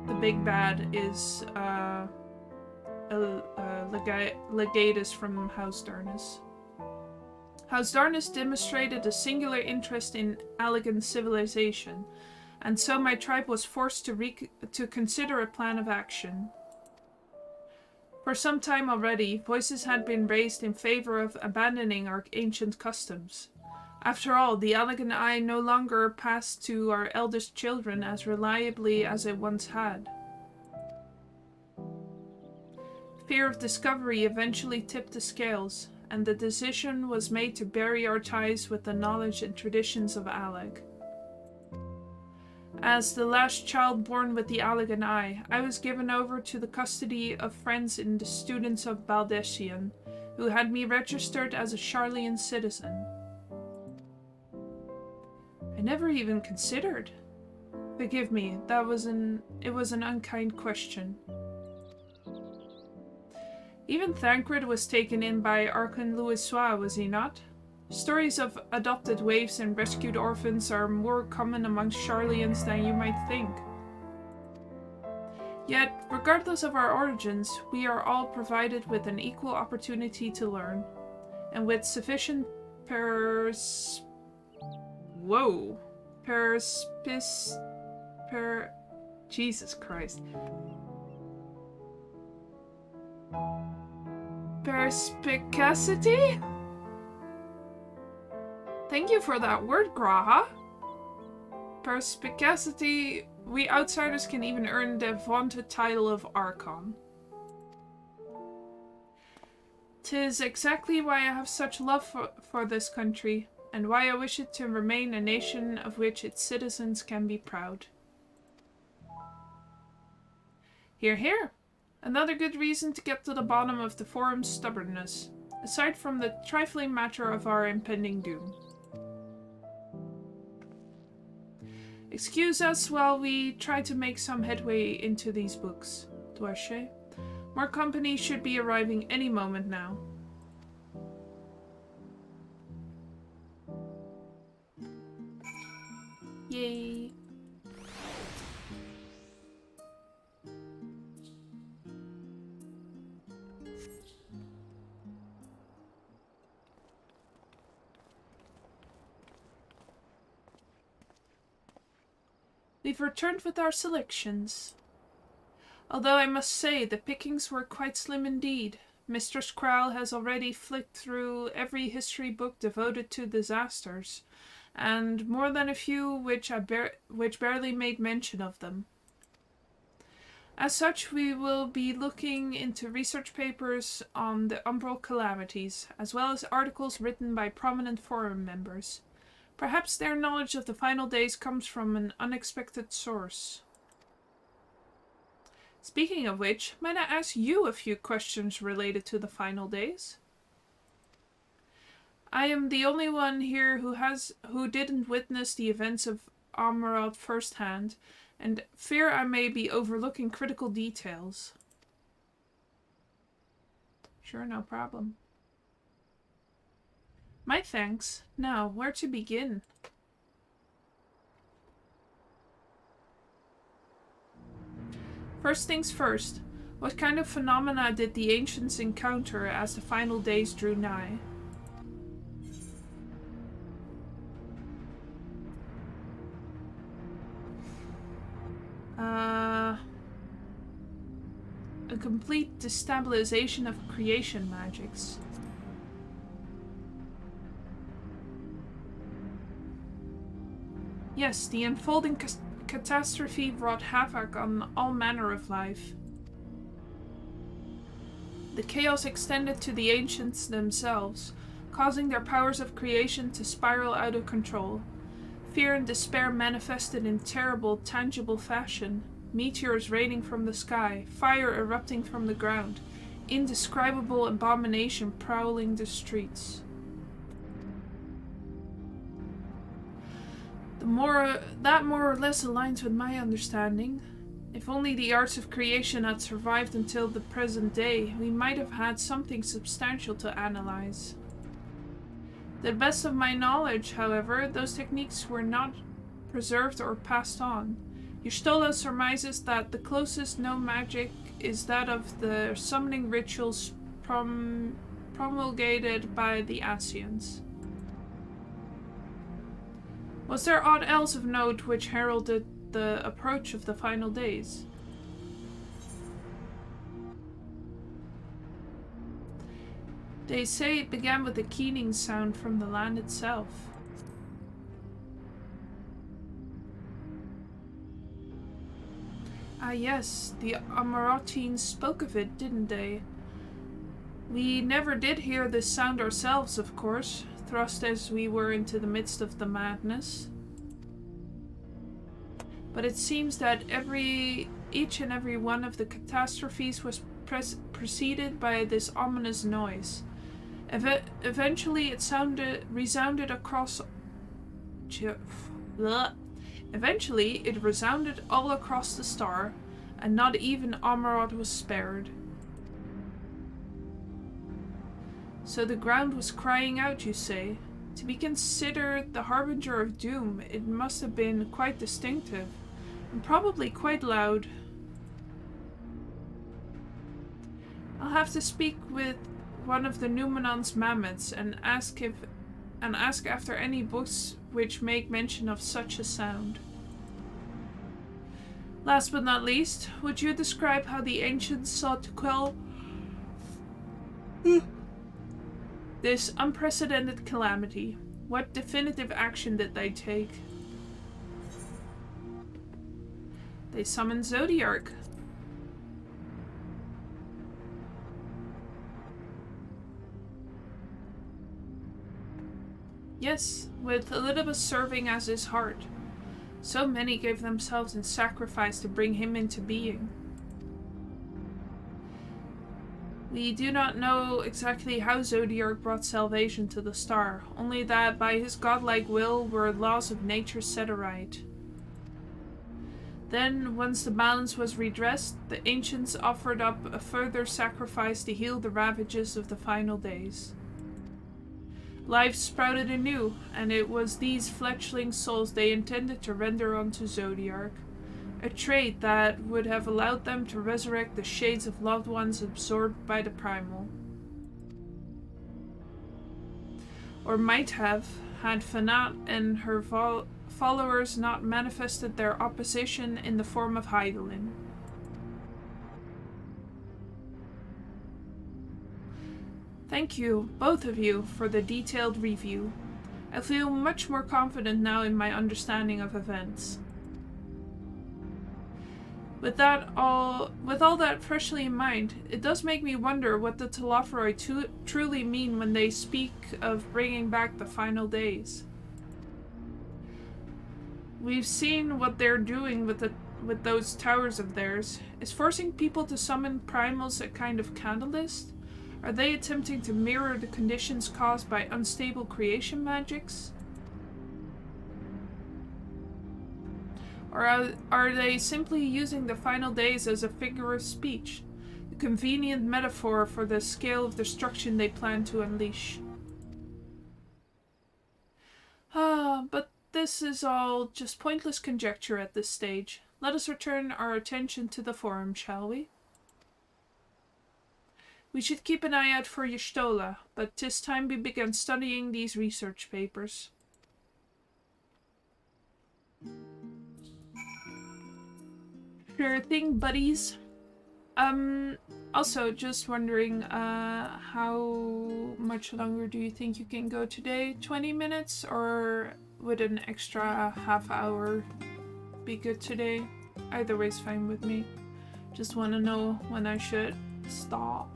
The big bad is Legatus from House Darnus. House Darnus demonstrated a singular interest in Allagan civilization, and so my tribe was forced to consider a plan of action. For some time already, voices had been raised in favor of abandoning our ancient customs. After all, the Allagan Eye no longer passed to our eldest children as reliably as it once had. Fear of discovery eventually tipped the scales, and the decision was made to bury our ties with the knowledge and traditions of Allag. As the last child born with the Allagan Eye, I was given over to the custody of friends and the students of Baldessian, who had me registered as a Charlian citizen. I never even considered. Forgive me, it was an unkind question. Even Thancred was taken in by Archon Louisois, was he not? Stories of adopted waifs and rescued orphans are more common amongst Charlians than you might think. Yet, regardless of our origins, we are all provided with an equal opportunity to learn, and with sufficient Jesus Christ. Perspicacity? Thank you for that word, Graha. Perspicacity, we outsiders can even earn the vaunted title of Archon. 'Tis exactly why I have such love for this country, and why I wish it to remain a nation of which its citizens can be proud. Hear, hear. Another good reason to get to the bottom of the Forum's stubbornness, aside from the trifling matter of our impending doom. Excuse us while we try to make some headway into these books, Dwarshe. More company should be arriving any moment now. Yay! We've returned with our selections. Although I must say the pickings were quite slim indeed. Mistress Crowl has already flicked through every history book devoted to disasters, and more than a few which barely made mention of them. As such, we will be looking into research papers on the umbral calamities, as well as articles written by prominent forum members. Perhaps their knowledge of the final days comes from an unexpected source. Speaking of which, might I ask you a few questions related to the final days? I am the only one here who didn't witness the events of Amarod firsthand, and fear I may be overlooking critical details. Sure, no problem. My thanks. Now, where to begin? First things first, what kind of phenomena did the ancients encounter as the final days drew nigh? A complete destabilization of creation magics. Yes, the unfolding catastrophe wrought havoc on all manner of life. The chaos extended to the ancients themselves, causing their powers of creation to spiral out of control. Fear and despair manifested in terrible, tangible fashion. Meteors raining from the sky, fire erupting from the ground, indescribable abomination prowling the streets. That more or less aligns with my understanding. If only the arts of creation had survived until the present day, we might have had something substantial to analyze. To the best of my knowledge, however, those techniques were not preserved or passed on. Yustola surmises that the closest known magic is that of the summoning rituals promulgated by the Asians. Was there aught else of note which heralded the approach of the final days? They say it began with a keening sound from the land itself. Ah yes, the Amaratines spoke of it, didn't they? We never did hear this sound ourselves, of course, thrust as we were into the midst of the madness. But it seems that each and every one of the catastrophes was preceded by this ominous noise. Eventually it resounded all across the star, and not even Amarod was spared. So the ground was crying out, you say? To be considered the harbinger of doom, it must have been quite distinctive, and probably quite loud. I'll have to speak with one of the Numenon's mammoths and ask after any books which make mention of such a sound. Last but not least, would you describe how the ancients sought to quell this unprecedented calamity? What definitive action did they take? They summoned Zodiark. Yes, with Elidibus serving as his heart. So many gave themselves in sacrifice to bring him into being. We do not know exactly how Zodiark brought salvation to the star, only that by his godlike will were laws of nature set aright. Then, once the balance was redressed, the ancients offered up a further sacrifice to heal the ravages of the final days. Life sprouted anew, and it was these fledgling souls they intended to render unto Zodiark, a trait that would have allowed them to resurrect the shades of loved ones absorbed by the primal. Or might have, had Fanat and her followers not manifested their opposition in the form of Hydaelyn. Thank you, both of you, for the detailed review. I feel much more confident now in my understanding of events. With all that freshly in mind, it does make me wonder what the Telophoroi truly mean when they speak of bringing back the final days. We've seen what they're doing with those towers of theirs. Is forcing people to summon primals a kind of catalyst? Are they attempting to mirror the conditions caused by unstable creation magics? Or are they simply using the final days as a figure of speech? A convenient metaphor for the scale of destruction they plan to unleash. But this is all just pointless conjecture at this stage. Let us return our attention to the forum, shall we? We should keep an eye out for Y'shtola, but 'tis time we began studying these research papers. Sure thing, buddies. Also, just wondering, how much longer do you think you can go today? 20 minutes, or would an extra half hour be good today? Either way's fine with me. Just want to know when I should stop.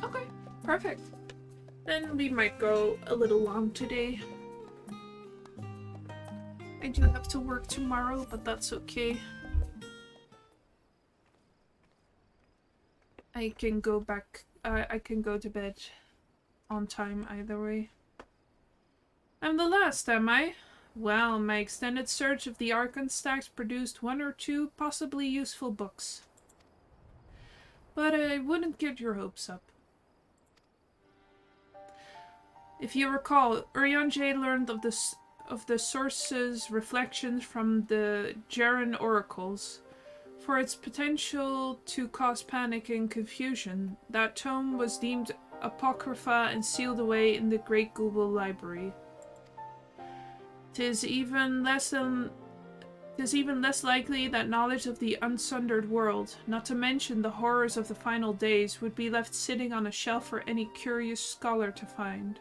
Okay, perfect. Then we might go a little long today. I do have to work tomorrow, but that's okay. I can go to bed on time either way. I'm the last, am I? Well, my extended search of the Archon stacks produced 1 or 2 possibly useful books. But I wouldn't get your hopes up. If you recall, Urianger learned of the source's reflections from the Jaren oracles. For its potential to cause panic and confusion, that tome was deemed apocrypha and sealed away in the Great Google Library. 'Tis even less likely that knowledge of the unsundered world, not to mention the horrors of the final days, would be left sitting on a shelf for any curious scholar to find.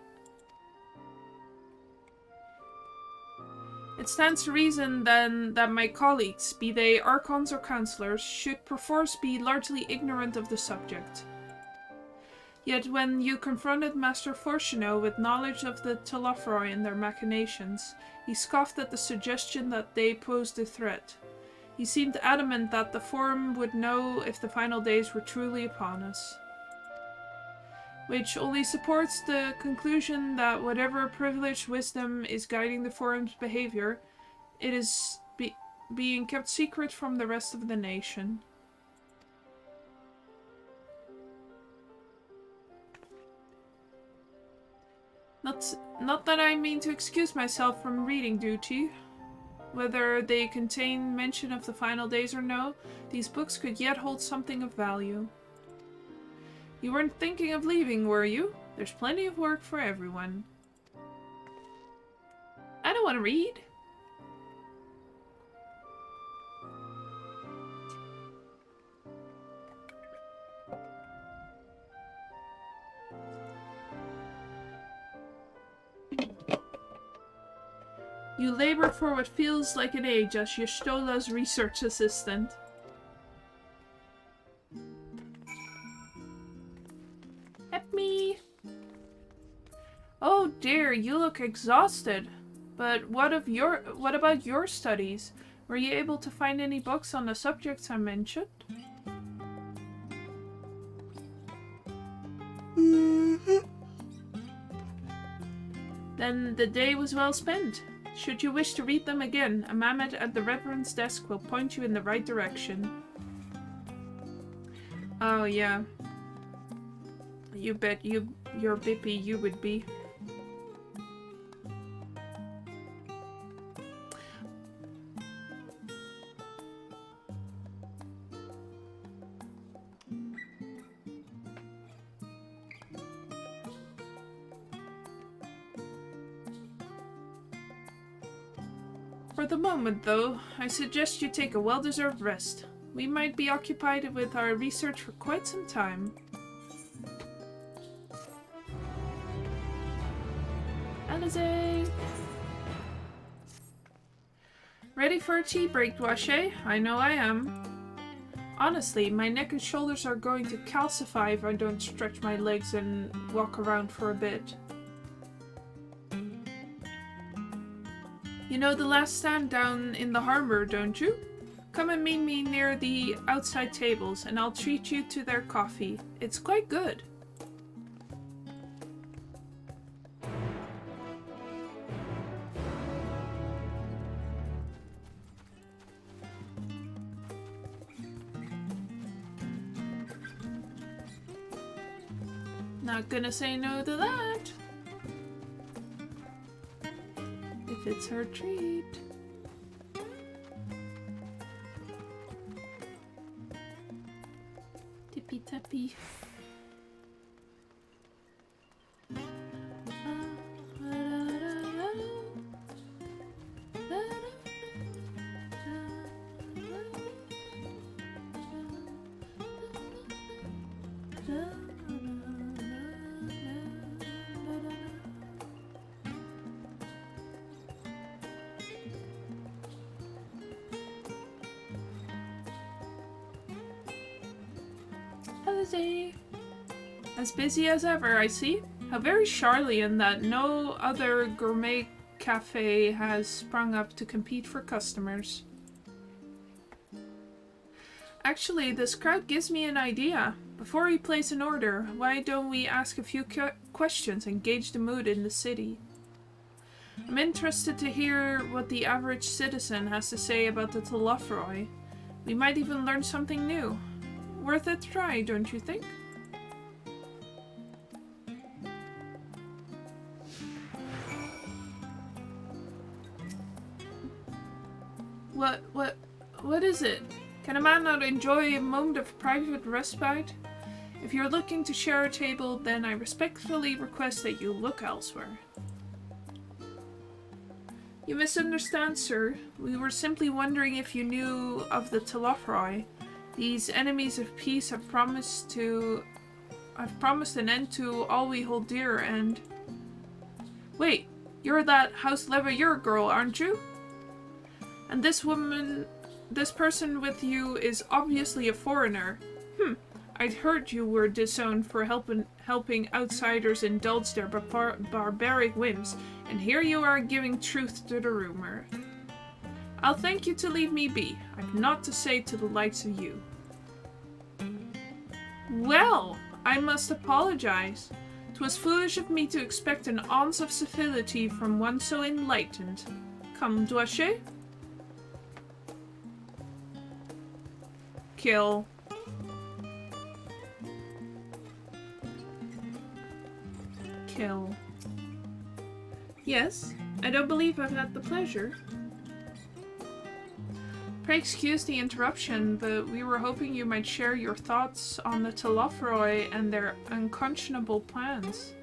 It stands to reason, then, that my colleagues, be they Archons or Councillors, should perforce be largely ignorant of the subject. Yet when you confronted Master Fortuno with knowledge of the Telophoroi and their machinations, he scoffed at the suggestion that they posed a threat. He seemed adamant that the Forum would know if the final days were truly upon us. Which only supports the conclusion that whatever privileged wisdom is guiding the Forum's behavior, it is being kept secret from the rest of the nation. Not that I mean to excuse myself from reading duty. Whether they contain mention of the final days or no, these books could yet hold something of value. You weren't thinking of leaving, were you? There's plenty of work for everyone. I don't want to read. You labor for what feels like an age as Y'shtola's research assistant. Help me! Oh dear, you look exhausted. But what about your studies? Were you able to find any books on the subjects I mentioned? Then the day was well spent. Should you wish to read them again, a Mamet at the Reverend's desk will point you in the right direction. Oh yeah. You bet you're bippy you would be. For the moment, though, I suggest you take a well-deserved rest. We might be occupied with our research for quite some time. Alizé! Ready for a tea break, Dwache? I know I am. Honestly, my neck and shoulders are going to calcify if I don't stretch my legs and walk around for a bit. You know the last stand down in the harbor, don't you? Come and meet me near the outside tables, and I'll treat you to their coffee. It's quite good. Not gonna say no to that. If it's her treat. Tippy tappy. As busy as ever, I see. How very Charlian that no other gourmet cafe has sprung up to compete for customers. Actually, this crowd gives me an idea. Before we place an order, why don't we ask a few questions and gauge the mood in the city? I'm interested to hear what the average citizen has to say about the Telefroi. We might even learn something new. Worth a try, don't you think? What is it? Can a man not enjoy a moment of private respite? If you're looking to share a table, then I respectfully request that you look elsewhere. You misunderstand, sir. We were simply wondering if you knew of the Telefroi. These enemies of peace have promised an end to all we hold dear, and... Wait, you're that House Levailleur girl, aren't you? And this person with you is obviously a foreigner. I'd heard you were disowned for helping outsiders indulge their barbaric whims, and here you are giving truth to the rumor. I'll thank you to leave me be. I've naught to say to the likes of you. Well, I must apologize. 'Twas foolish of me to expect an ounce of civility from one so enlightened. Come, Dwache. Kill. Kill. Yes, I don't believe I've had the pleasure. Pray excuse the interruption, but we were hoping you might share your thoughts on the Telefroi and their unconscionable plans.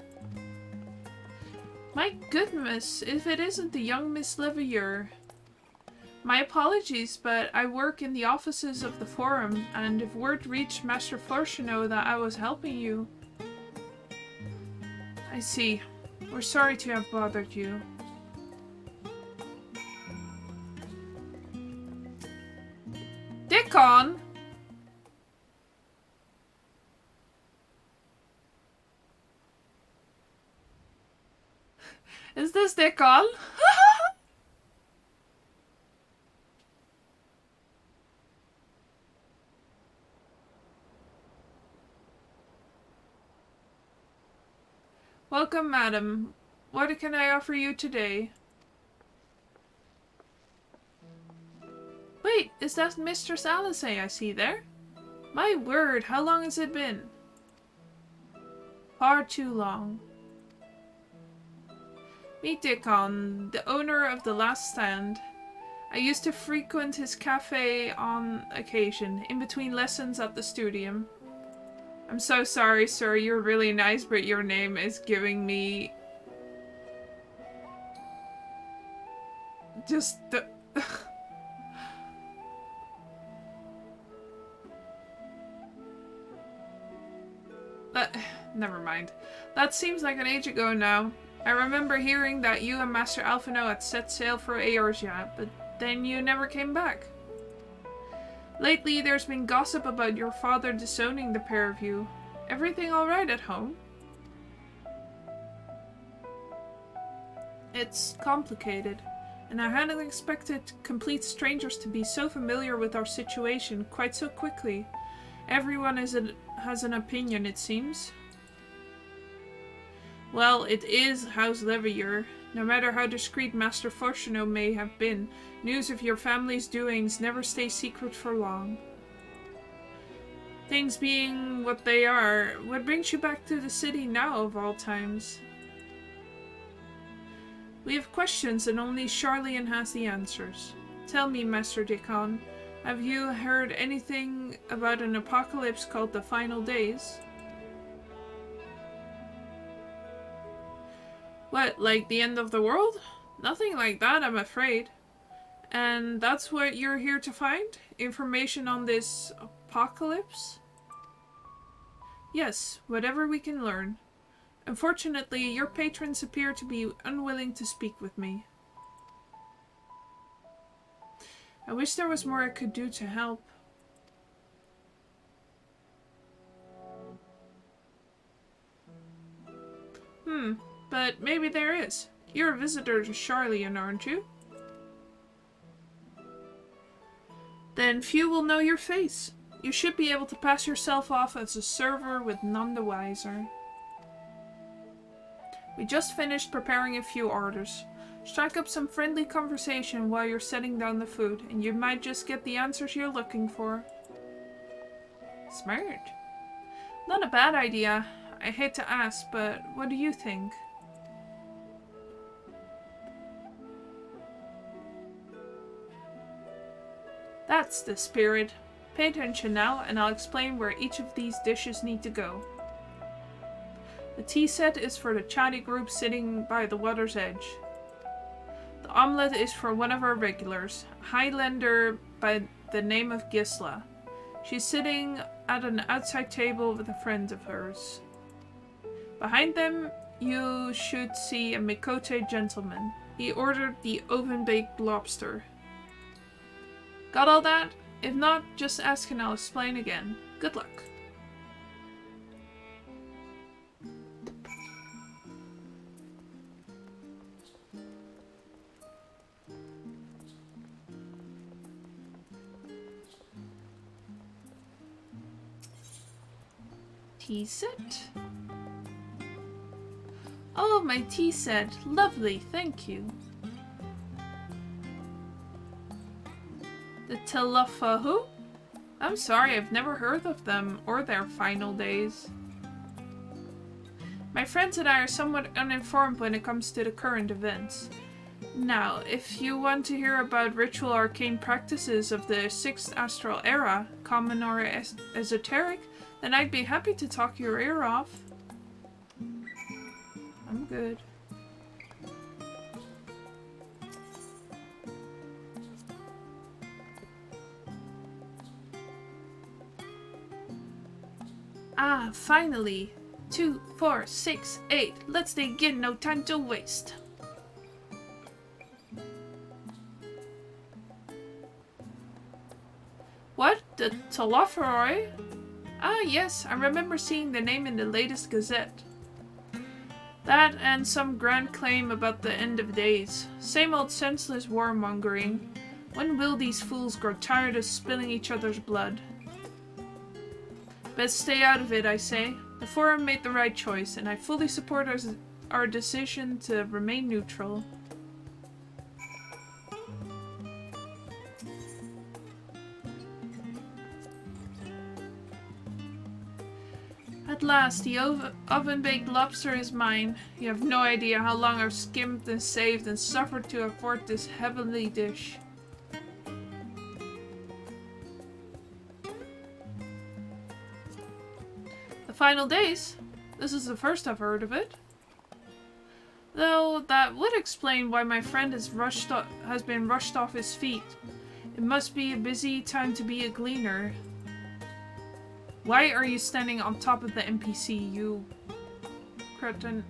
My goodness, if it isn't the young Miss Levailleur. My apologies, but I work in the offices of the Forum, and if word reached Master Florchino that I was helping you... I see. We're sorry to have bothered you. Dickon! Is this Dickon? Welcome, madam. What can I offer you today? Wait, is that Mistress Alizé I see there? My word, how long has it been? Far too long. Meet Dickon, the owner of the last stand. I used to frequent his cafe on occasion, in between lessons at the studium. I'm so sorry, sir. You're really nice, but your name is giving me... just the Never mind. That seems like an age ago now. I remember hearing that you and Master Alphino had set sail for Eorzea, but then you never came back. Lately, there's been gossip about your father disowning the pair of you. Everything alright at home? It's complicated, and I hadn't expected complete strangers to be so familiar with our situation quite so quickly. Everyone has an opinion, it seems. Well, it is House Leveilleur. No matter how discreet Master Fortuno may have been, news of your family's doings never stay secret for long. Things being what they are, what brings you back to the city now of all times? We have questions and only Charlian has the answers. Tell me, Master Deacon, have you heard anything about an apocalypse called the Final Days? What, like the end of the world? Nothing like that, I'm afraid. And that's what you're here to find? Information on this apocalypse? Yes, whatever we can learn. Unfortunately, your patrons appear to be unwilling to speak with me. I wish there was more I could do to help. But maybe there is. You're a visitor to Charlian, aren't you? Then few will know your face. You should be able to pass yourself off as a server with none the wiser. We just finished preparing a few orders. Strike up some friendly conversation while you're setting down the food, and you might just get the answers you're looking for. Smart. Not a bad idea. I hate to ask, but what do you think? That's the spirit. Pay attention now, and I'll explain where each of these dishes need to go. The tea set is for the chatty group sitting by the water's edge. The omelette is for one of our regulars, a Highlander by the name of Gisla. She's sitting at an outside table with a friend of hers. Behind them, you should see a Mikote gentleman. He ordered the oven-baked lobster. Got all that? If not, just ask and I'll explain again. Good luck. Tea set? Oh, my tea set. Lovely, thank you. The Telofahu? I'm sorry, I've never heard of them or their final days. My friends and I are somewhat uninformed when it comes to the current events. Now, if you want to hear about ritual arcane practices of the 6th Astral Era, common or esoteric, then I'd be happy to talk your ear off. I'm good. Ah, finally! 2, 4, 6, 8. Let's begin, no time to waste. What? The Telophoroi? Ah, yes, I remember seeing the name in the latest gazette. That and some grand claim about the end of days. Same old senseless warmongering. When will these fools grow tired of spilling each other's blood? Best stay out of it, I say. The Forum made the right choice, and I fully support our decision to remain neutral. At last, the oven-baked lobster is mine. You have no idea how long I've skimmed and saved and suffered to afford this heavenly dish. The final days? This is the first I've heard of it. Though that would explain why my friend has been rushed off his feet. It must be a busy time to be a gleaner. Why are you standing on top of the NPC, you cretin?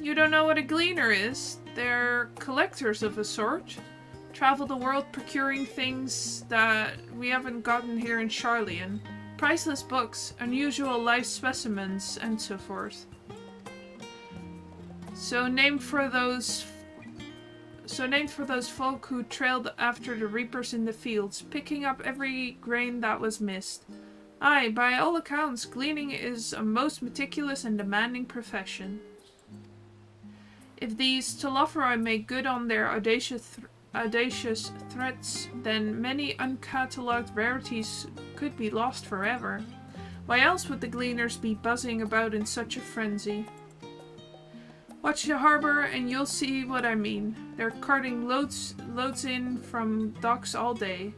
You don't know what a gleaner is? They're collectors of a sort. Travel the world procuring things that we haven't gotten here in Charlian. Priceless books, unusual life specimens, and so forth. So named for those folk who trailed after the reapers in the fields, picking up every grain that was missed. Aye, by all accounts, gleaning is a most meticulous and demanding profession. If these Telophoroi make good on their audacious threats, then many uncatalogued rarities could be lost forever. Why else would the gleaners be buzzing about in such a frenzy? Watch the harbor and you'll see what I mean. They're carting loads in from docks all day.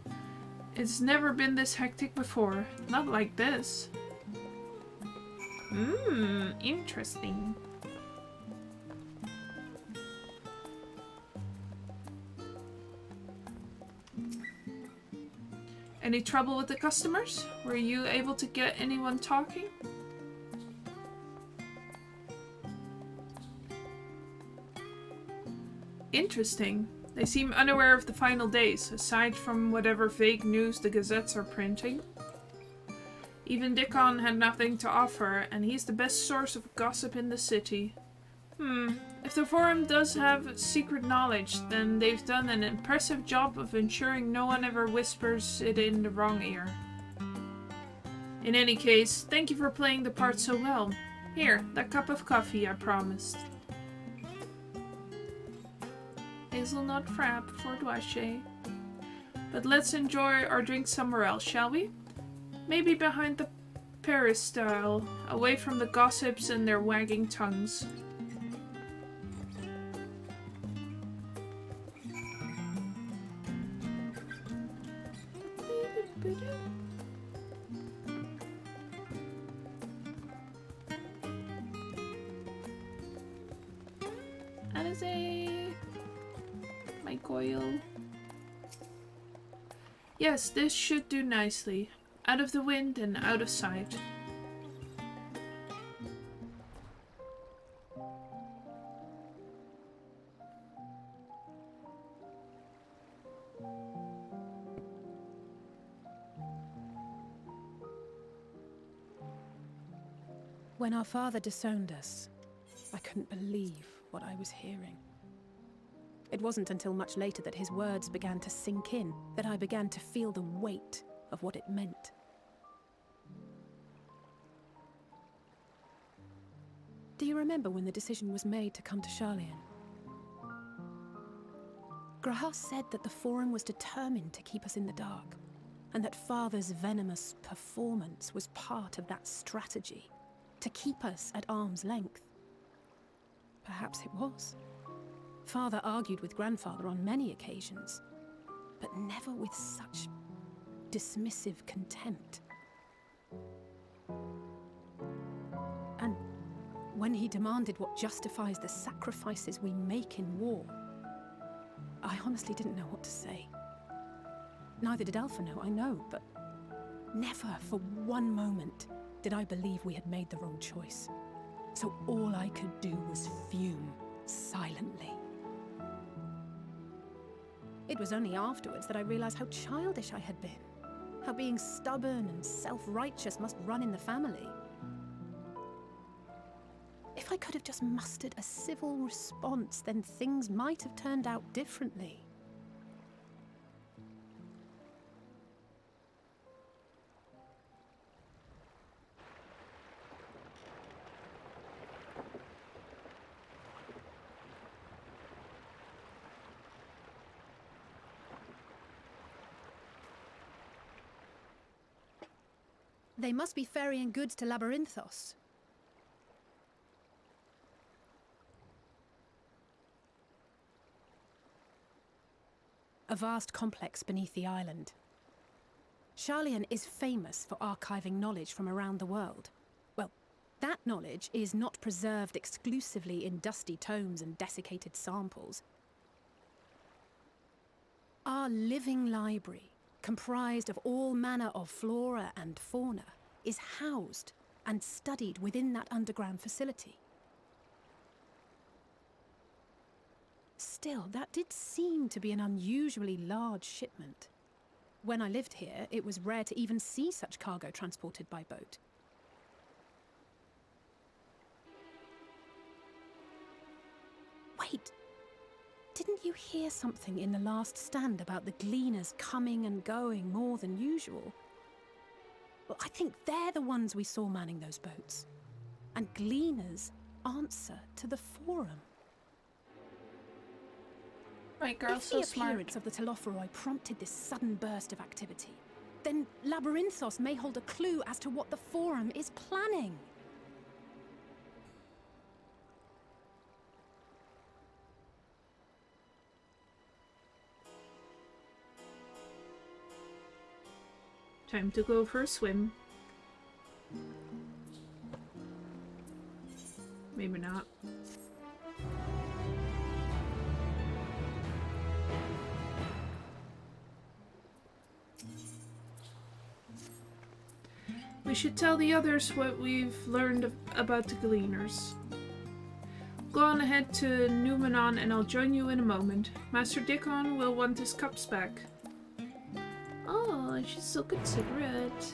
It's never been this hectic before. Not like this. Interesting. Any trouble with the customers? Were you able to get anyone talking? Interesting. They seem unaware of the final days, aside from whatever vague news the gazettes are printing. Even Dickon had nothing to offer, and he's the best source of gossip in the city. If the Forum does have secret knowledge, then they've done an impressive job of ensuring no one ever whispers it in the wrong ear. In any case, thank you for playing the part so well. Here, that cup of coffee I promised. Hazelnut frap for Dwache. But let's enjoy our drink somewhere else, shall we? Maybe behind the peristyle, away from the gossips and their wagging tongues. My coil. Yes, this should do nicely. Out of the wind and out of sight. When our father disowned us, I couldn't believe what I was hearing. It wasn't until much later that his words began to sink in, that I began to feel the weight of what it meant. Do you remember when the decision was made to come to Charlian? Grahas said that the Forum was determined to keep us in the dark, and that Father's venomous performance was part of that strategy, to keep us at arm's length. Perhaps it was. Father argued with Grandfather on many occasions, but never with such dismissive contempt. And when he demanded what justifies the sacrifices we make in war, I honestly didn't know what to say. Neither did Alpha know, I know, but never for one moment did I believe we had made the wrong choice. So all I could do was fume silently. It was only afterwards that I realized how childish I had been, how being stubborn and self-righteous must run in the family. If I could have just mustered a civil response, then things might have turned out differently. They must be ferrying goods to Labyrinthos. A vast complex beneath the island. Charlian is famous for archiving knowledge from around the world. Well, that knowledge is not preserved exclusively in dusty tomes and desiccated samples. Our living library comprised of all manner of flora and fauna, is housed and studied within that underground facility. Still, that did seem to be an unusually large shipment. When I lived here, it was rare to even see such cargo transported by boat. Wait! Didn't you hear something in the last stand about the gleaners coming and going more than usual? Well, I think they're the ones we saw manning those boats. And gleaners answer to the Forum. My girl's so If the smart. appearance of the Telophoroi prompted this sudden burst of activity, then Labyrinthos may hold a clue as to what the Forum is planning. Time to go for a swim. Maybe not. We should tell the others what we've learned about the Gleaners. Go on ahead to Numenon and I'll join you in a moment. Master Dickon will want his cups back. Oh, she's so considerate.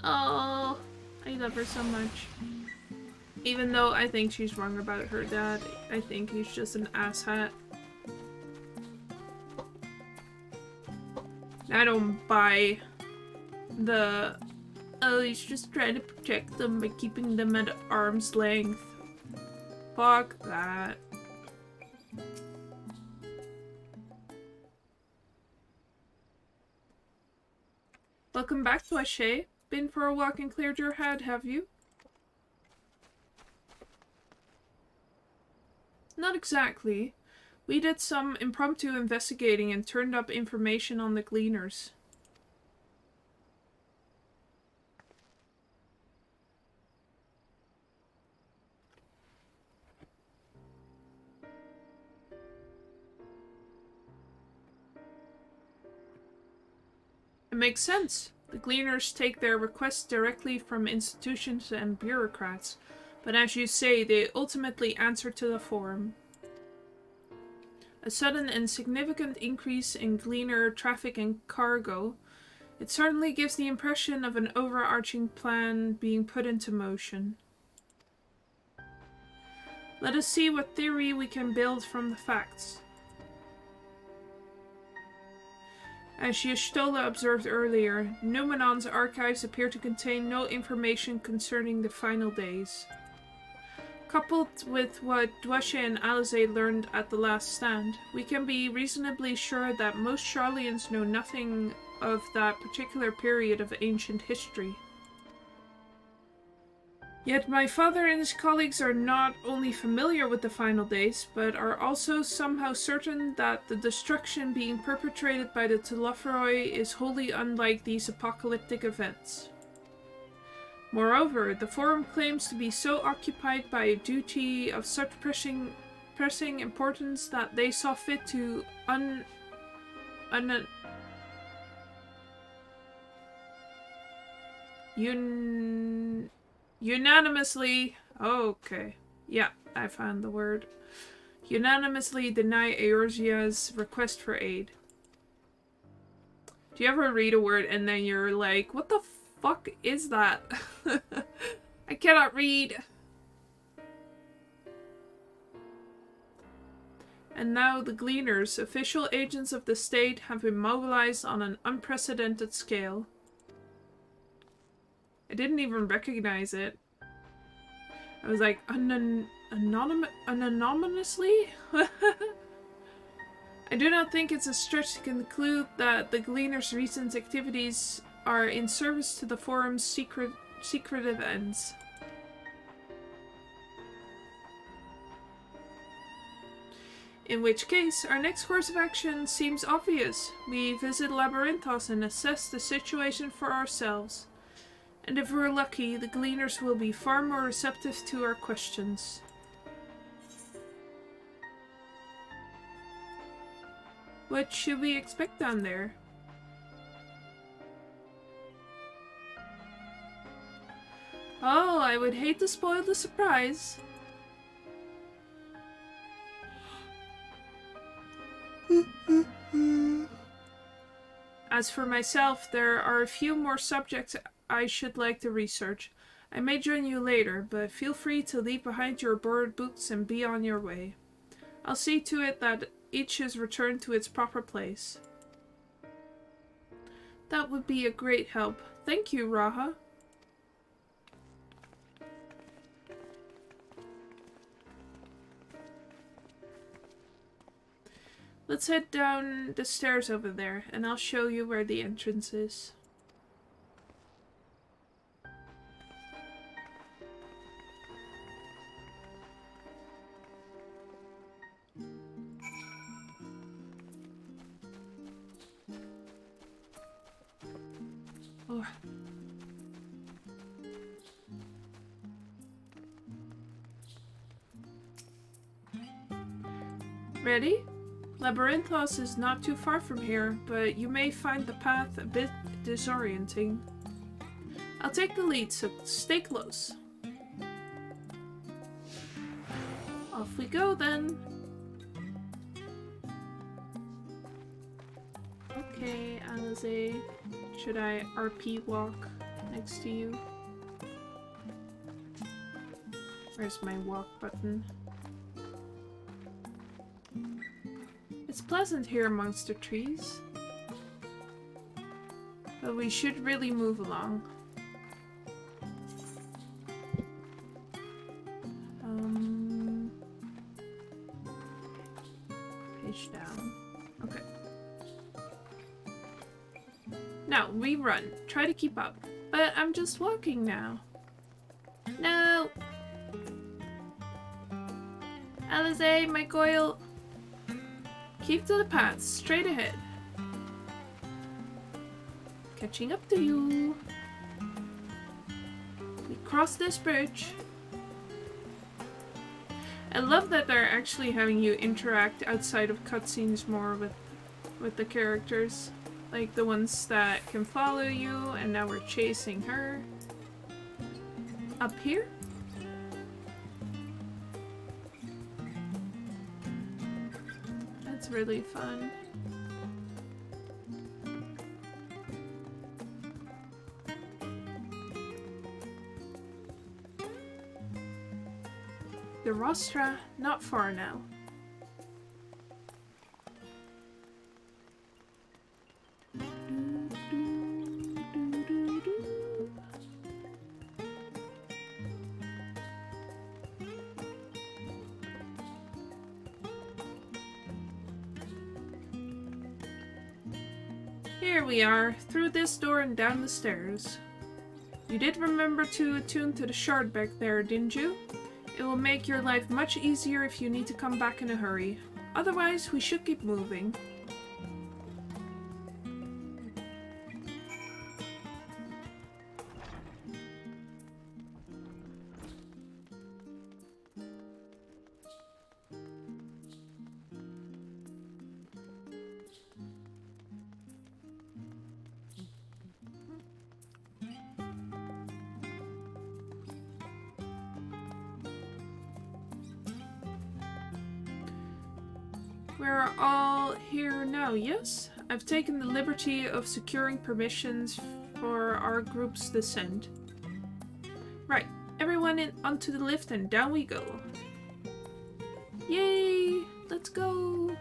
Oh, I love her so much. Even though I think she's wrong about her dad, I think he's just an asshat. I don't buy the, oh, he's just trying to protect them by keeping them at arm's length. Fuck that. Welcome back to Ashe. Been for a walk and cleared your head, have you? Not exactly. We did some impromptu investigating and turned up information on the Gleaners. It makes sense. The Gleaners take their requests directly from institutions and bureaucrats, but as you say, they ultimately answer to the Forum. A sudden and significant increase in Gleaner traffic and cargo, it certainly gives the impression of an overarching plan being put into motion. Let us see what theory we can build from the facts. As Y'shtola observed earlier, Numenon's archives appear to contain no information concerning the final days. Coupled with what Dweshe and Alize learned at the last stand, we can be reasonably sure that most Sharlayans know nothing of that particular period of ancient history. Yet my father and his colleagues are not only familiar with the final days, but are also somehow certain that the destruction being perpetrated by the Telophoroi is wholly unlike these apocalyptic events. Moreover, the Forum claims to be so occupied by a duty of such pressing importance that they saw fit to unanimously, okay, yeah, I found the word, unanimously deny Eorzea's request for aid. Do you ever read a word and then you're like, what the fuck is that? I cannot read. And now the Gleaners, official agents of the state, have been mobilized on an unprecedented scale. I didn't even recognize it. I was like, anonymously? I do not think it's a stretch to conclude that the Gleaners' recent activities are in service to the Forum's secretive ends. In which case, our next course of action seems obvious. We visit Labyrinthos and assess the situation for ourselves. And if we're lucky, the Gleaners will be far more receptive to our questions. What should we expect down there? Oh, I would hate to spoil the surprise. As for myself, there are a few more subjects I should like to research. I may join you later, but feel free to leave behind your borrowed books and be on your way. I'll see to it that each is returned to its proper place. That would be a great help. Thank you, Raha. Let's head down the stairs over there, and I'll show you where the entrance is. Oh. Ready? Labyrinthos is not too far from here, but you may find the path a bit disorienting. I'll take the lead, so stay close. Off we go then. Okay, Alize, should I RP walk next to you? Where's my walk button? It's pleasant here amongst the trees. But we should really move along. Page down. Okay. Now, we run. Try to keep up. But I'm just walking now. No! Alize, my Goyle. Keep to the path, straight ahead. Catching up to you. We cross this bridge. I love that they're actually having you interact outside of cutscenes more with the characters. Like the ones that can follow you, and now we're chasing her. Up here? That's really fun. The rostra, not far now. Here we are, through this door and down the stairs. You did remember to attune to the shard back there, didn't you? It will make your life much easier if you need to come back in a hurry. Otherwise, we should keep moving. We're all here now, yes? I've taken the liberty of securing permissions for our group's descent. Right, everyone in onto the lift and down we go. Yay! Let's go!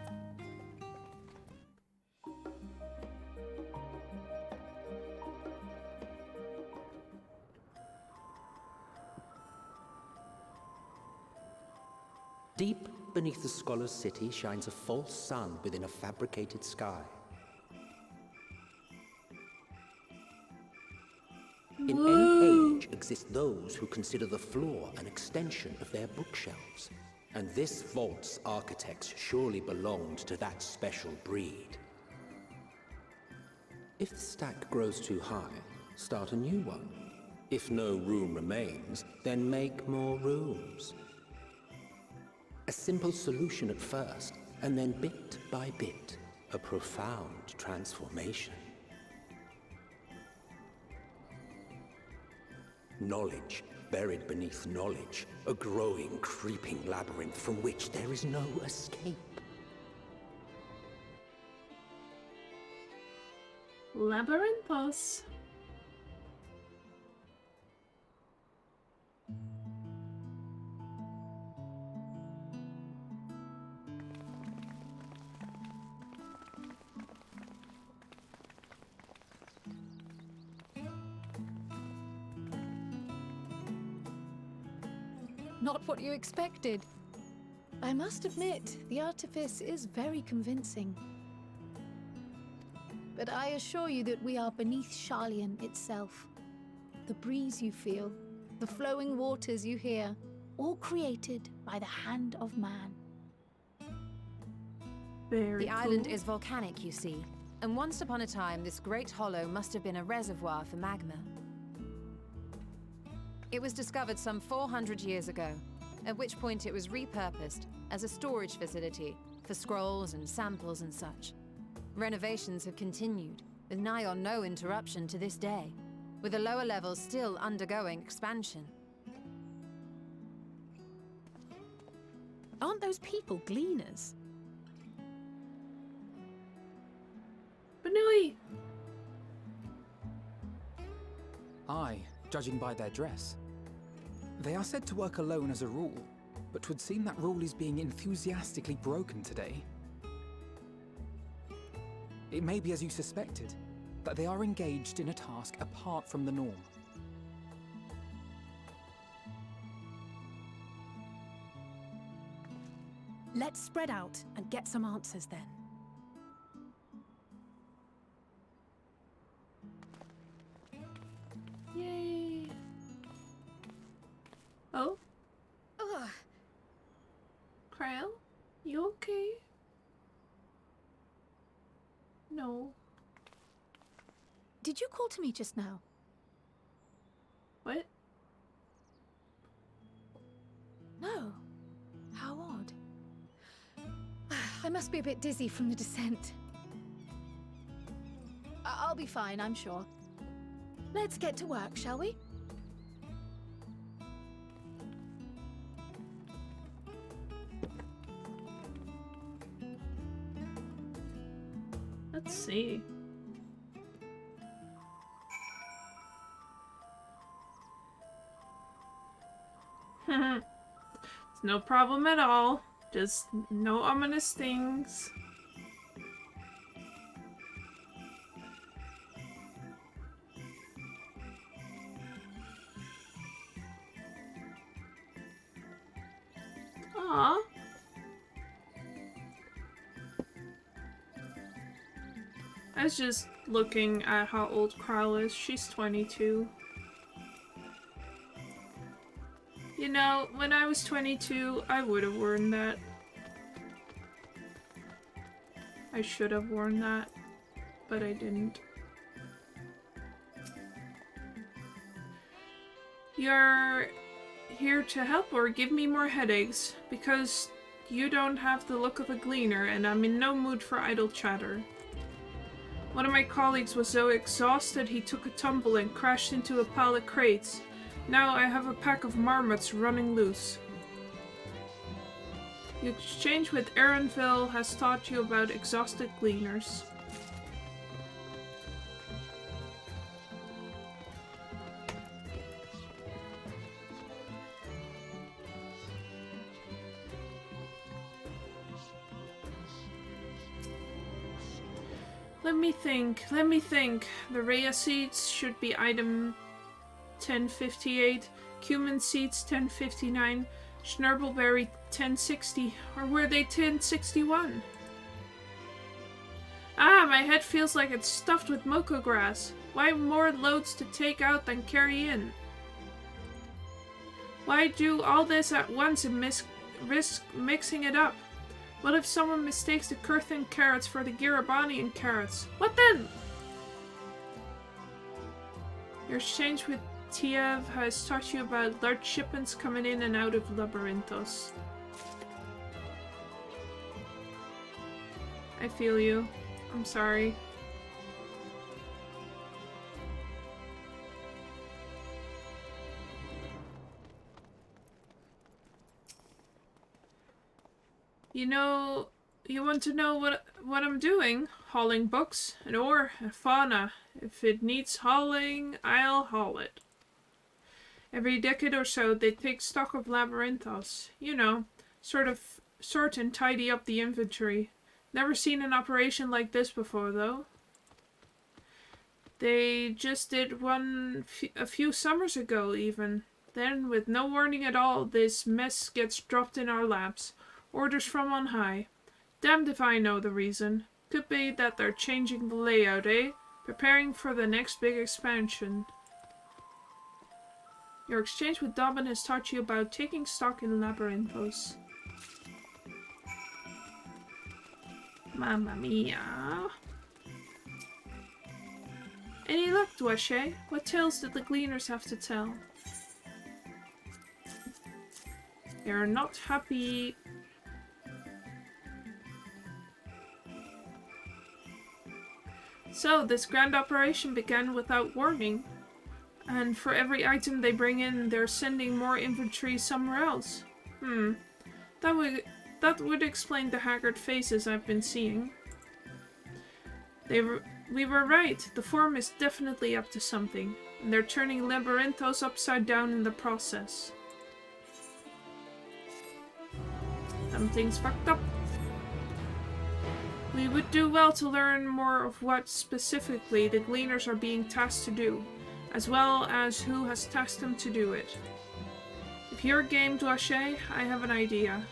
Deep beneath the scholar's city shines a false sun within a fabricated sky. In any age exist those who consider the floor an extension of their bookshelves. And this vault's architects surely belonged to that special breed. If the stack grows too high, start a new one. If no room remains, then make more rooms. A simple solution at first, and then bit by bit, a profound transformation. Knowledge buried beneath knowledge, a growing, creeping labyrinth from which there is no escape. Labyrinthos. Not what you expected. I must admit, the artifice is very convincing. But I assure you that we are beneath Sharlayan itself. The breeze you feel, the flowing waters you hear, all created by the hand of man. Very The island is volcanic, you see. And once upon a time, this great hollow must have been a reservoir for magma. It was discovered some 400 years ago, at which point it was repurposed as a storage facility for scrolls and samples and such. Renovations have continued, with nigh on no interruption to this day, with the lower levels still undergoing expansion. Aren't those people gleaners? Banui! Aye, judging by their dress. They are said to work alone as a rule, but 'twould seem that rule is being enthusiastically broken today. It may be as you suspected, that they are engaged in a task apart from the norm. Let's spread out and get some answers then. Yay! Oh? Ugh. Krail? You okay? No. Did you call to me just now? What? No. How odd. I must be a bit dizzy from the descent. I'll be fine, I'm sure. Let's get to work, shall we? Let's see. It's no problem at all. Just no ominous things. Aww. I was just looking at how old Krail is. She's 22. You know, when I was 22, I would have worn that. I should have worn that, but I didn't. You're here to help or give me more headaches, because you don't have the look of a gleaner and I'm in no mood for idle chatter. One of my colleagues was so exhausted he took a tumble and crashed into a pile of crates. Now I have a pack of marmots running loose. The exchange with Erenville has taught you about exhausted gleaners. Let me think. The Rhea seeds should be item 1058, cumin seeds 1059, Schnerbleberry 1060, or were they 1061? Ah, my head feels like it's stuffed with moko grass. Why more loads to take out than carry in? Why do all this at once and risk mixing it up. What if someone mistakes the Kurthan carrots for the Girabanian carrots? What then? Your exchange with Tiev has taught you about large shipments coming in and out of Labyrinthos. I feel you. I'm sorry. You know, you want to know what I'm doing? Hauling books, an ore, a fauna. If it needs hauling, I'll haul it. Every decade or so, they take stock of Labyrinthos. You know, sort and tidy up the inventory. Never seen an operation like this before, though. They just did one a few summers ago, even. Then, with no warning at all, this mess gets dropped in our laps. Orders from on high. Damned if I know the reason. Could be that they're changing the layout, eh? Preparing for the next big expansion. Your exchange with Dobbin has taught you about taking stock in Labyrinthos. Mamma mia. Any luck, Dwashe? What tales did the Gleaners have to tell? They're not happy. So, this grand operation began without warning. And for every item they bring in, they're sending more inventory somewhere else. That would explain the haggard faces I've been seeing. We were right. The Forum is definitely up to something. And they're turning Labyrinthos upside down in the process. Something's fucked up. We would do well to learn more of what specifically the Gleaners are being tasked to do, as well as who has tasked them to do it. If you're game, Dwashe, I have an idea.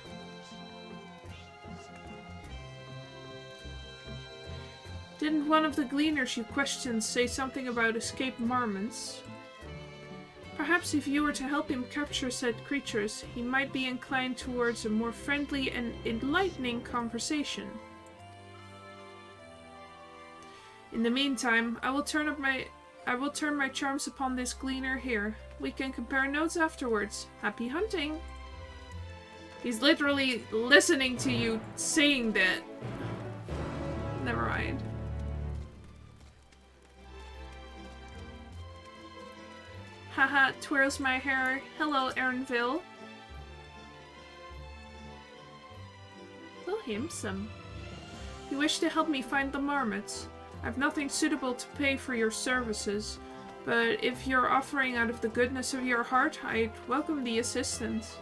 Didn't one of the Gleaners you questioned say something about escaped marmots? Perhaps if you were to help him capture said creatures, he might be inclined towards a more friendly and enlightening conversation. In the meantime, I will turn my charms upon this Gleaner here. We can compare notes afterwards. Happy hunting! He's literally listening to you saying that. Never mind. Haha, twirls my hair. Hello, Erinville. So handsome. You wish to help me find the marmots? I've nothing suitable to pay for your services, but if you're offering out of the goodness of your heart, I'd welcome the assistance.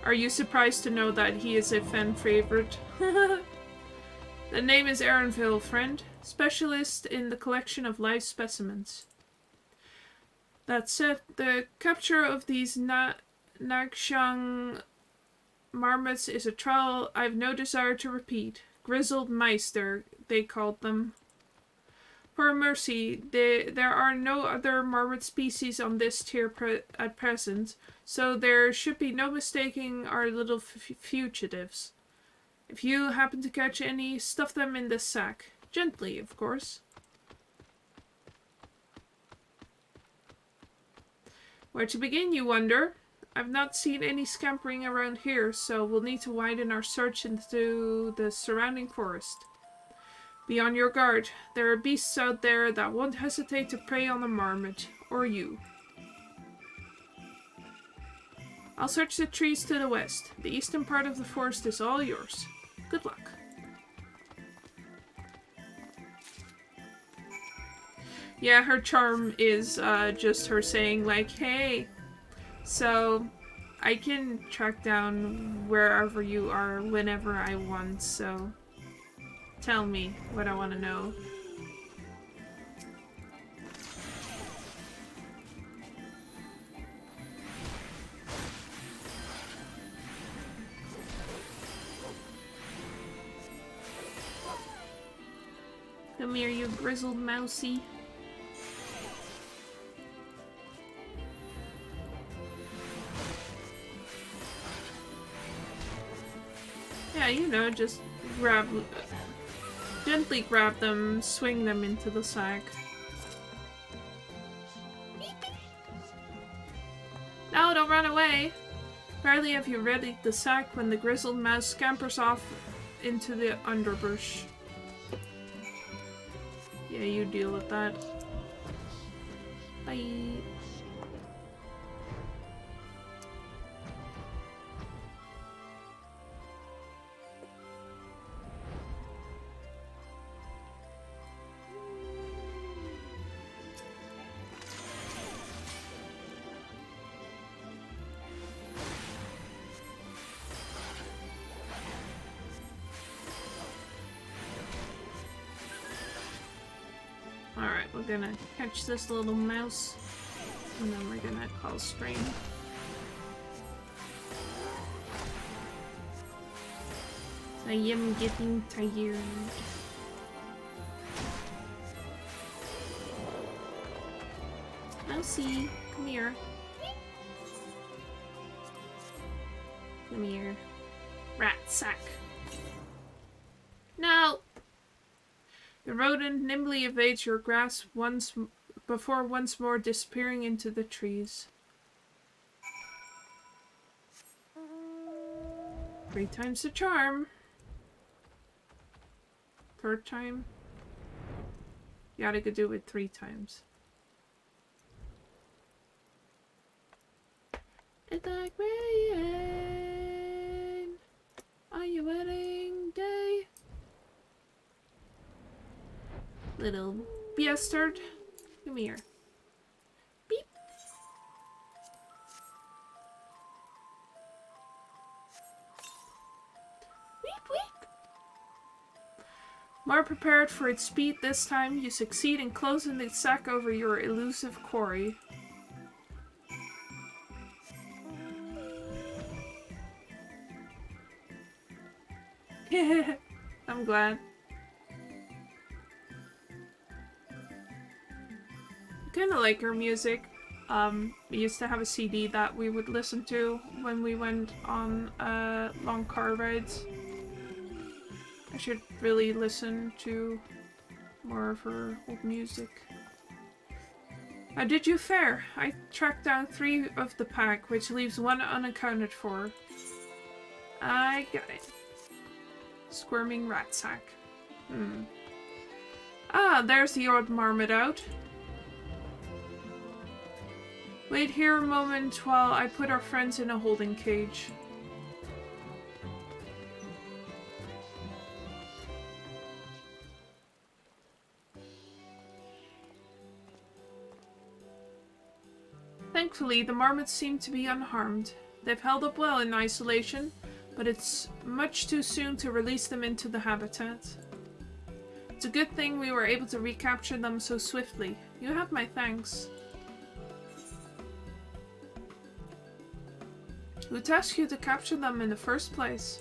Are you surprised to know that he is a fan favorite? The name is Erinville, friend. Specialist in the collection of live specimens. That said, the capture of these Nagshang marmots is a trial I've no desire to repeat. Grizzled Meister, they called them. For mercy, there are no other marmot species on this tier at present, so there should be no mistaking our little fugitives. If you happen to catch any, stuff them in this sack. Gently, of course. Where to begin, you wonder? I've not seen any scampering around here, so we'll need to widen our search into the surrounding forest. Be on your guard. There are beasts out there that won't hesitate to prey on a marmot, or you. I'll search the trees to the west. The eastern part of the forest is all yours. Good luck. Yeah, her charm is just her saying like, hey. So, I can track down wherever you are whenever I want, so tell me what I want to know. Come here, you grizzled mousey. Yeah, you know, just gently grab them, swing them into the sack. No, don't run away! Barely have you readied the sack when the grizzled mouse scampers off into the underbrush. Yeah, you deal with that. Bye. Alright, we're gonna catch this little mouse, and then we're gonna call strain. I am getting tired. Mousy, come here. Come here. Rat sack. No! The rodent nimbly evades your grasp before once more disappearing into the trees. 3 times the charm. 3rd time. You gotta do it 3 times. It's like rain on your wedding day. Little bastard. Come here. Beep. Weep, weep. More prepared for its speed this time, you succeed in closing the sack over your elusive quarry. I'm glad. Kind of like her music. We used to have a CD that we would listen to when we went on long car rides. I should really listen to more of her old music. How did you fare? I tracked down 3 of the pack, which leaves 1 unaccounted for. I got it. Squirming rat sack. Ah, there's the old marmot out. Wait here a moment while I put our friends in a holding cage. Thankfully, the marmots seem to be unharmed. They've held up well in isolation, but it's much too soon to release them into the habitat. It's a good thing we were able to recapture them so swiftly. You have my thanks. Who tasked you to capture them in the first place?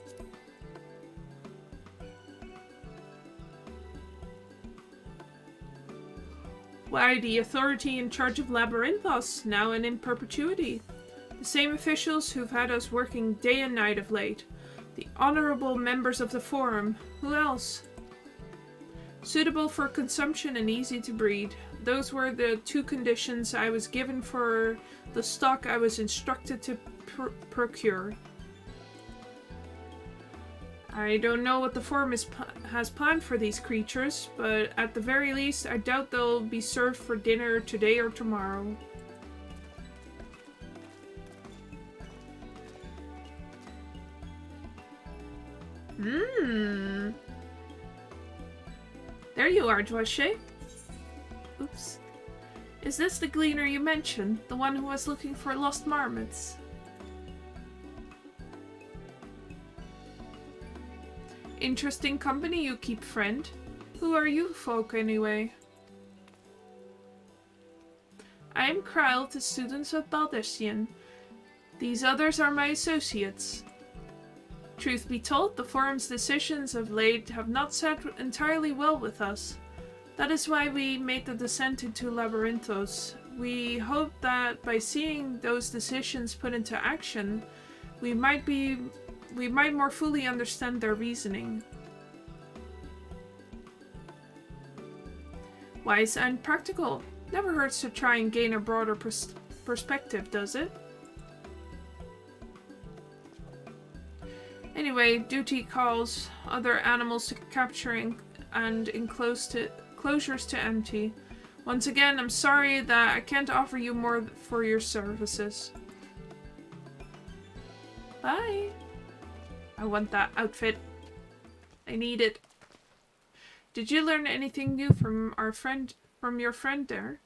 Why, the authority in charge of Labyrinthos, now and in perpetuity. The same officials who've had us working day and night of late. The honorable members of the Forum. Who else? Suitable for consumption and easy to breed. Those were the 2 conditions I was given for the stock I was instructed to procure. I don't know what the Forum has planned for these creatures, but at the very least, I doubt they'll be served for dinner today or tomorrow. There you are, Joashe. Oops. Is this the gleaner you mentioned? The one who was looking for lost marmots? Interesting company you keep, friend. Who are you folk, anyway? I am Kryl, the students of Baldestian. These others are my associates. Truth be told, the Forum's decisions of late have not sat entirely well with us. That is why we made the descent into Labyrinthos. We hoped that by seeing those decisions put into action, we might be we might more fully understand their reasoning. Wise and practical. Never hurts to try and gain a broader perspective, does it? Anyway, duty calls other animals to capturing and enclosures to empty. Once again, I'm sorry that I can't offer you more for your services. Bye. I want that outfit. I need it. Did you learn anything new from your friend there?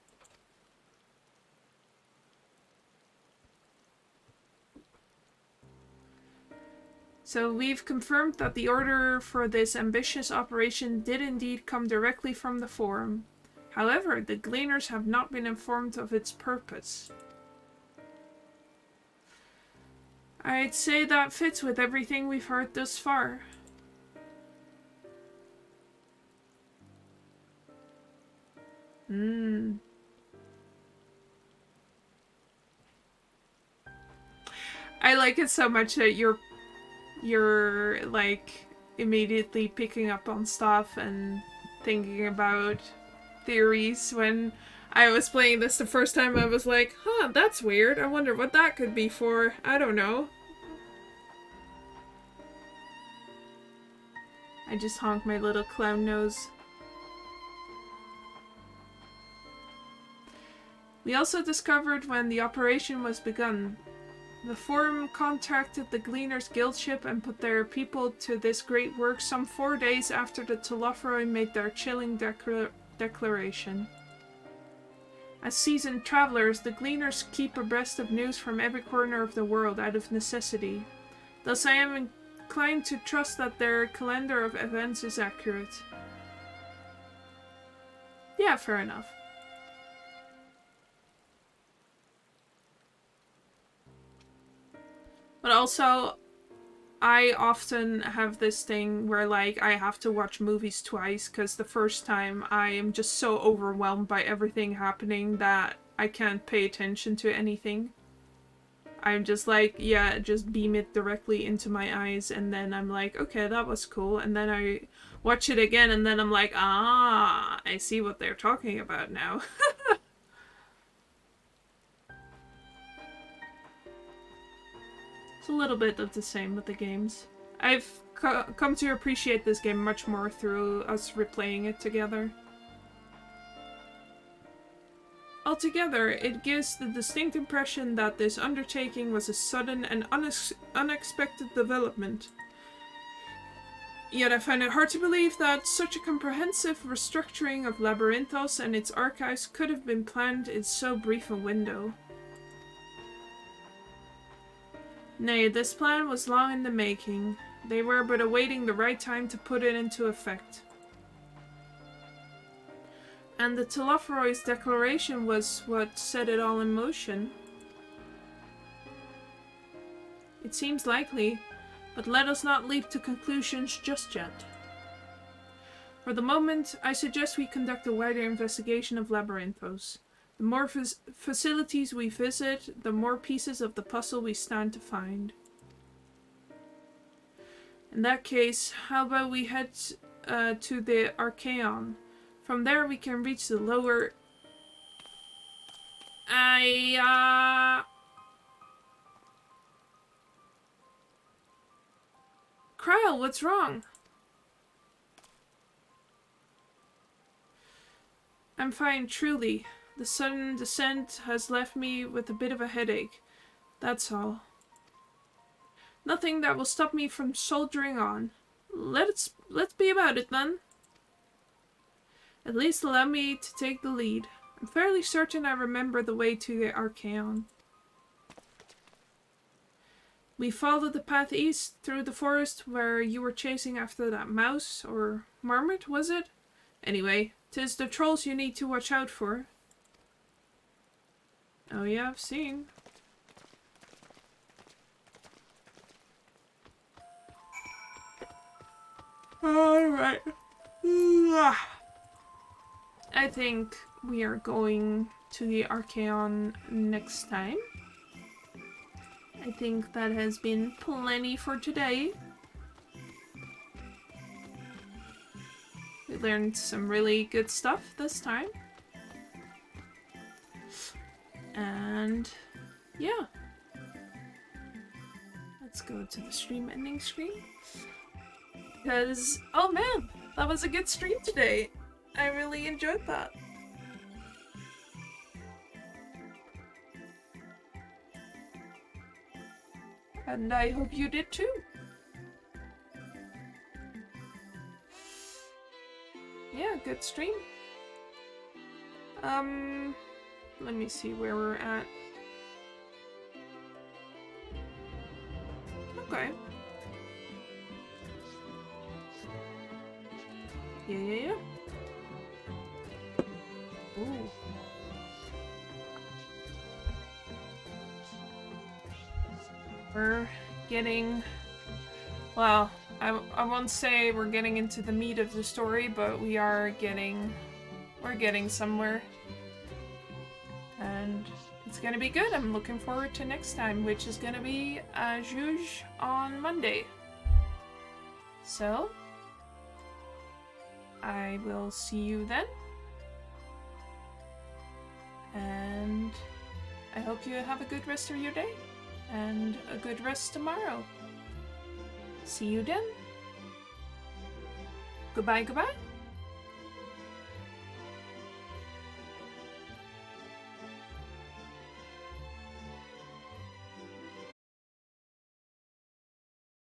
So we've confirmed that the order for this ambitious operation did indeed come directly from the Forum. However, the Gleaners have not been informed of its purpose. I'd say that fits with everything we've heard thus far. I like it so much that you're like immediately picking up on stuff and thinking about theories. When I was playing this the first time, I was like, huh, that's weird. I wonder what that could be for. I don't know. I just honked my little clown nose. We also discovered when the operation was begun. The Forum contacted the Gleaners Guild ship and put their people to this great work some 4 days after the Telophoroi made their chilling declaration. As seasoned travelers, the Gleaners keep abreast of news from every corner of the world out of necessity. Thus I am inclined to trust that their calendar of events is accurate. Yeah, fair enough. But also, I often have this thing where, like, I have to watch movies twice because the first time I am just so overwhelmed by everything happening that I can't pay attention to anything. I'm just like, yeah, just beam it directly into my eyes, and then I'm like, okay, that was cool, and then I watch it again, and then I'm like, ah, I see what they're talking about now. It's a little bit of the same with the games. I've come to appreciate this game much more through us replaying it together. Altogether, it gives the distinct impression that this undertaking was a sudden and unexpected development. Yet I find it hard to believe that such a comprehensive restructuring of Labyrinthos and its archives could have been planned in so brief a window. Nay, this plan was long in the making. They were but awaiting the right time to put it into effect. And the Telophoroi's declaration was what set it all in motion. It seems likely, but let us not leap to conclusions just yet. For the moment, I suggest we conduct a wider investigation of Labyrinthos. The more facilities we visit, the more pieces of the puzzle we stand to find. In that case, how about we head to the Archaeon? From there we can reach the lower... Krile, what's wrong? I'm fine, truly. The sudden descent has left me with a bit of a headache. That's all. Nothing that will stop me from soldiering on. Let's be about it then. At least allow me to take the lead. I'm fairly certain I remember the way to the Archaeon. We followed the path east through the forest where you were chasing after that mouse, or marmot, was it? Anyway, 'tis the trolls you need to watch out for. Oh yeah, I've seen. Alright. I think we are going to the Archaeon next time. I think that has been plenty for today. We learned some really good stuff this time. And yeah. Let's go to the stream ending screen. Because, oh man, that was a good stream today. I really enjoyed that. And I hope you did too. Yeah, good stream. Let me see where we're at. Okay. Yeah. Ooh. We're getting... Well, I won't say we're getting into the meat of the story, but we're getting somewhere. And it's gonna be good. I'm looking forward to next time, which is gonna be Juge on Monday. So, I will see you then. And I hope you have a good rest of your day. And a good rest tomorrow. See you then. Goodbye.